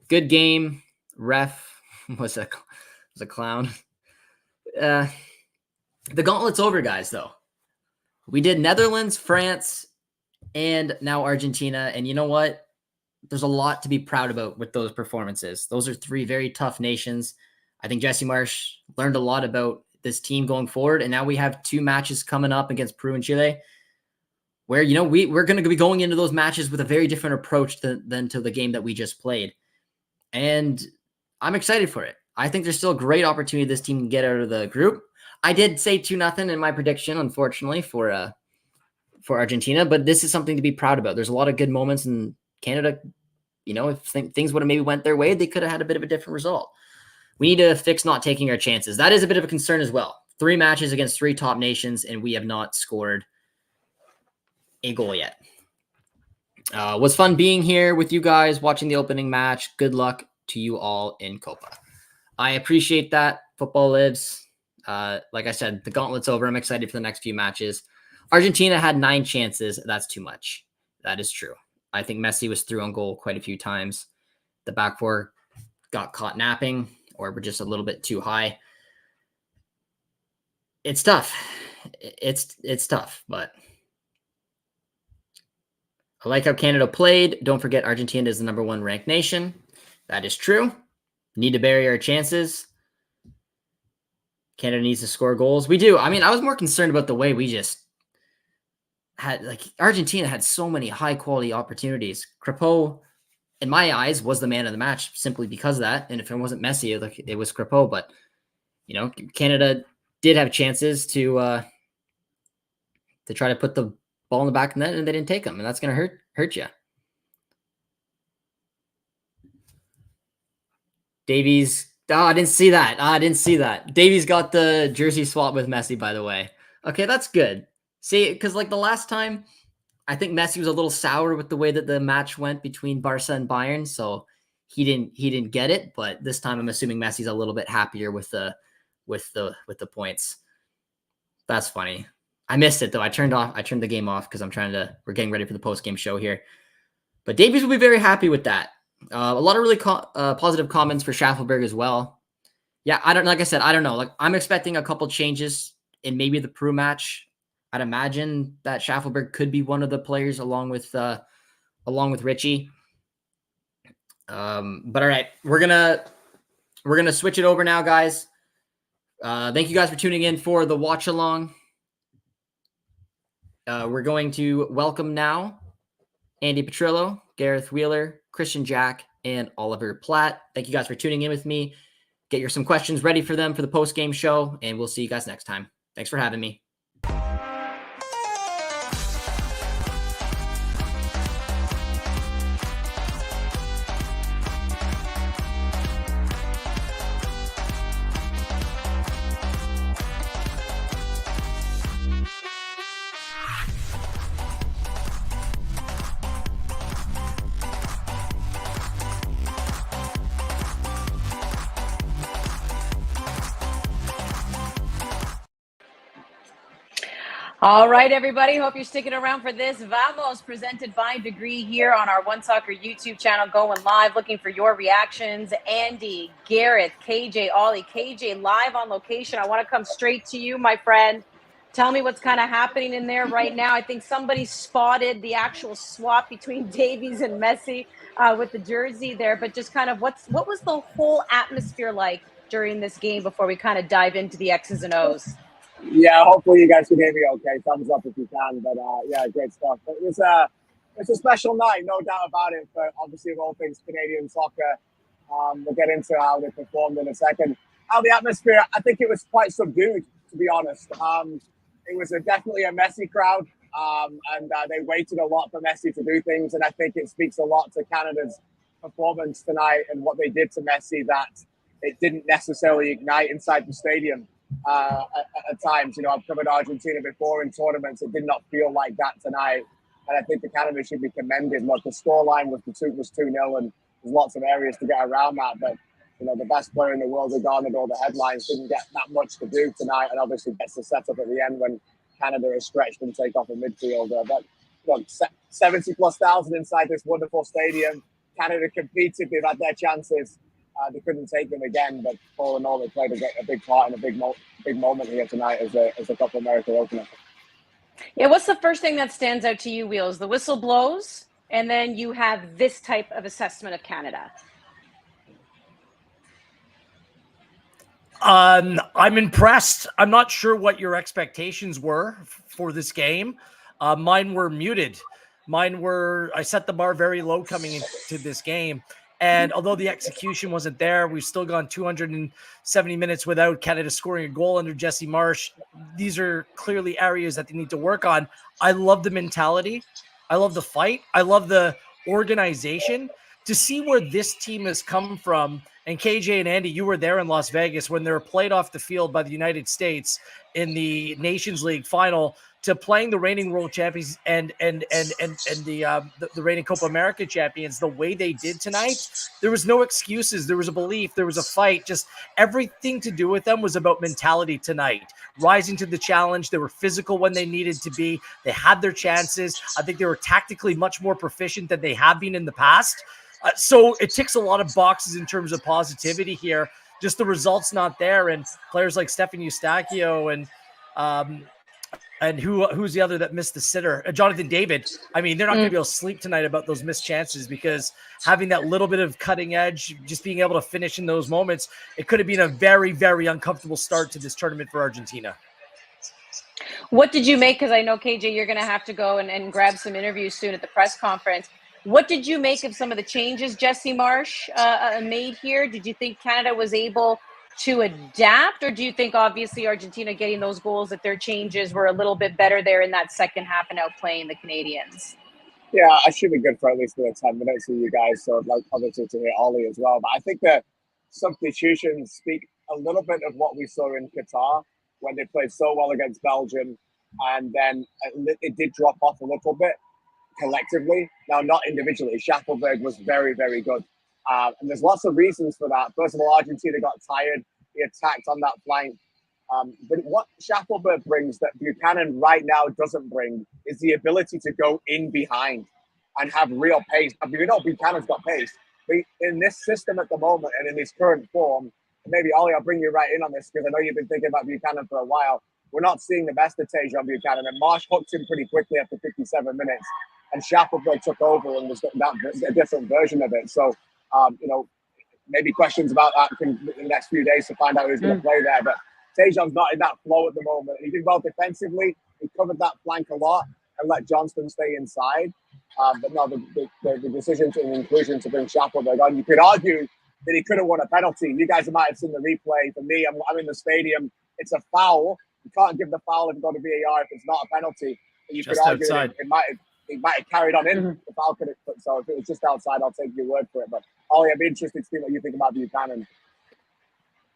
Good game. Ref was a clown. The gauntlet's over, guys, though. We did Netherlands, France, and now Argentina. And you know what? There's a lot to be proud about with those performances. Those are 3 very tough nations. I think Jesse Marsh learned a lot about this team going forward. And now we have 2 matches coming up against Peru and Chile, where, we're going to be going into those matches with a very different approach than to the game that we just played. And I'm excited for it. I think there's still a great opportunity this team can get out of the group. I did say 2-0 in my prediction, unfortunately, for Argentina, but this is something to be proud about. There's a lot of good moments in Canada. If things would have maybe went their way, they could have had a bit of a different result. We need to fix not taking our chances. That is a bit of a concern as well. 3 matches against 3 top nations, and we have not scored a goal yet. Was fun being here with you guys, watching the opening match. Good luck to you all in Copa. I appreciate that. Football lives. Like I said, the gauntlet's over. I'm excited for the next few matches. Argentina had 9 chances. That's too much. That is true. I think Messi was through on goal quite a few times. The back 4 got caught napping or were just a little bit too high. It's tough. It's tough, but I like how Canada played. Don't forget, Argentina is the number 1 ranked nation. That is true. Need to bury our chances. Canada needs to score goals. We do. I mean, I was more concerned about the way we just had, Argentina had so many high-quality opportunities. Crepeau, in my eyes, was the man of the match simply because of that. And if it wasn't Messi, it was Crepeau. But, Canada did have chances to try to put the ball in the back of the net, and they didn't take them. And that's going to hurt you. Davies. Oh, I didn't see that. Davies got the jersey swap with Messi, by the way. Okay, that's good. See, because the last time, I think Messi was a little sour with the way that the match went between Barca and Bayern, so he didn't get it. But this time, I'm assuming Messi's a little bit happier with the points. That's funny. I missed it though. I turned the game off because we're getting ready for the post game show here. But Davies will be very happy with that. A lot of really positive comments for Schaffelberg as well. Yeah, I don't know. I'm expecting a couple changes in maybe the Peru match. I'd imagine that Schaffelberg could be one of the players along with Richie. But all right, we're gonna switch it over now, guys. Thank you guys for tuning in for the watch along. We're going to welcome now Andy Petrillo, Gareth Wheeler, Christian Jack, and Oliver Platt. Thank you guys for tuning in with me. Get some questions ready for them for the post-game show, and we'll see you guys next time. Thanks for having me. All right, everybody. Hope you're sticking around for this. Vamos, presented by Degree here on our One Soccer YouTube channel, going live, looking for your reactions. Andy, Gareth, KJ, Ollie, KJ, live on location. I want to come straight to you, my friend. Tell me what's kind of happening in there right now. I think somebody spotted the actual swap between Davies and Messi with the jersey there, but just kind of what was the whole atmosphere like during this game before we kind of dive into the X's and O's? Yeah, hopefully you guys can hear me okay. Thumbs up if you can. But yeah, great stuff. But it's a special night, no doubt about it. But obviously, of all things Canadian soccer, we'll get into how they performed in a second. How the atmosphere, I think it was quite subdued, to be honest. It was definitely a Messi crowd, and they waited a lot for Messi to do things. And I think it speaks a lot to Canada's performance tonight and what they did to Messi, that it didn't necessarily ignite inside the stadium. At times, you know, I've covered Argentina before in tournaments. It did not feel like that tonight, and I think the Canada should be commended. Look, the scoreline was 2-0, and there's lots of areas to get around that. But you know, the best player in the world who garnered all the headlines didn't get that much to do tonight, and obviously gets the setup at the end when Canada is stretched and take off a midfielder. But look, 70,000+ inside this wonderful stadium. Canada competed; they've had their chances. They couldn't take them again, but all in all, they played a big part and a big moment here tonight as a Copa America opener. Yeah, what's the first thing that stands out to you, Wheels? The whistle blows, and then you have this type of assessment of Canada. I'm impressed. I'm not sure what your expectations were for this game. Mine were muted. I set the bar very low coming into this game. And although the execution wasn't there, we've still gone 270 minutes without Canada scoring a goal under Jesse Marsch. These are clearly areas that they need to work on. I love the mentality. I love the fight. I love the organization. To see where this team has come from, and KJ and Andy, you were there in Las Vegas when they were played off the field by the United States in the Nations League final, to playing the reigning world champions and the reigning Copa America champions the way they did tonight. There was no excuses. There was a belief. There was a fight. Just everything to do with them was about mentality tonight. Rising to the challenge. They were physical when they needed to be. They had their chances. I think they were tactically much more proficient than they have been in the past. So it ticks a lot of boxes in terms of positivity here. Just the results not there, and players like Stefan Eustachio and who's the other that missed the sitter? Jonathan David. I mean, they're not going to be able to sleep tonight about those missed chances, because having that little bit of cutting edge, just being able to finish in those moments, it could have been a very, very uncomfortable start to this tournament for Argentina. What did you make? Because I know, KJ, you're going to have to go and grab some interviews soon at the press conference. What did you make of some of the changes Jesse Marsch made here? Did you think Canada was able to adapt, or do you think obviously Argentina getting those goals, that their changes were a little bit better there in that second half and outplaying the Canadians? Yeah, I should be good for at least 10 minutes with you guys. So I'd like obviously to hear Ollie as well. But I think the substitutions speak a little bit of what we saw in Qatar when they played so well against Belgium, and then it did drop off a little bit collectively. Now, not individually. Schaffelberg was very, very good. And there's lots of reasons for that. First of all, Argentina got tired. He attacked on that flank. But what Schaffelberg brings that Buchanan right now doesn't bring is the ability to go in behind and have real pace. I mean, we know Buchanan's got pace, but in this system at the moment and in his current form, maybe Ollie, I'll bring you right in on this because I know you've been thinking about Buchanan for a while. We're not seeing the best of Tejan Buchanan, and Marsch hooked him pretty quickly after 57 minutes, and Schaffelberg took over and was a different version of it. So, you know, maybe questions about that in the next few days to find out who's going to play there. But Tejan's not in that flow at the moment. He did well defensively. He covered that flank a lot and let Johnston stay inside. But no, the decision and inclusion to bring Schaffelberg on, you could argue that he could have won a penalty. You guys might have seen the replay. For me, I'm in the stadium. It's a foul. You can't give the foul if you go to VAR if it's not a penalty. But you Just could argue outside. It might have carried on in. The foul could have. So if it was just outside, I'll take your word for it. But Ollie, I'd be interested to see what you think about Buchanan.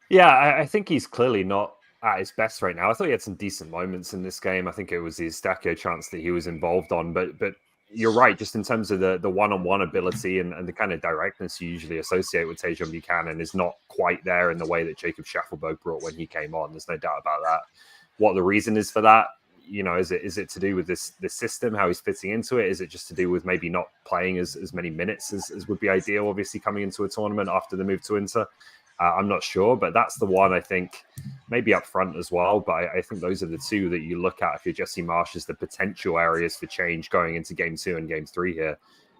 Yeah, I think he's clearly not at his best right now. I thought he had some decent moments in this game. I think it was the Eustachio chance that he was involved on. But you're right, just in terms of the one-on-one ability and the kind of directness you usually associate with Tejan Buchanan is not quite there in the way that Jacob Schaffelberg brought when he came on. There's no doubt about that. What the reason is for that, is it to do with this system, how he's fitting into it? Is it just to do with maybe not playing as many minutes as would be ideal, obviously coming into a tournament after the move to Inter? I'm not sure, but that's the one I think maybe up front as well. But I think those are the two that you look at if you're Jesse Marsch as the potential areas for change going into game 2 and game 3 here.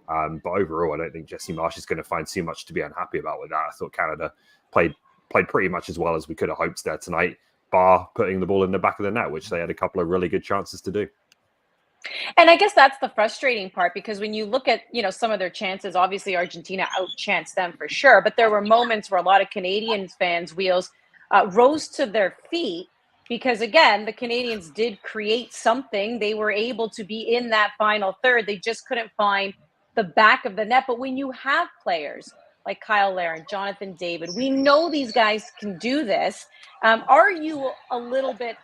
But overall, I don't think Jesse Marsch is going to find too much to be unhappy about with that. I thought Canada played pretty much as well as we could have hoped there tonight, bar putting the ball in the back of the net, which they had a couple of really good chances to do. And I guess that's the frustrating part, because when you look at, some of their chances, obviously Argentina outchanced them for sure. But there were moments where a lot of Canadian fans, Wheels, rose to their feet because, again, the Canadians did create something. They were able to be in that final third. They just couldn't find the back of the net. But when you have players like Kyle Larin, Jonathan David, we know these guys can do this. Are you a little bit,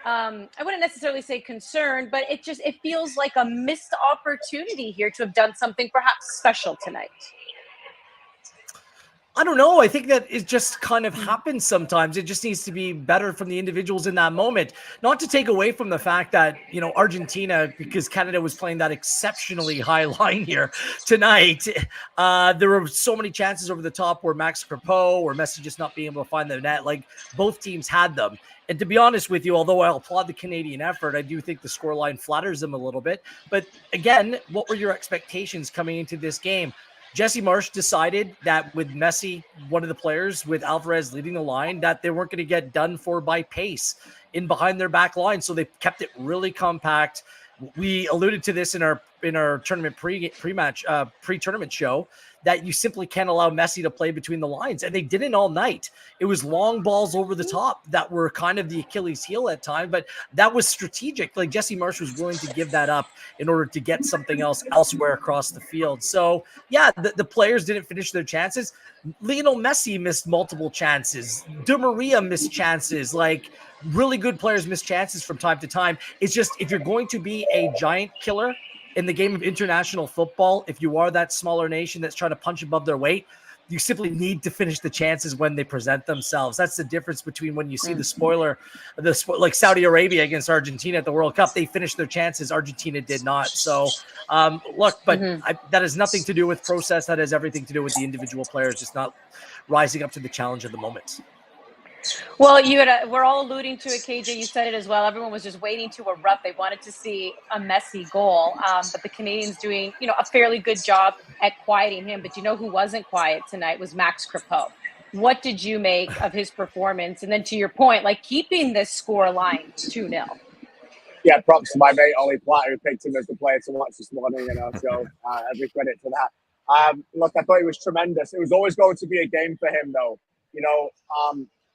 I wouldn't necessarily say concerned, but it feels like a missed opportunity here to have done something perhaps special tonight? I don't know. I think that it just kind of happens sometimes. It just needs to be better from the individuals in that moment. Not to take away from the fact that, Argentina, because Canada was playing that exceptionally high line here tonight, there were so many chances over the top where Max Crepeau or Messi just not being able to find the net. Like, both teams had them. And to be honest with you, although I'll applaud the Canadian effort, I do think the scoreline flatters them a little bit. But again, what were your expectations coming into this game? Jesse Marsch decided that with Messi, one of the players, with Alvarez leading the line, that they weren't going to get done for by pace in behind their back line. So they kept it really compact. We alluded to this in our tournament pre-tournament show, that you simply can't allow Messi to play between the lines. And they didn't all night. It was long balls over the top that were kind of the Achilles heel at times, but that was strategic. Like, Jesse Marsch was willing to give that up in order to get something else elsewhere across the field. So yeah, the players didn't finish their chances. Lionel Messi missed multiple chances. Di Maria missed chances. Like, really good players miss chances from time to time. It's just, if you're going to be a giant killer in the game of international football, if you are that smaller nation that's trying to punch above their weight, you simply need to finish the chances when they present themselves. That's the difference between when you see the spoiler, like Saudi Arabia against Argentina at the World Cup. They finished their chances. Argentina did not. So look, but that has nothing to do with process. That has everything to do with the individual players just not rising up to the challenge of the moment. Well, we're all alluding to it, KJ. You said it as well. Everyone was just waiting to erupt. They wanted to see a Messi goal, but the Canadians doing, a fairly good job at quieting him. But who wasn't quiet tonight was Max Crepeau. What did you make of his performance? And then, to your point, like, keeping this score line 2-0. Yeah, props to my mate Ollie Platter, who picked him as the player to watch this morning. So every credit to that. Look, I thought he was tremendous. It was always going to be a game for him, though.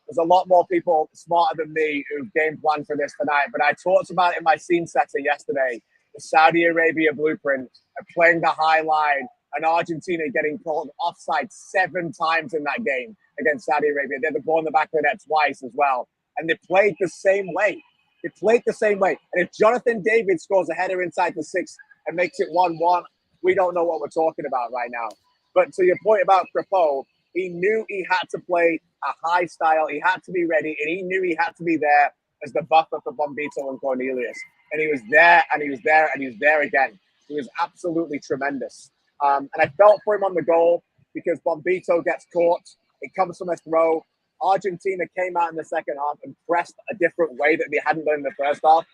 There's a lot more people smarter than me who've game planned for this tonight, but I talked about it in my scene setter yesterday. The Saudi Arabia blueprint of playing the high line and Argentina getting called offside 7 times in that game against Saudi Arabia. They had the ball in the back of the net twice as well. And they played the same way. And if Jonathan David scores a header inside the 6 and makes it 1-1, we don't know what we're talking about right now. But to your point about Crepeau, he knew he had to play a high style. He had to be ready, and he knew he had to be there as the buffer for Bombito and Cornelius. And he was there, and he was there, and he was there again. He was absolutely tremendous. And I felt for him on the goal because Bombito gets caught. It comes from a throw. Argentina came out in the second half and pressed a different way that they hadn't done in the first half.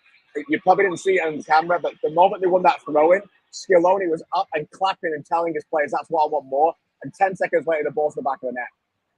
You probably didn't see it on camera, but the moment they won that throw-in, Scaloni was up and clapping and telling his players, that's what I want more. And 10 seconds later, the ball's in the back of the net.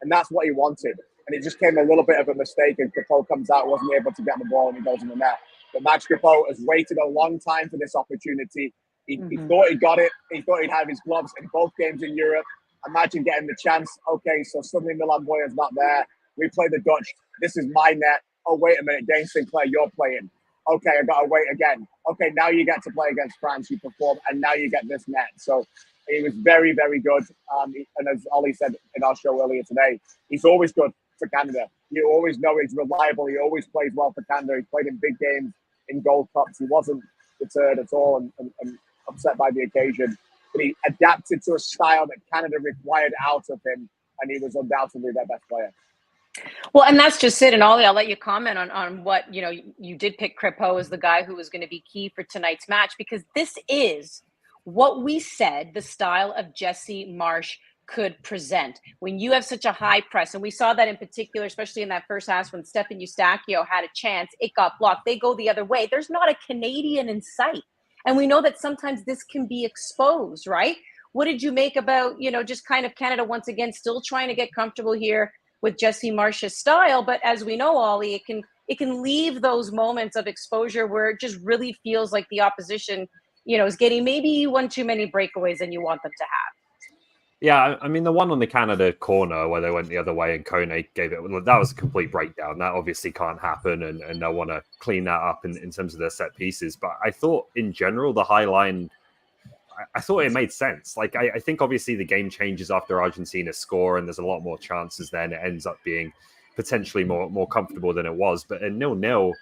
And that's what he wanted. And it just came a little bit of a mistake, and Crepeau comes out, wasn't able to get the ball, and he goes in the net. But Max Crepeau has waited a long time for this opportunity. He thought he got it. He thought he'd have his gloves in both games in Europe. Imagine getting the chance. Okay, so suddenly Milan Boyan's not there. We play the Dutch. This is my net. Oh, wait a minute. Dane Sinclair, you're playing. Okay, I got to wait again. Okay, now you get to play against France. You perform, and now you get this net. So he was very, very good. And as Ollie said in our show earlier today, he's always good for Canada. You always know he's reliable. He always plays well for Canada. He played in big games, in Gold Cups. He wasn't deterred at all and upset by the occasion. But he adapted to a style that Canada required out of him, and he was undoubtedly their best player. Well, and that's just it. And Ollie, I'll let you comment on what, you did pick Kripo as the guy who was going to be key for tonight's match, because this is what we said the style of Jesse Marsh could present. When you have such a high press, and we saw that in particular, especially in that first half when Stefan Eustachio had a chance, it got blocked. They go the other way. There's not a Canadian in sight. And we know that sometimes this can be exposed, right? What did you make about, just kind of Canada once again still trying to get comfortable here with Jesse Marsh's style? But as we know, Ollie, it can leave those moments of exposure where it just really feels like the opposition, is getting maybe one too many breakaways than you want them to have. Yeah, I mean, the one on the Canada corner where they went the other way and Kone gave it, that was a complete breakdown. That obviously can't happen, and they'll want to clean that up in terms of their set pieces. But I thought, in general, the high line, I thought it made sense. Like, I think obviously the game changes after Argentina score, and there's a lot more chances then. It ends up being potentially more comfortable than it was. But at 0-0,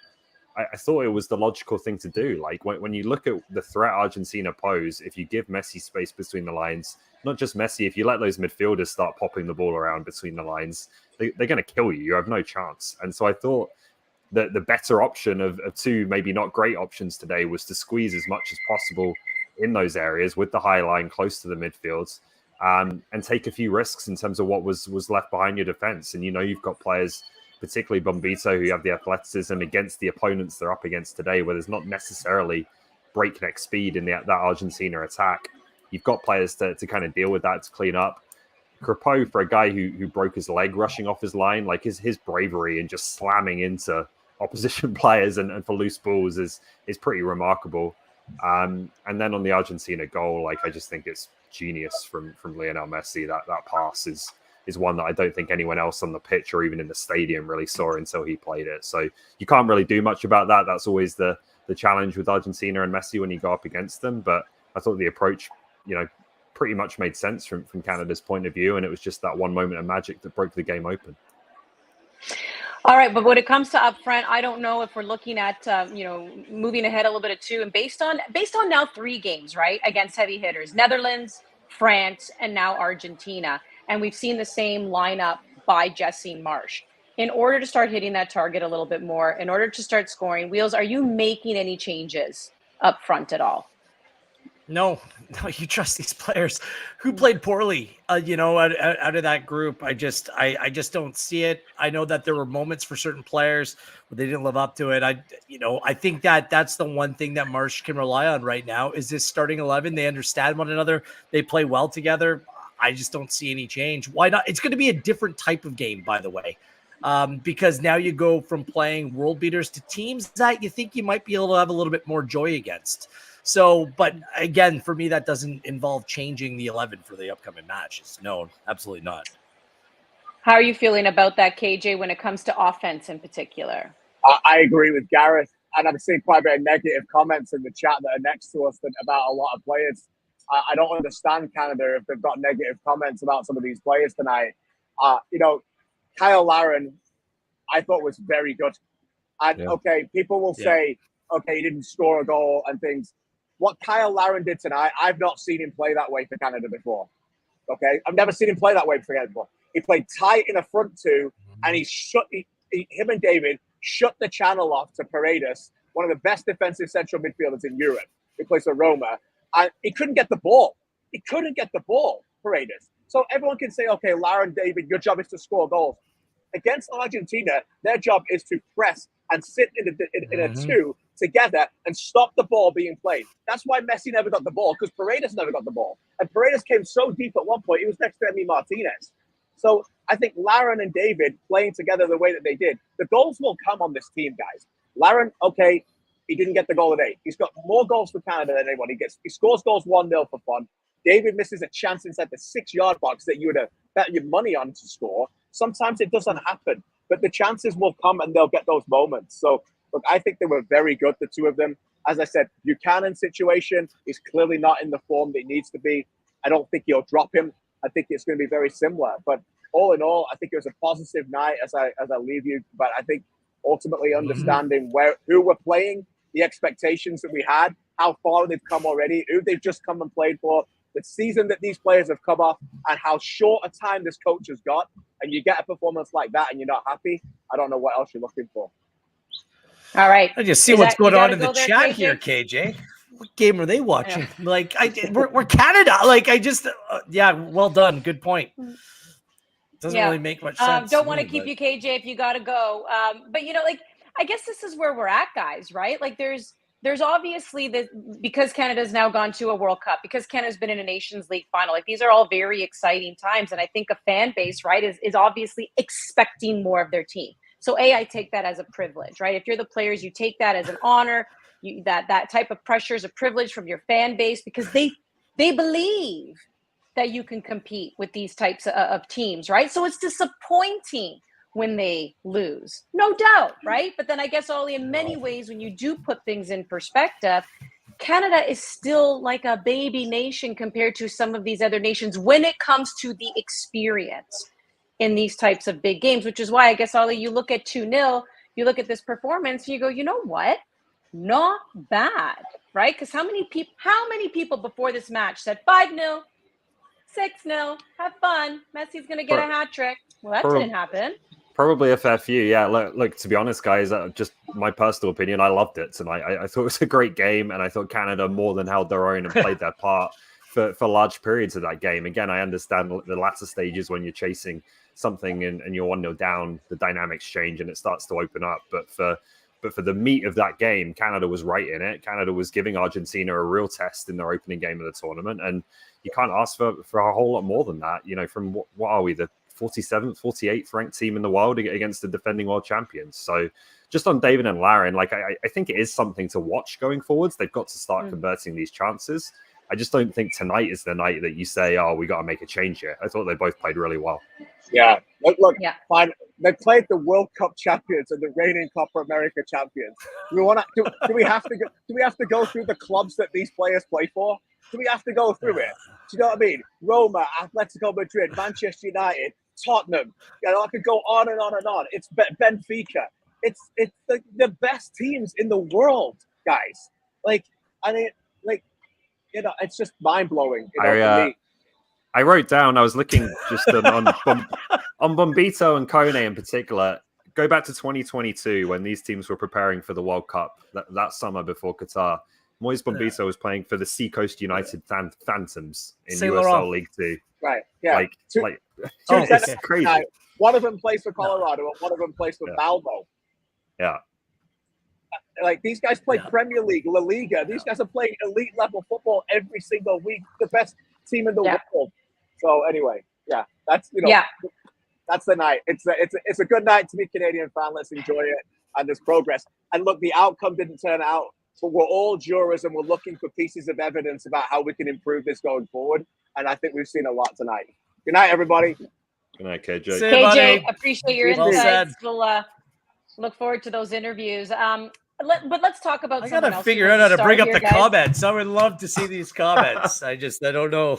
I thought it was the logical thing to do. Like, when you look at the threat Argentina pose, if you give Messi space between the lines, not just Messi, if you let those midfielders start popping the ball around between the lines, they're going to kill you. You have no chance. And so I thought that the better option of two maybe not great options today was to squeeze as much as possible in those areas with the high line close to the midfields, and take a few risks in terms of what was left behind your defense. And, you've got players, particularly Bombito, who have the athleticism against the opponents they're up against today, where there's not necessarily breakneck speed in that Argentina attack. You've got players to kind of deal with that, to clean up. Kripo, for a guy who broke his leg rushing off his line, like his bravery and just slamming into opposition players and for loose balls is pretty remarkable. And then on the Argentina goal, like, I just think it's genius from Lionel Messi. That pass is one that I don't think anyone else on the pitch or even in the stadium really saw until he played it. So you can't really do much about that. That's always the challenge with Argentina and Messi when you go up against them. But I thought the approach, pretty much made sense from Canada's point of view. And it was just that one moment of magic that broke the game open. All right, but when it comes to up front, I don't know if we're looking at moving ahead a little bit of two, and based on now 3 games, right, against heavy hitters, Netherlands, France, and now Argentina, and we've seen the same lineup by Jesse Marsh. In order to start hitting that target a little bit more, in order to start scoring, Wheels, are you making any changes up front at all? No, you trust these players who played poorly, out of that group. I just don't see it. I know that there were moments for certain players where they didn't live up to it. I think that's the one thing that Marsh can rely on right now is this starting 11. They understand one another. They play well together. I just don't see any change. Why not? It's going to be a different type of game, by the way, because now you go from playing world beaters to teams that you think you might be able to have a little bit more joy against. So, but again, for me, that doesn't involve changing the 11 for the upcoming matches. No, absolutely not. How are you feeling about that, KJ, when it comes to offense in particular? I agree with Gareth, and I'm seeing quite a bit of negative comments in the chat that are next to us about a lot of players. I don't understand Canada if they've got negative comments about some of these players tonight. Kyle Larin, I thought was very good. And okay, people will say, okay, he didn't score a goal and things. What Kyle Larin did tonight, I've not seen him play that way for Canada before. Okay, I've never seen him play that way for Canada before. He played tight in a front two, and him and David shut the channel off to Paredes, one of the best defensive central midfielders in Europe, who plays for Roma. And he couldn't get the ball. Paredes. So everyone can say, okay, Larin, David, your job is to score goals. Against Argentina, their job is to press and sit in a two together and stop the ball being played. That's why Messi never got the ball, because Paredes never got the ball. And Paredes came so deep at one point, he was next to Emi Martinez. So I think Larin and David playing together the way that they did, the goals will come on this team, guys. Larin, okay, he didn't get the goal today. He's got more goals for Canada than anyone. He scores goals 1-0 for fun. David misses a chance inside the 6-yard box that you would have bet your money on to score. Sometimes it doesn't happen, but the chances will come and they'll get those moments. So, look, I think they were very good, the two of them. As I said, Buchanan's situation is clearly not in the form that he needs to be. I don't think he'll drop him. I think it's going to be very similar. But all in all, I think it was a positive night as I leave you. But I think ultimately understanding who we're playing, the expectations that we had, how far they've come already, who they've just come and played for. the season that these players have come off and how short a time this coach has got, and you get a performance like that and you're not happy, I don't know what else you're looking for. All right. I just see what's going on in the chat here, KJ. What game are they watching? Like, we're Canada. Like, yeah, well done. Good point. Doesn't really make much sense. Don't want to keep you, KJ, if you got to go. But, you know, like, I guess this is where we're at, guys, right? Like, there's obviously because Canada's now gone to a World Cup, because Canada's been in a Nations League final. Like, these are all very exciting times. And I think a fan base, right, is obviously expecting more of their team. So, I take that as a privilege, right? If you're the players, you take that as an honor. That type of pressure is a privilege from your fan base because they believe that you can compete with these types of teams, right? So it's disappointing when they lose, no doubt, right? But then I guess, Ollie, in many ways, when you do put things in perspective, Canada is still like a baby nation compared to some of these other nations when it comes to the experience in these types of big games, which is why I guess, Ollie, you look at 2-0, you look at this performance, and you go, you know what? Not bad, right? Because how many people before this match said 5-0, 6-0, have fun, Messi's going to get a hat trick? Well, that didn't happen. Probably a fair few, yeah. Look, to be honest, guys, just my personal opinion, I loved it tonight. I thought it was a great game, and I thought Canada more than held their own and played their part for large periods of that game. Again, I understand the latter stages when you're chasing something and you're 1-0 down, the dynamics change and it starts to open up. But for the meat of that game, Canada was right in it. Canada was giving Argentina a real test in their opening game of the tournament, and you can't ask for a whole lot more than that. You know, from what are we, the 47th, 48th ranked team in the world against the defending world champions. So just on David and Larin, like I think it is something to watch going forwards. They've got to start converting these chances. I just don't think tonight is the night that you say, oh, we got to make a change here. I thought they both played really well. Yeah. Look, fine. They played the World Cup champions and the reigning Copa America champions. Do we have to go through the clubs that these players play for? Do we have to go through it? Do you know what I mean? Roma, Atletico Madrid, Manchester United, Tottenham. You know, I could go on and on and on. It's Benfica. It's the best teams in the world, guys. Like, I mean, like, you know, it's just mind blowing. You know, for me. I wrote down, I was looking just on Bombito and Kone in particular. Go back to 2022 when these teams were preparing for the World Cup that summer before Qatar. Moise Bombito was playing for the Seacoast United Phantoms in USL League 2. Right, yeah. It's crazy. One of them plays for Colorado and one of them plays for Malmo. Yeah. Like, these guys play Premier League, La Liga. These guys are playing elite level football every single week. The best team in the world. So anyway, that's that's the night. It's a good night to be a Canadian fan. Let's enjoy it, and there's progress. And look, the outcome didn't turn out, but we're all jurors and we're looking for pieces of evidence about how we can improve this going forward. And I think we've seen a lot tonight. Good night, everybody. Good night, KJ. KJ, appreciate your insights. Well we'll look forward to those interviews. But let's talk about. I gotta figure out how to bring up the comments. I would love to see these comments. I don't know.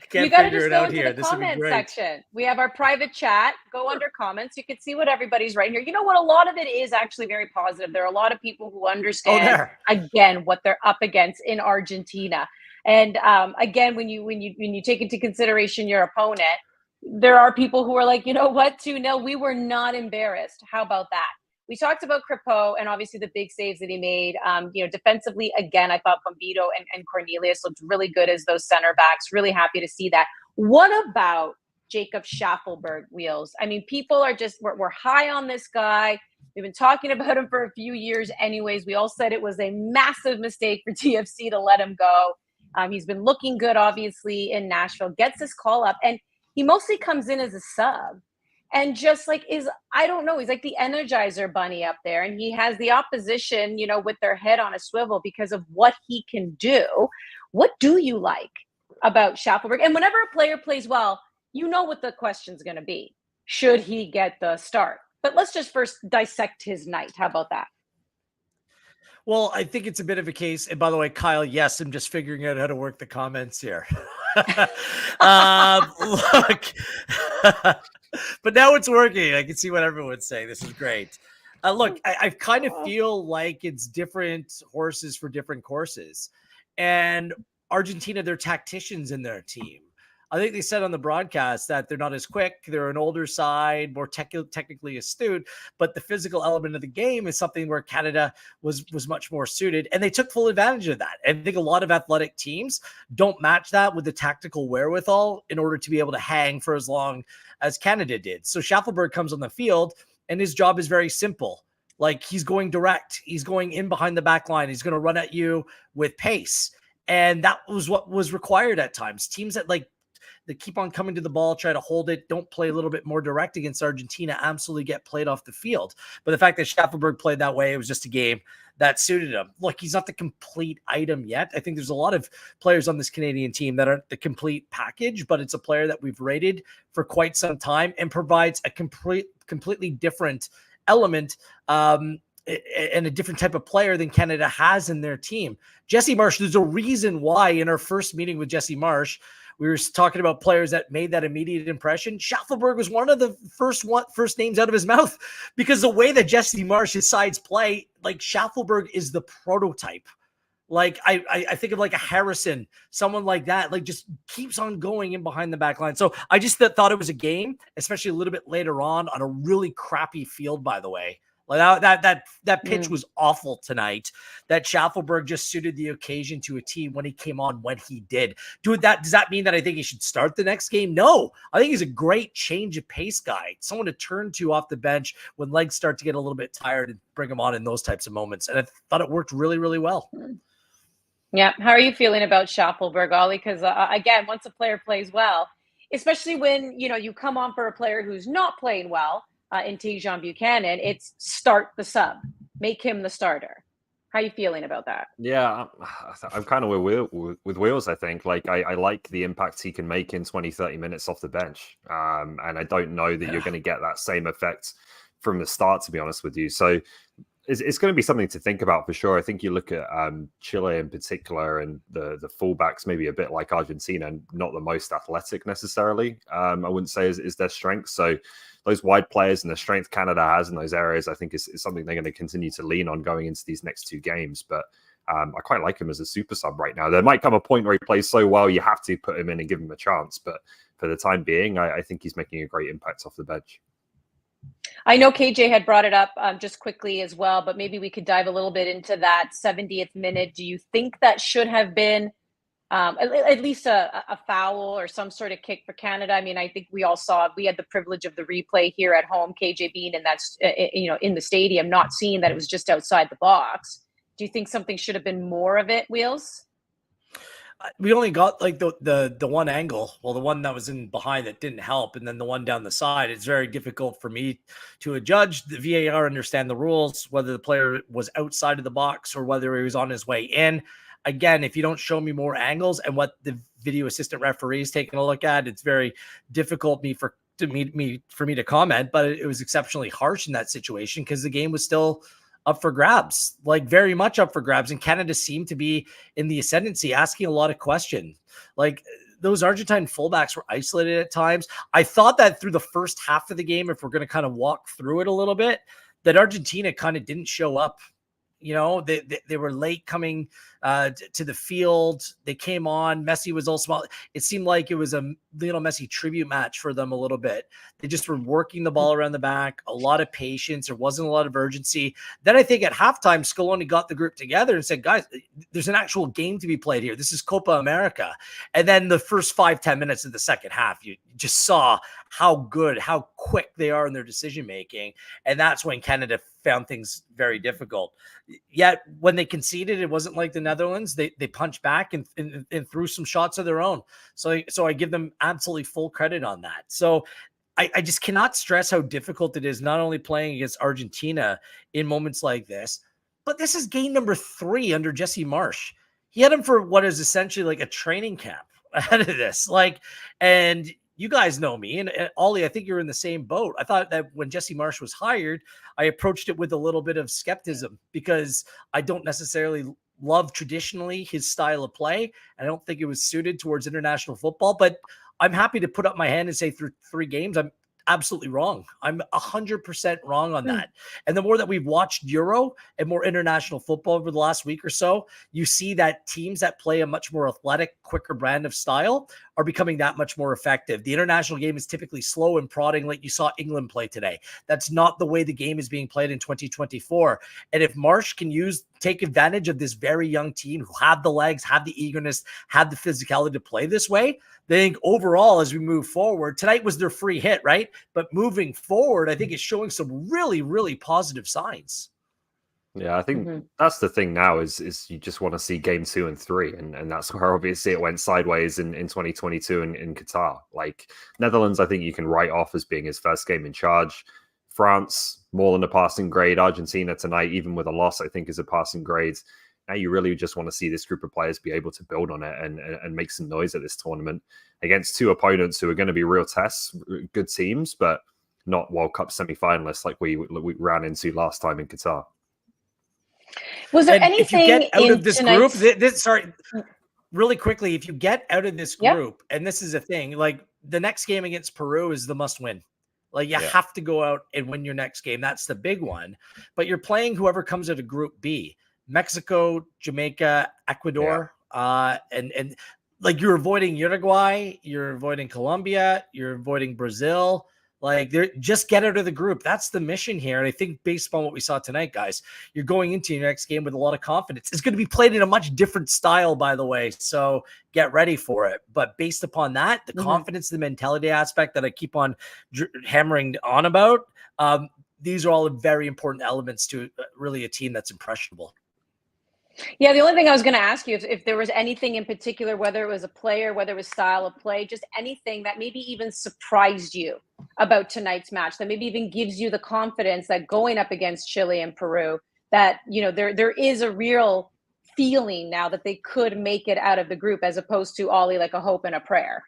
Can't figure it out here. This would be great. Section. We have our private chat. Go under comments. You can see what everybody's writing here. You know what? A lot of it is actually very positive. There are a lot of people who understand again what they're up against in Argentina. And again, when you take into consideration your opponent, there are people who are like, you know what, 2-0, we were not embarrassed. How about that? We talked about Crepeau and obviously the big saves that he made. Defensively, again, I thought Bombito and Cornelius looked really good as those center backs. Really happy to see that. What about Jacob Schaffelberg, Wheels? I mean, people are we're high on this guy. We've been talking about him for a few years anyways. We all said it was a massive mistake for TFC to let him go. He's been looking good, obviously, in Nashville. Gets this call up, and he mostly comes in as a sub. And just like I don't know, he's like the Energizer bunny up there. And he has the opposition, with their head on a swivel because of what he can do. What do you like about Schaffelberg? And whenever a player plays well, you know what the question's going to be. Should he get the start? But let's just first dissect his night. How about that? Well, I think it's a bit of a case. And by the way, Kyle, yes, I'm just figuring out how to work the comments here. Look. But now it's working. I can see what everyone's saying. This is great. Look, I kind of feel like it's different horses for different courses. And Argentina, they're tacticians in their team. I think they said on the broadcast that they're not as quick. They're an older side, more technically astute, but the physical element of the game is something where Canada was much more suited, and they took full advantage of that. And I think a lot of athletic teams don't match that with the tactical wherewithal in order to be able to hang for as long as Canada did. So Schaffelberg comes on the field, and his job is very simple. Like, he's going direct. He's going in behind the back line. He's going to run at you with pace. And that was what was required at times. Teams that they keep on coming to the ball, try to hold it, don't play a little bit more direct against Argentina, absolutely get played off the field. But the fact that Schaffelberg played that way, it was just a game that suited him. Look, he's not the complete item yet. I think there's a lot of players on this Canadian team that aren't the complete package, but it's a player that we've rated for quite some time and provides a completely different element and a different type of player than Canada has in their team. Jesse Marsch, there's a reason why in our first meeting with Jesse Marsch, we were talking about players that made that immediate impression. Schaffelberg was one of the first names out of his mouth, because the way that Jesse Marsch's sides play, like, Schaffelberg is the prototype. Like, I think of like a Harrison, someone like that, like, just keeps on going in behind the back line. So I just thought it was a game, especially a little bit later on a really crappy field, by the way. Like, that pitch was awful tonight. That Schaffelberg just suited the occasion to a T when he came on when he did. Does that mean that I think he should start the next game? No. I think he's a great change of pace guy, someone to turn to off the bench when legs start to get a little bit tired and bring him on in those types of moments. And I thought it worked really, really well. Yeah. How are you feeling about Schaffelberg, Ollie? Because again, once a player plays well, especially when you come on for a player who's not playing well, in Tajon Buchanan, it's start the sub, make him the starter. How are you feeling about that? Yeah, I'm kind of with Wheels, I think. Like, I like the impact he can make in 20, 30 minutes off the bench. And I don't know that you're going to get that same effect from the start, to be honest with you. So it's going to be something to think about for sure. I think you look at Chile in particular, and the fullbacks maybe a bit like Argentina, not the most athletic necessarily. I wouldn't say is their strength. So those wide players and the strength Canada has in those areas, I think is something they're going to continue to lean on going into these next two games. But I quite like him as a super sub right now. There might come a point where he plays so well, you have to put him in and give him a chance. But for the time being, I think he's making a great impact off the bench. I know KJ had brought it up just quickly as well, but maybe we could dive a little bit into that 70th minute. Do you think that should have been at least a foul or some sort of kick for Canada? I mean, I think we all saw it. We had the privilege of the replay here at home, KJ being in that, in the stadium, not seeing that it was just outside the box. Do you think something should have been more of it, Wheels? We only got like the one angle, well, the one that was in behind that didn't help, and then the one down the side. It's very difficult for me to judge. The VAR understand the rules, whether the player was outside of the box or whether he was on his way in. Again, if you don't show me more angles and what the video assistant referee is taking a look at, it's very difficult for me to comment. But it was exceptionally harsh in that situation because the game was still up for grabs, like very much up for grabs. And Canada seemed to be in the ascendancy, asking a lot of questions. Like, those Argentine fullbacks were isolated at times. I thought that through the first half of the game, if we're going to kind of walk through it a little bit, that Argentina kind of didn't show up. They were late coming to the field. They came on. Messi was all small. It seemed like it was a Lionel Messi tribute match for them a little bit. They just were working the ball around the back, a lot of patience. There wasn't a lot of urgency. Then I think at halftime, Scaloni got the group together and said, guys, there's an actual game to be played here. This is Copa America. And then the first 5-10 minutes of the second half, you just saw how good, how quick they are in their decision-making. And that's when Canada found things very difficult. Yet when they conceded, it wasn't like the Netherlands. They punched back and threw some shots of their own. So I give them absolutely full credit on that. So I just cannot stress how difficult it is not only playing against Argentina in moments like this, but this is game number 3 under Jesse Marsch. He had him for what is essentially like a training camp ahead of this. And you guys know me, and Ollie, I think you're in the same boat. I thought that when Jesse Marsch was hired, I approached it with a little bit of skepticism because I don't necessarily love traditionally his style of play. I don't think it was suited towards international football, but I'm happy to put up my hand and say through 3 games, I'm absolutely wrong. I'm 100% wrong on that. And the more that we've watched Euro and more international football over the last week or so, you see that teams that play a much more athletic, quicker brand of style are becoming that much more effective. The international game is typically slow and prodding, like you saw England play today. That's not the way the game is being played in 2024. And if Marsh can take advantage of this very young team who have the legs, have the eagerness, have the physicality to play this way, I think overall, as we move forward, tonight was their free hit, right? But moving forward, I think it's showing some really, really positive signs. Yeah, I think that's the thing now is you just want to see game 2 and 3. And that's where obviously it went sideways in 2022 in Qatar. Like Netherlands, I think you can write off as being his first game in charge. France, more than a passing grade. Argentina tonight, even with a loss, I think is a passing grade. Now you really just want to see this group of players be able to build on it and make some noise at this tournament against two opponents who are going to be real tests, good teams, but not World Cup semi-finalists like we ran into last time in Qatar. Was there anything if you get out of this tonight's... group? Sorry, really quickly, if you get out of this group, and this is a thing, like the next game against Peru is the must-win. Like you have to go out and win your next game. That's the big one. But you're playing whoever comes out of Group B: Mexico, Jamaica, Ecuador, and like you're avoiding Uruguay, you're avoiding Colombia, you're avoiding Brazil. Like, they're just get out of the group. That's the mission here. And I think based upon what we saw tonight, guys, you're going into your next game with a lot of confidence. It's going to be played in a much different style, by the way. So get ready for it. But based upon that, the confidence, the mentality aspect that I keep on hammering on about, these are all very important elements to really a team that's impressionable. Yeah, the only thing I was going to ask you if there was anything in particular, whether it was a player, whether it was style of play, just anything that maybe even surprised you about tonight's match, that maybe even gives you the confidence that going up against Chile and Peru, that, you know, there is a real feeling now that they could make it out of the group, as opposed to Ollie, like a hope and a prayer.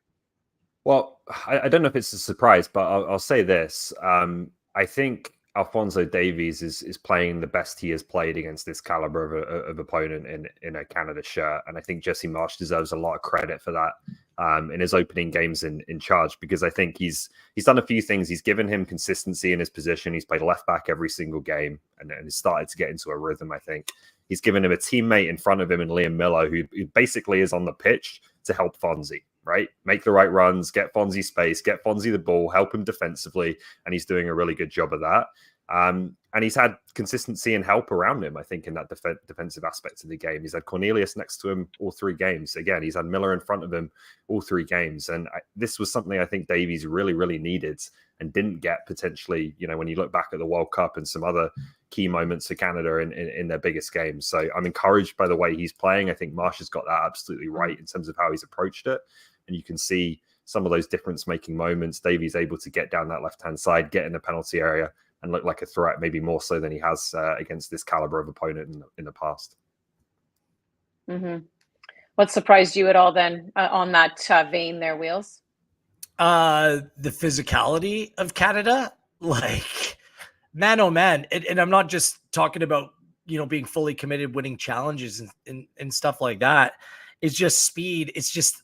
Well, I don't know if it's a surprise, but I'll say this. I think Alphonso Davies is playing the best he has played against this caliber of opponent in a Canada shirt. And I think Jesse Marsch deserves a lot of credit for that in his opening games in charge, because I think he's done a few things. He's given him consistency in his position. He's played left back every single game and has started to get into a rhythm, I think. He's given him a teammate in front of him in Liam Miller, who basically is on the pitch to help Fonzie, right? Make the right runs, get Fonzie space, get Fonzie the ball, help him defensively, and he's doing a really good job of that. And he's had consistency and help around him, I think, in that defensive aspect of the game. He's had Cornelius next to him all 3 games. Again, he's had Miller in front of him all 3 games. And this was something I think Davies really, really needed and didn't get potentially, you know, when you look back at the World Cup and some other key moments for Canada in their biggest games. So I'm encouraged by the way he's playing. I think Marsh has got that absolutely right in terms of how he's approached it. And you can see some of those difference-making moments. Davies able to get down that left-hand side, get in the penalty area, and look like a threat, maybe more so than he has against this caliber of opponent in the past. What surprised you at all then on that vein there, Wheels? The physicality of Canada, like, man, oh man. And I'm not just talking about, you know, being fully committed, winning challenges and stuff like that. It's just speed. It's just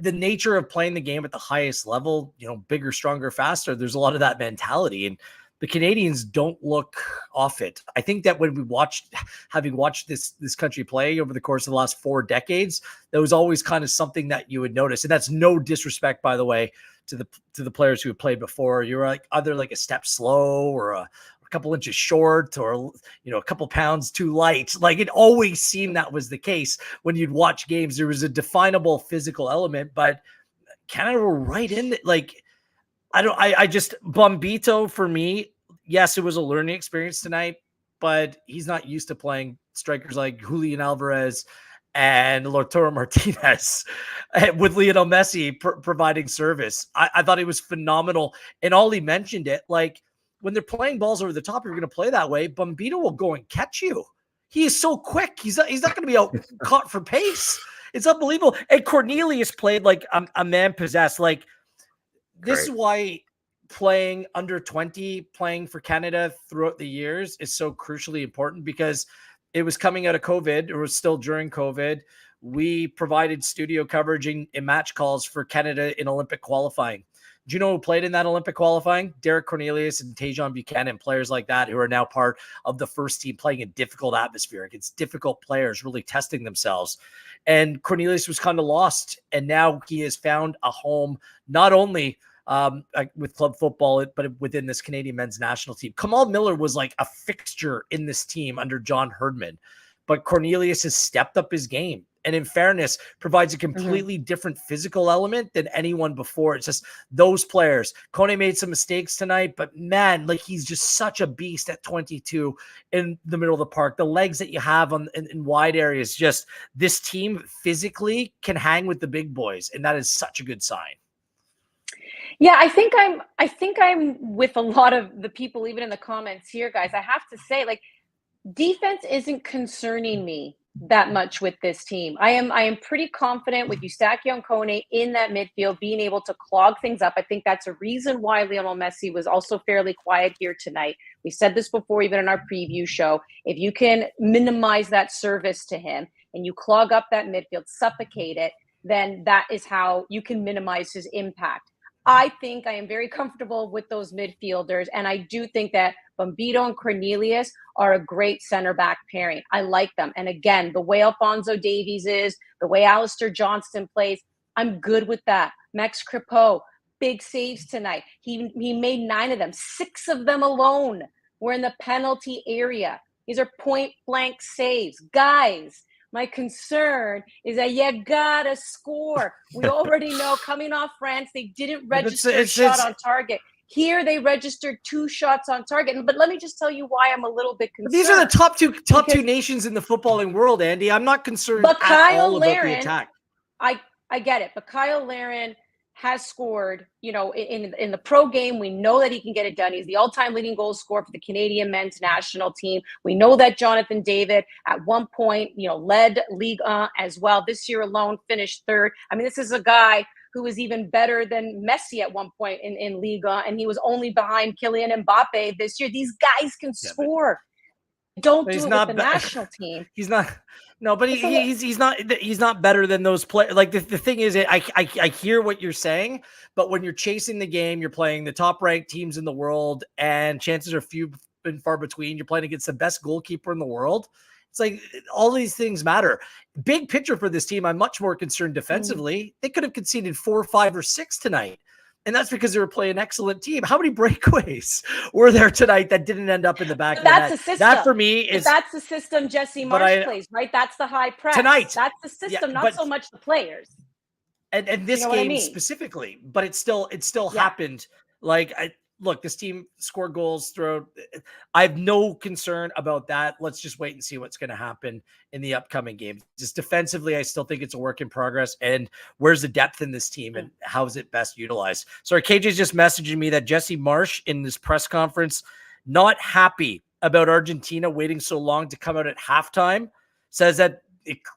the nature of playing the game at the highest level, you know, bigger, stronger, faster. There's a lot of that mentality. And the Canadians don't look off it. I think that when we having watched this country play over the course of the last 4 decades, there was always kind of something that you would notice. And that's no disrespect, by the way, to the players who have played before. You're like either like a step slow or a couple inches short, or, you know, a couple pounds too light. Like, it always seemed that was the case when you'd watch games. There was a definable physical element, but Canada were right in it. Like, I just, Bombito for me, yes, it was a learning experience tonight, but he's not used to playing strikers like Julian Alvarez and Lautaro Martinez with Lionel Messi providing service. I thought he was phenomenal. And Ollie mentioned it, like, when they're playing balls over the top, you're going to play that way. Bombito will go and catch you. He is so quick. He's not going to be out caught for pace. It's unbelievable. And Cornelius played like a man possessed. Like, this is why playing under 20, playing for Canada throughout the years is so crucially important, because it was coming out of COVID, or was still during COVID. We provided studio coverage in match calls for Canada in Olympic qualifying. Do you know who played in that Olympic qualifying? Derek Cornelius and Tajon Buchanan, players like that who are now part of the first team playing in difficult atmosphere against difficult players, really testing themselves. And Cornelius was kind of lost, and now he has found a home, not only with club football, but within this Canadian men's national team. Kamal Miller was like a fixture in this team under John Herdman, but Cornelius has stepped up his game. And in fairness, provides a completely different physical element than anyone before. It's just those players. Kone made some mistakes tonight, but man, like he's just such a beast at 22 in the middle of the park. The legs that you have in wide areas, just this team physically can hang with the big boys. And that is such a good sign. Yeah, I think I'm with a lot of the people, even in the comments here, guys. I have to say, like, defense isn't concerning me that much with this team. I am pretty confident with Eustachio and Kone in that midfield being able to clog things up. I think that's a reason why Lionel Messi was also fairly quiet here tonight. We said this before, even in our preview show. If you can minimize that service to him and you clog up that midfield, suffocate it, then that is how you can minimize his impact. I think I am very comfortable with those midfielders, and I do think that Bombito and Cornelius are a great center back pairing. I like them. And again, the way Alphonso Davies is, the way Alistair Johnston plays, I'm good with that. Max Crepeau, big saves tonight. He made 9 of them. 6 of them alone were in the penalty area. These are point-blank saves. Guys, my concern is that you gotta score. We already know coming off France, they didn't register a shot on target. Here they registered 2 shots on target. But let me just tell you why I'm a little bit concerned. These are the top two nations in the footballing world, Andy. I'm not concerned but at all about the attack. I get it, but Kyle Larin has scored, in the pro game. We know that he can get it done. He's the all-time leading goal scorer for the Canadian men's national team. We know that Jonathan David at one point, led Ligue 1 as well. This year alone, finished 3rd. I mean, this is a guy who was even better than Messi at one point in Ligue 1, and he was only behind Kylian Mbappe this year. These guys can score. Don't do it with the national team. He's not. No, but he's not better than those players. Like the thing is, I hear what you're saying, but when you're chasing the game, you're playing the top ranked teams in the world, and chances are few and far between. You're playing against the best goalkeeper in the world. It's like all these things matter. Big picture for this team, I'm much more concerned defensively. They could have conceded 4, 5, or 6 tonight. And that's because they were playing an excellent team. How many breakaways were there tonight that didn't end up in the back of the net? That's the system. That for me is... That's the system Jesse Marsh plays, right? That's the high press. Tonight. That's the system, not so much the players. And this game specifically, but it still happened. Like, look, this team scored goals throughout. I have no concern about that. Let's just wait and see what's going to happen in the upcoming games. Just defensively, I still think it's a work in progress. And where's the depth in this team and how is it best utilized? Sorry, KJ's just messaging me that Jesse Marsh in this press conference, not happy about Argentina waiting so long to come out at halftime, says that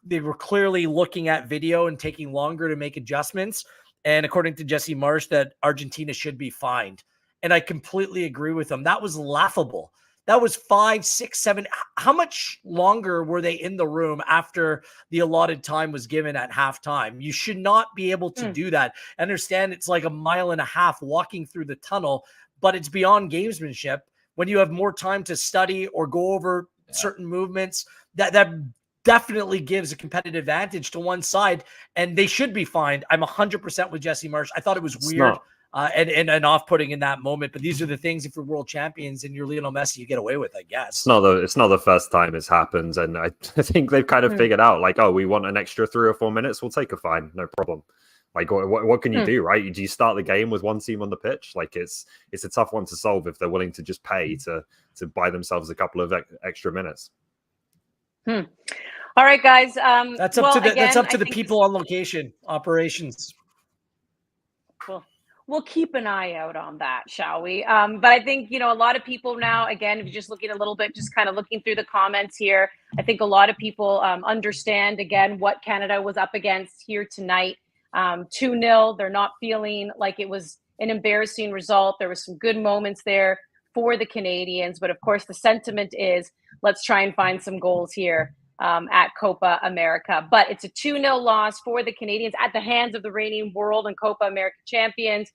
they were clearly looking at video and taking longer to make adjustments. And according to Jesse Marsh, that Argentina should be fined. And I completely agree with them. That was laughable. That was 5, 6, 7. How much longer were they in the room after the allotted time was given at halftime? You should not be able to do that. I understand it's like 1.5 miles walking through the tunnel, but it's beyond gamesmanship. When you have more time to study or go over certain movements, that definitely gives a competitive advantage to one side, and they should be fined. I'm 100% with Jesse Marsh. I thought it was weird. And off-putting in that moment, but these are the things if you're world champions and you're Lionel Messi, you get away with, I guess. It's not the first time it's happened, and I think they've kind of figured out, like, oh, we want an extra 3 or 4 minutes, we'll take a fine, no problem. Like, what can you do, right? Do you start the game with one team on the pitch? Like, it's a tough one to solve if they're willing to just pay to buy themselves a couple of extra minutes. All right, guys. That's up to the people on location operations. Cool. We'll keep an eye out on that, shall we? But I think, a lot of people now, again, if you're just looking a little bit, just kind of looking through the comments here, I think a lot of people understand, again, what Canada was up against here tonight. 2-0. They're not feeling like it was an embarrassing result. There was some good moments there for the Canadians. But, of course, the sentiment is let's try and find some goals here at Copa America. But it's a 2-0 loss for the Canadians at the hands of the reigning world and Copa America champions.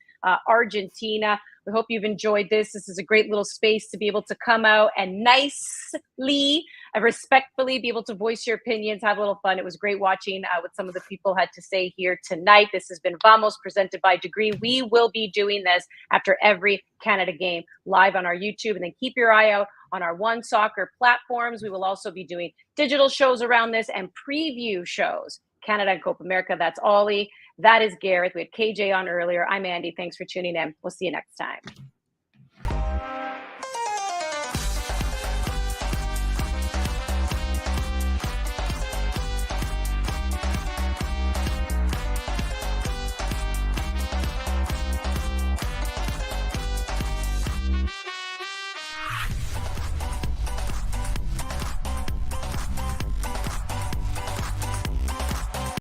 Argentina. We hope you've enjoyed this. This is a great little space to be able to come out and nicely and respectfully be able to voice your opinions, have a little fun. It was great watching what some of the people had to say here tonight. This has been Vamos, presented by Degree. We will be doing this after every Canada game live on our YouTube, and then keep your eye out on our One Soccer platforms. We will also be doing digital shows around this and preview shows. Canada and Copa America. That's Ollie. That is Gareth. We had KJ on earlier. I'm Andy. Thanks for tuning in. We'll see you next time.